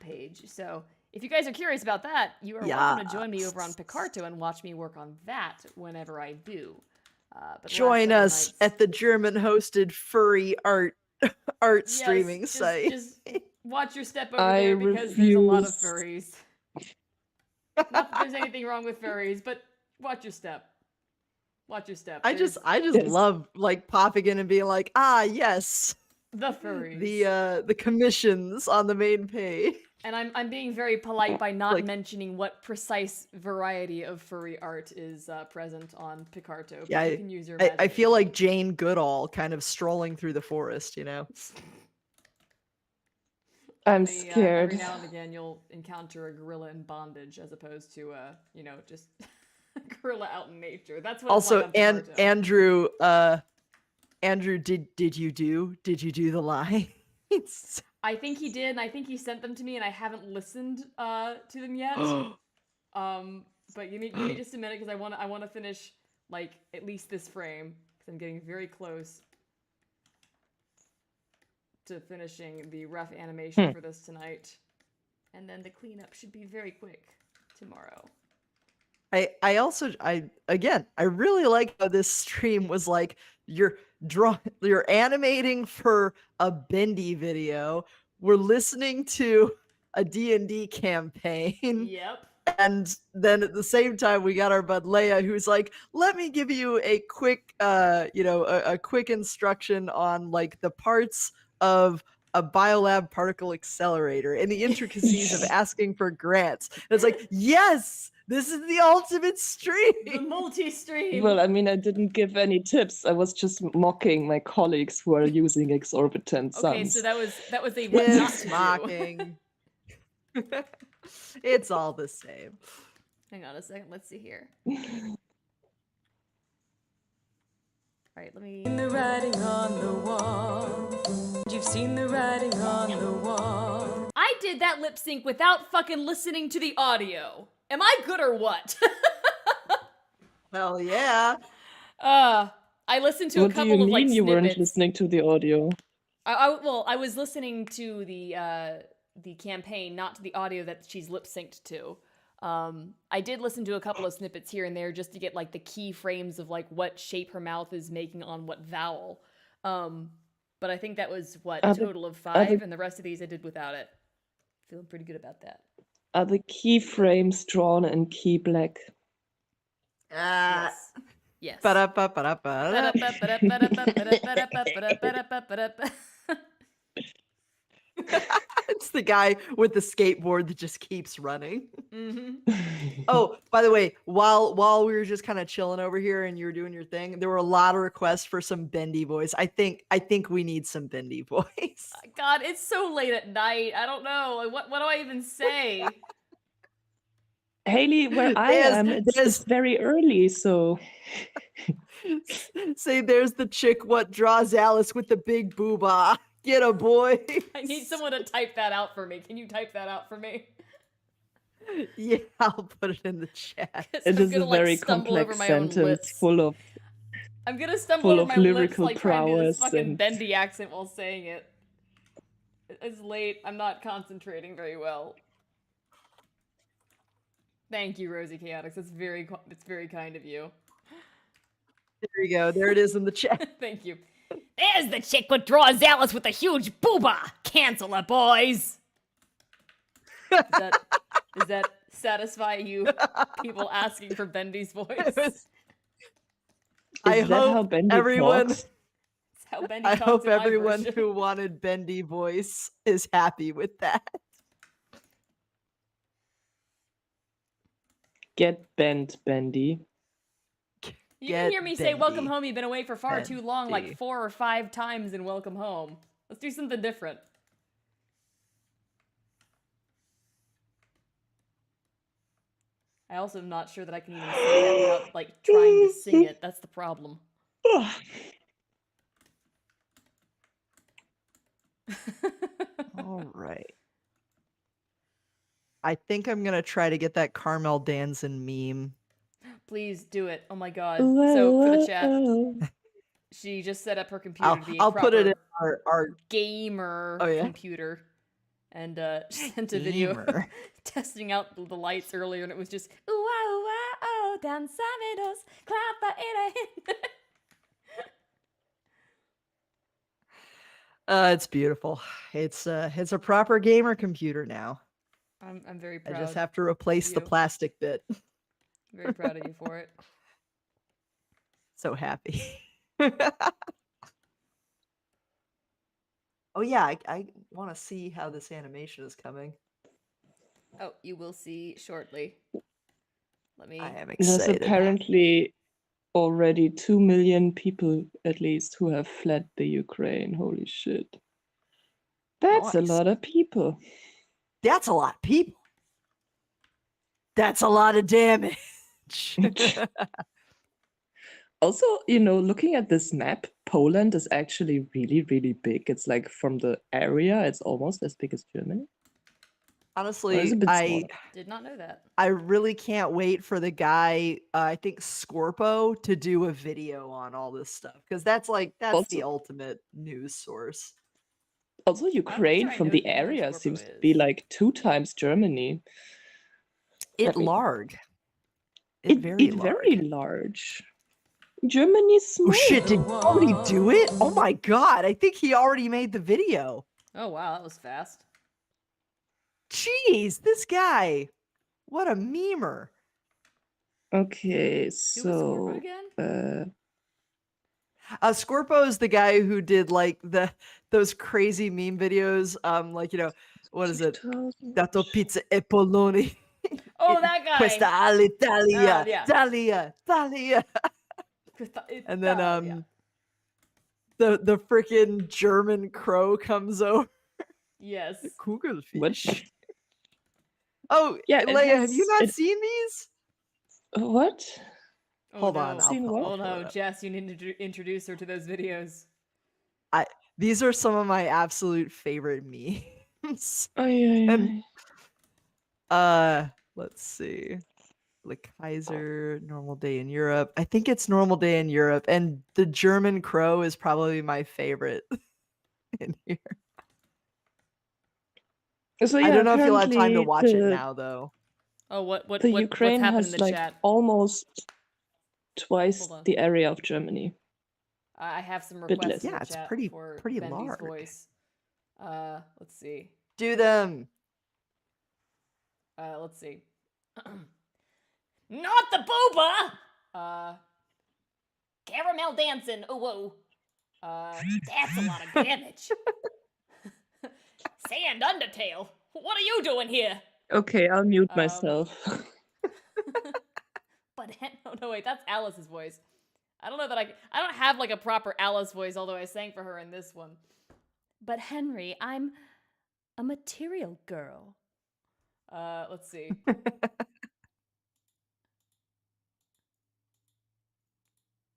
page. So if you guys are curious about that, you are welcome to join me over on Picarto and watch me work on that whenever I do. But the Join last us couple nights- at the German-hosted furry art Yes, streaming just- site. Just watch your step over I there because there's a lot of refuse. furries. Not that there's anything wrong with furries, but watch your step. Watch your step. I just Yes. love like popping in and being like, ah, yes, the furries. the commissions on the main page. And I'm being very polite by not Like- mentioning what precise variety of furry art is present on Picarto. But Yeah, you can use your I feel like imagination. Jane Goodall kind of strolling through the forest, you know? I'm Every scared. now and again, you'll encounter a gorilla in bondage as opposed to just a gorilla out in nature. That's what. Also, it's like on Picarto. Andrew, did you do the line? I think he did, and I think he sent them to me, and I haven't listened to them yet. But give me just a minute because I want to finish like at least this frame because I'm getting very close to finishing the rough animation for this tonight, and then the cleanup should be very quick tomorrow. I really like how this stream was like you're animating for a Bendy video. We're listening to a D&D campaign. Yep. And then at the same time, we got our bud Leia, who's like, "Let me give you a quick, a quick instruction on like the parts of a biolab particle accelerator and the intricacies of asking for grants." And it's like, yes, this is the ultimate The stream. multi-stream. Well, I mean, I didn't give any tips. I was just mocking my colleagues who are using exorbitant sums. Okay, so that was a what not It's to do. mocking. It's all the same. Hang on a second. Let's see here. All right, let me. Seen the writing on the wall. You've seen the writing on the wall. I did that lip sync without fucking listening to the audio. Am I good or what? Hell yeah. I listened to a What do you couple of like mean you weren't snippets. listening to the audio? I was listening to the campaign, not to the audio that she's lip synced to. I did listen to a couple of snippets here and there just to get like the key frames of like what shape her mouth is making on what vowel. But I think that was a total of 5, and the rest of these I did without it. Feeling pretty good about that. Are the keyframes drawn in key black? Yes. Yes. Ba-da-ba-ba-da-ba-da. It's the guy with the skateboard that just keeps running. Oh, by the way, while we were just kind of chilling over here and you were doing your thing, there were a lot of requests for some bendy voice. I think we need some bendy voice. God, it's so late at night. I don't know. Like, what do I even say? Haley, where I am, it's very early, so... Say there's the chick what draws Alice with the big booba. Get a boy. I need someone to type that out for me. Can you type that out for me? Yeah, I'll put it in the chat. It is a very complex sentence full of I'm gonna stumble over my lips like trying to do this prowess fucking and- bendy accent while saying it. It's late. I'm not concentrating very well. Thank you, Rosie Chaotix. It's very kind of you. There you go. There it is in the chat. Thank you. There's the chick what draws Alice with a huge booba. Cancel it, boys. Does that satisfy you? People asking for Bendy's voice. I Is that how hope Bendy everyone. talks? It's how Bendy I talks hope in my everyone version. who wanted bendy voice is happy with that. Get bent, Bendy. You can hear me say "Welcome bendy. home." You've been away for far too long, like Bendy. 4 or 5 times in "Welcome Home." Let's do something different. I also am not sure that I can even say that without like trying to sing it. That's the problem. All right. I think I'm gonna try to get that Carmel Danson meme. Please do it. Oh my god. So for the chat, she just set up her computer to be a I'll put it in proper our gamer Oh, yeah? computer, and sent a video Gamer. testing out the lights earlier, and it was just ooh wow wow oh danzame clap It's beautiful. It's a proper gamer computer now. I'm very I proud. just have to replace the you. plastic bit. Very proud of you for it. So happy. Oh yeah, I want to see how this animation is coming. Oh, you will see shortly. Let me. I am There's excited. apparently already 2 million people, at least, who have fled the Ukraine. Holy shit. That's a Nice. lot of people. That's a lot of people. That's a lot of damage. Also, looking at this map, Poland is actually really, really big. It's like from the area, it's almost as big as Germany. Honestly, it's a bit I smaller. Did not know that. I really can't wait for the guy, I think Scorpo, to do a video on all this stuff because that's the Also- ultimate news source. Also, Ukraine I from know the who area Scorpo seems to is. be like 2 times Germany. It mean, large. It very very large. large. Germany's small. Oh shit! Did he already do it? Oh my god! I think he already made the video. Oh wow, that was fast. Jeez, this guy! What a memer! Okay, Who was Scorpo again? Scorpo is the guy who did like those crazy meme videos. What is it? 2000. Dato pizza e poloni. Oh, that guy. Questa all'Italia, yeah. Italia. And then the freaking German crow comes over. Yes. Kugelfish. What? Oh Yeah, it Leia, have you has- not it- seen these? What? Oh, Hold no. on, I'll Seen pull- what? I'll Oh pull no, it up. Jess, you need to introduce her to those videos. These are some of my absolute favorite memes. And let's see. The Kaiser, normal day in Europe. I think it's normal day in Europe, and the German crow is probably my favorite in here. So I yeah, don't know if you'll have time to apparently watch it now, though. Oh, what's Ukraine happened in has the like chat? almost twice Hold on. the area of Germany. I have some Bit requests less. in Yeah, the it's chat pretty for pretty Bendy's large. voice. Let's see. Do them. Let's see. Not the booba! Caramel dancing, ooh whoa. That's a lot of damage. Sand Undertale, what are you doing here? Okay, I'll mute myself. But no, wait, that's Alice's voice. I don't know that I don't have like a proper Alice voice, although I sang for her in this one. But Henry, I'm a material girl. Let's see.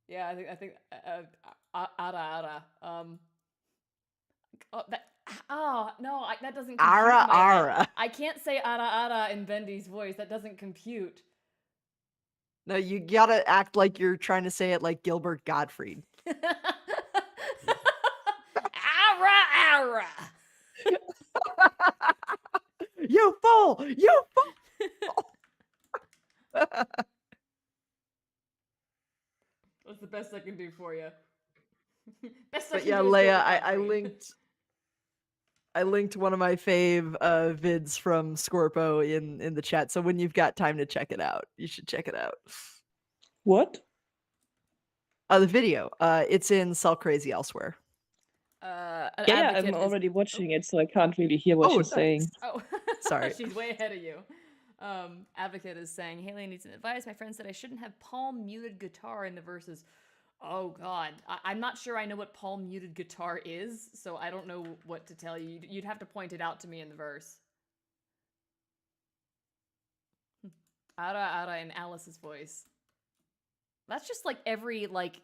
Yeah, I think ara. That doesn't compute Ara in my head. ara. I can't say ara in Bendy's voice. That doesn't compute. No, you gotta act like you're trying to say it like Gilbert Gottfried. Ara. You fool! You fool! That's the best I can do for you. Best I But can yeah, do is Leia, Gilbert I Gottfried. linked one of my fave vids from Scorpo in the chat. So when you've got time to check it out, you should check it out. What? The video. It's in Sell Crazy Elsewhere. An Yeah, advocate I'm is- already watching it, so I can't really hear what Oh, she's saying. Oh, Sorry. She's way ahead of you. Advocate is saying, Haley needs some advice. My friend said I shouldn't have palm muted guitar in the verses. Oh god. I'm not sure I know what palm muted guitar is, so I don't know what to tell you. You'd have to point it out to me in the verse. Ara in Alice's voice. That's just like every like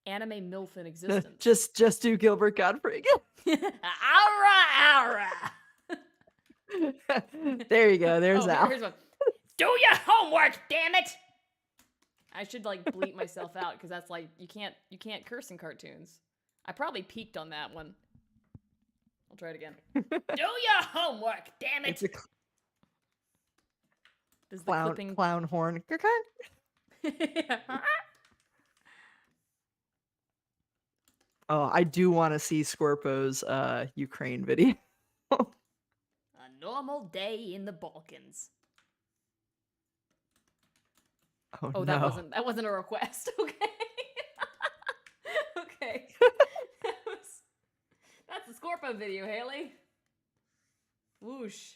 anime MILF in existence. Just do Gilbert Gottfried again. Ara. There you go. There's Al. Here's one. Do your homework, damn it! I should like bleep myself out because that's like you can't curse in cartoons. I probably peaked on that one. I'll try it again. Do your homework, damn it! It's a Does the clipping clown horn. Oh, I do want to see Scorpo's Ukraine video. A normal day in the Balkans. Oh, Oh, no. that wasn't a request. Okay. Okay. That's the Scorpo video, Haley. Whoosh.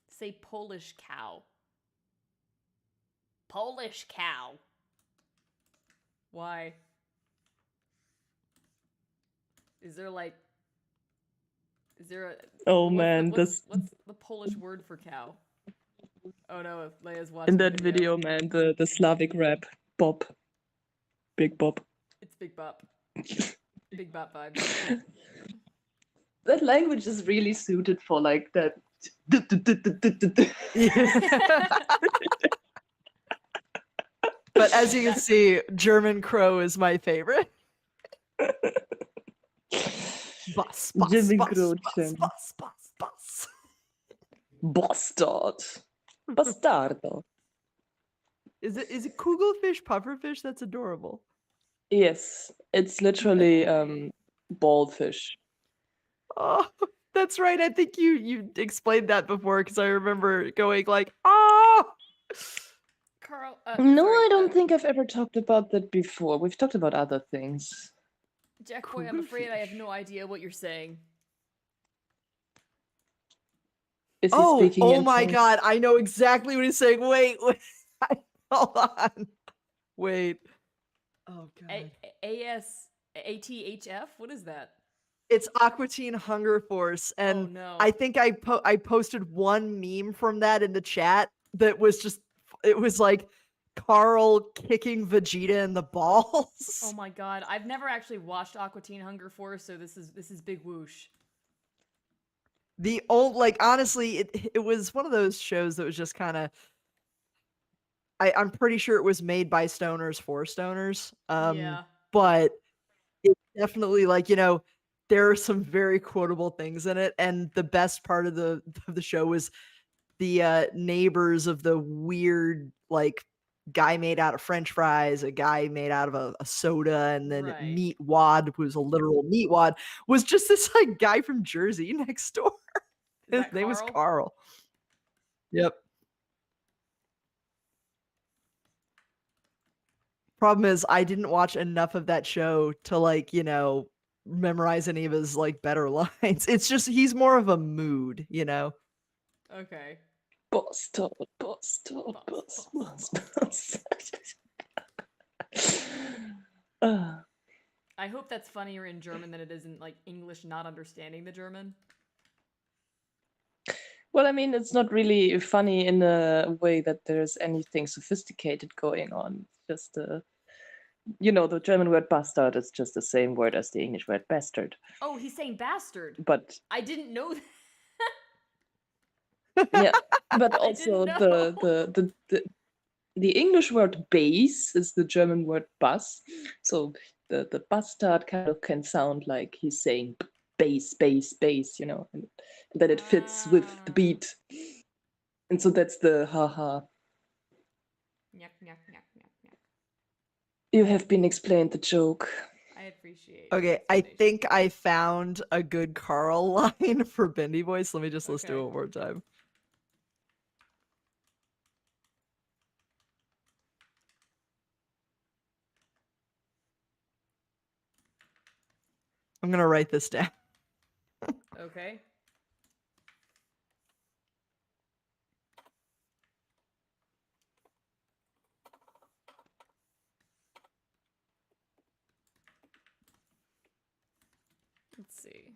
Say Polish cow. Polish cow. Why? Is there a Oh what's the- man, what's the Polish word for cow? Oh no, Leia's watching in the that video, man, the Slavic rap, Bob, Big Bob. It's Big Bop. Big Bop vibes. That language is really suited for like that. But as you can see, German crow is my favorite. Bus, bus, Jimmy bus, bus, Croce. bus, bus, bus. Bastard. Bastardo. Is it Kugelfish, pufferfish? That's adorable. Yes, it's literally bald fish. Oh, that's right. I think you explained that before because I remember going like, oh. Carl, No, sorry, I don't think I've ever talked about that before. We've talked about other things. Jack Boy, I'm afraid I have no idea what you're saying. Is he Oh, speaking oh in my tongues? God! I know exactly what he's saying. Wait, hold on. Wait. Oh God. ASATHF? What is that? It's Aqua Teen Hunger Force, and Oh no. I think I posted one meme from that in the chat that was just, it was like Carl kicking Vegeta in the balls. Oh my god. I've never actually watched Aqua Teen Hunger Force, so this is big whoosh. The old, like, honestly, it was one of those shows that was just kind of, I'm pretty sure it was made by stoners for stoners. Yeah. But it's definitely like, you know, there are some very quotable things in it, and the best part of the show was the neighbors of the weird, like, guy made out of French fries, a guy made out of a soda, and then Right. Meat Wad, who was a literal meat wad, was just this like guy from Jersey next door. Is His that name was Carl? Carl. Yep. Problem is, I didn't watch enough of that show to, like, you know, memorize any of his like better lines. It's just he's more of a mood, you know. Okay. Boss toad, boss toad, boss, boss, boss. I hope that's funnier in German than it is in like English not understanding the German. Well, I mean, it's not really funny in a way that there's anything sophisticated going on. It's just, you know, the German word bastard is just the same word as the English word bastard. Oh, he's saying bastard. But I didn't know that. yeah, but I also didn't know. the English word bass is the German word bass. So the bastard kind of can sound like he's saying bass, bass, bass, you know, and that it fits with the beat. And so that's the haha. Nyak, nyak, nyak, nyak, nyak. You have been explained the joke. I appreciate. Okay, I think I found a good Carl line for Bendy Voice. Let me just listen to it one more time. I'm gonna write this down. Okay. Let's see.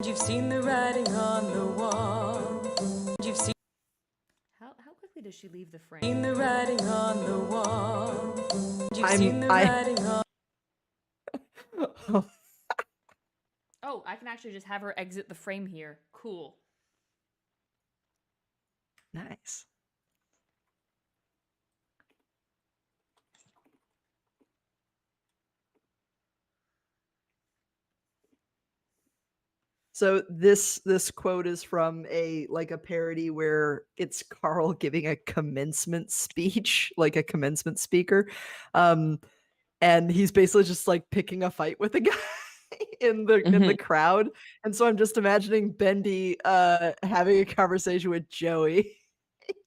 You've seen the writing on the wall. You've seen How quickly does she leave the frame? seen the writing on the wall. You've I'm- seen the I- writing on. Oh, I can actually just have her exit the frame here. Cool. Nice. So this quote is from a parody where it's Carl giving a commencement speech, like a commencement speaker. And he's basically just like picking a fight with a guy in the crowd. And so I'm just imagining Bendy having a conversation with Joey.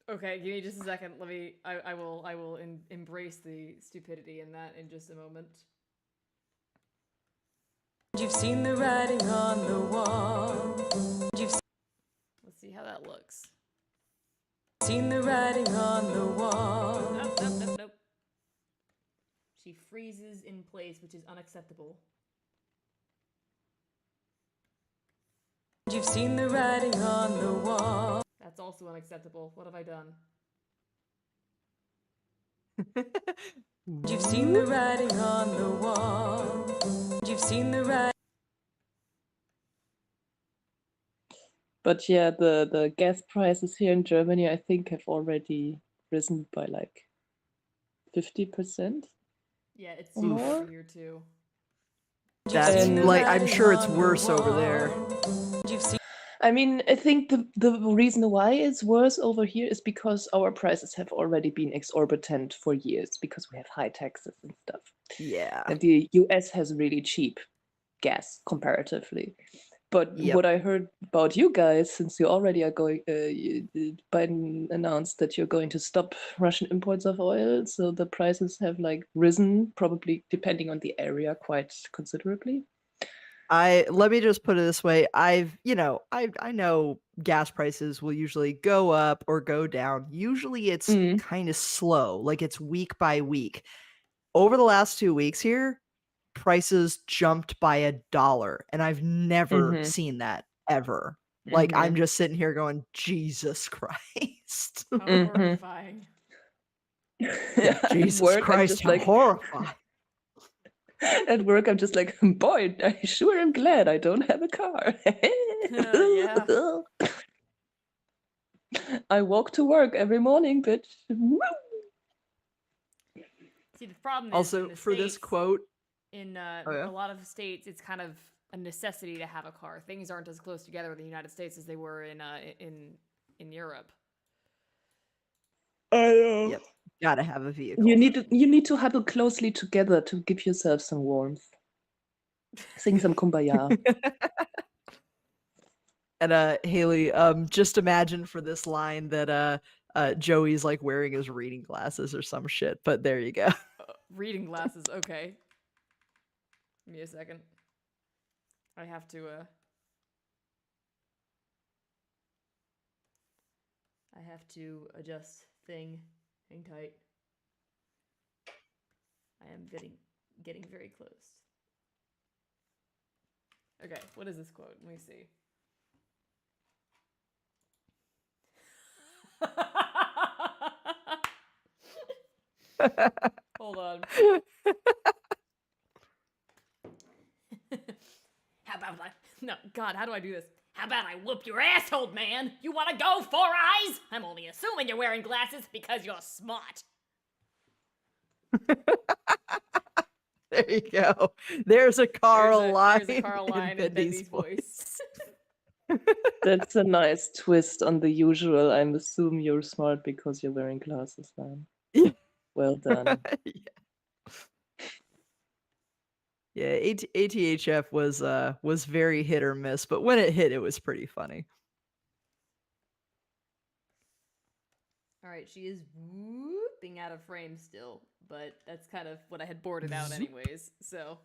Okay, give me just a second. Let me. I will embrace the stupidity in that in just a moment. You've seen the writing on the wall. Let's see how that looks. Seen the writing on the wall. Nope. She freezes in place, which is unacceptable. You've seen the writing on the wall. That's also unacceptable. What have I done? You've seen the writing on the wall. You've seen the writing. But yeah, the gas prices here in Germany, I think, have already risen by like 50%. Yeah, it's Or super more. over here too. That's like, I'm sure it's worse over there. I mean, I think the reason why it's worse over here is because our prices have already been exorbitant for years because we have high taxes and stuff. Yeah. And the US has really cheap gas comparatively. But Yep. what I heard about you guys, since you already are going, Biden announced that you're going to stop Russian imports of oil, so the prices have like risen, probably depending on the area, quite considerably. Let me just put it this way. I know gas prices will usually go up or go down. Usually it's kind of slow, like it's week by week. Over the last 2 weeks here, prices jumped by $1, and I've never Mhm. seen that ever. Like, I'm Mhm. just sitting here going, Jesus Christ. How Mhm. horrifying. Yeah, At Jesus work, I'm Christ, just how like, horrifying. at work, I'm just like, boy, I sure am glad I don't have a car. Yeah. I walk to work every morning, bitch. See, the problem is in Also, the for this States, quote, in Oh, yeah? a lot of states, it's kind of a necessity to have a car. Things aren't as close together in the United States as they were in Europe. I know. Yep, gotta have a vehicle. You need to huddle closely together to give yourself some warmth. Sing some kumbaya. And Haley, just imagine for this line that Joey's like wearing his reading glasses or some shit, but there you go. Reading glasses, okay. Give me a second. I have to adjust thing. Hang tight. I am getting very close. Okay, what is this quote? Let me see. Hold on. How about no, God, how do I do this? How about I whoop your ass, old man? You wanna go, Four Eyes? I'm only assuming you're wearing glasses because you're smart. There you go. There's a Carl line. There's a Carl line in Bendy's voice. That's a nice twist on the usual. I'm assuming you're smart because you're wearing glasses, man. Yeah. Well done. Yeah, ATHF was very hit or miss, but when it hit, it was pretty funny. All right, she is whooping out of frame still, but that's kind of what I had boarded out anyways, so.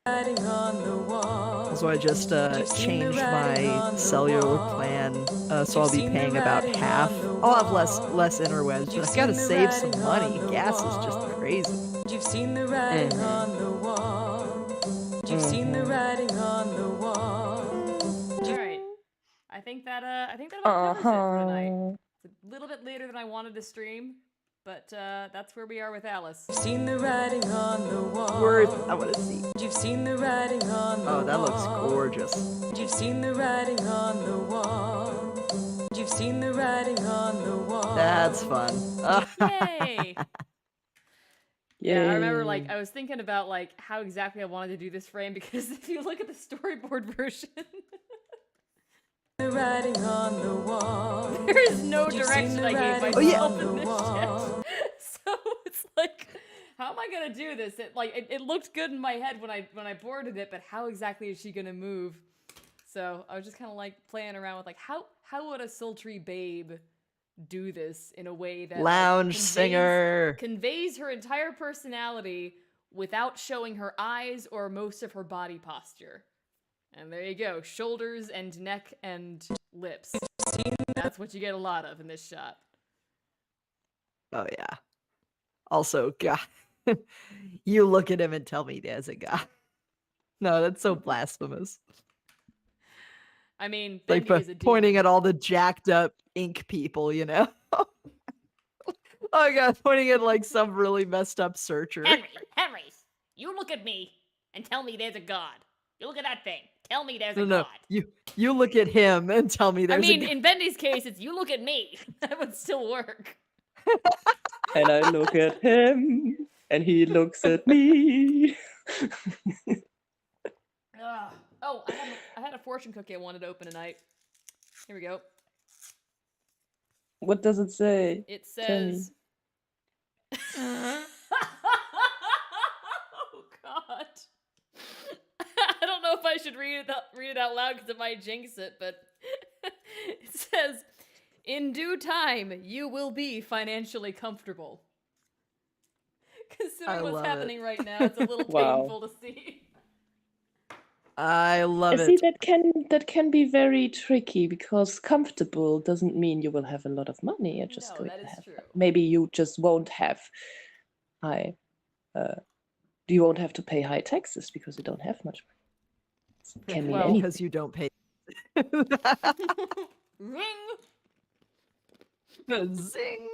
So I just changed my cellular plan, so I'll be paying about half. I'll have less interwebs, but I gotta save some money. Gas is just crazy. You've seen the writing on the wall. You've seen the writing on the wall. All right, I think that about covers it for tonight. It's a little bit later than I wanted to stream, but that's where we are with Alice. You've seen the writing on the wall. Words I want to see. You've seen the writing on the wall. Oh, that looks gorgeous. You've seen the writing on the wall. You've seen the writing on the wall. That's fun. Yay! Yeah, I remember Yay. I was thinking about how exactly I wanted to do this frame because if you look at the storyboard version, The writing on the wall. there is no You've direction seen the I gave writing myself on in the this wall. shit. So it's like, how am I gonna do this? It looked good in my head when I boarded it, but how exactly is she gonna move? So I was just kind of playing around with how would a sultry babe do this in a way that Lounge singer. conveys her entire personality without showing her eyes or most of her body posture. And there you go, shoulders and neck and lips. That's what you get a lot of in this shot. Oh yeah. Also, God, you look at him and tell me there's a God. No, that's so blasphemous. I mean, Like Bendy is a pointing demon. at all the jacked up ink people, you know? Oh God, pointing at some really messed up searcher. Henry, you look at me and tell me there's a god. You look at that thing. Tell me there's a No, god. you look at him and tell me I there's mean, a God. in Bendy's case, it's you look at me. That would still work. And I look at him, and he looks at me. Ugh. Oh, I had a fortune cookie I wanted to open tonight. Here we go. What does it say? It Tell me. says. Oh God. I don't know if I should read it out loud because it might jinx it, but it says, "In due time, you will be financially comfortable." Considering I what's love happening it. right now, it's a little Wow. painful to see. I love See, it. that can be very tricky because comfortable doesn't mean you will have a lot of money. You're just No, going that to is have. true. Maybe you just won't have high You won't have to pay high taxes because you don't have much money. Can mean anything. Because you don't pay. Ring. Zing.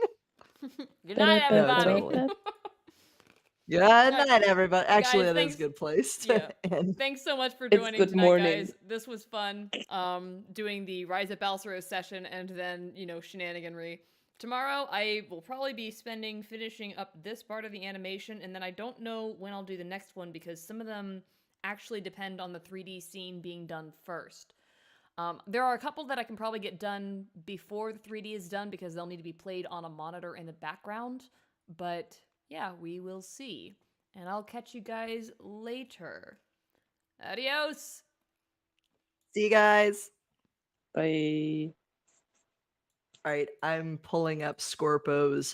Good Then night, I bet that's everybody. all. Good night, everybody. Hey, Actually, guys, that is thanks. a good place to Yeah. end. Thanks so much for It's joining good tonight, morning. guys. This was fun. Doing the Rise of Balsaros session and then, shenaniganry. Tomorrow, I will probably be finishing up this part of the animation, and then I don't know when I'll do the next one because some of them actually depend on the 3D scene being done first. There are a couple that I can probably get done before the 3D is done because they'll need to be played on a monitor in the background. But yeah, we will see. And I'll catch you guys later. Adios! See you guys. Bye. All right, I'm pulling up Scorpo's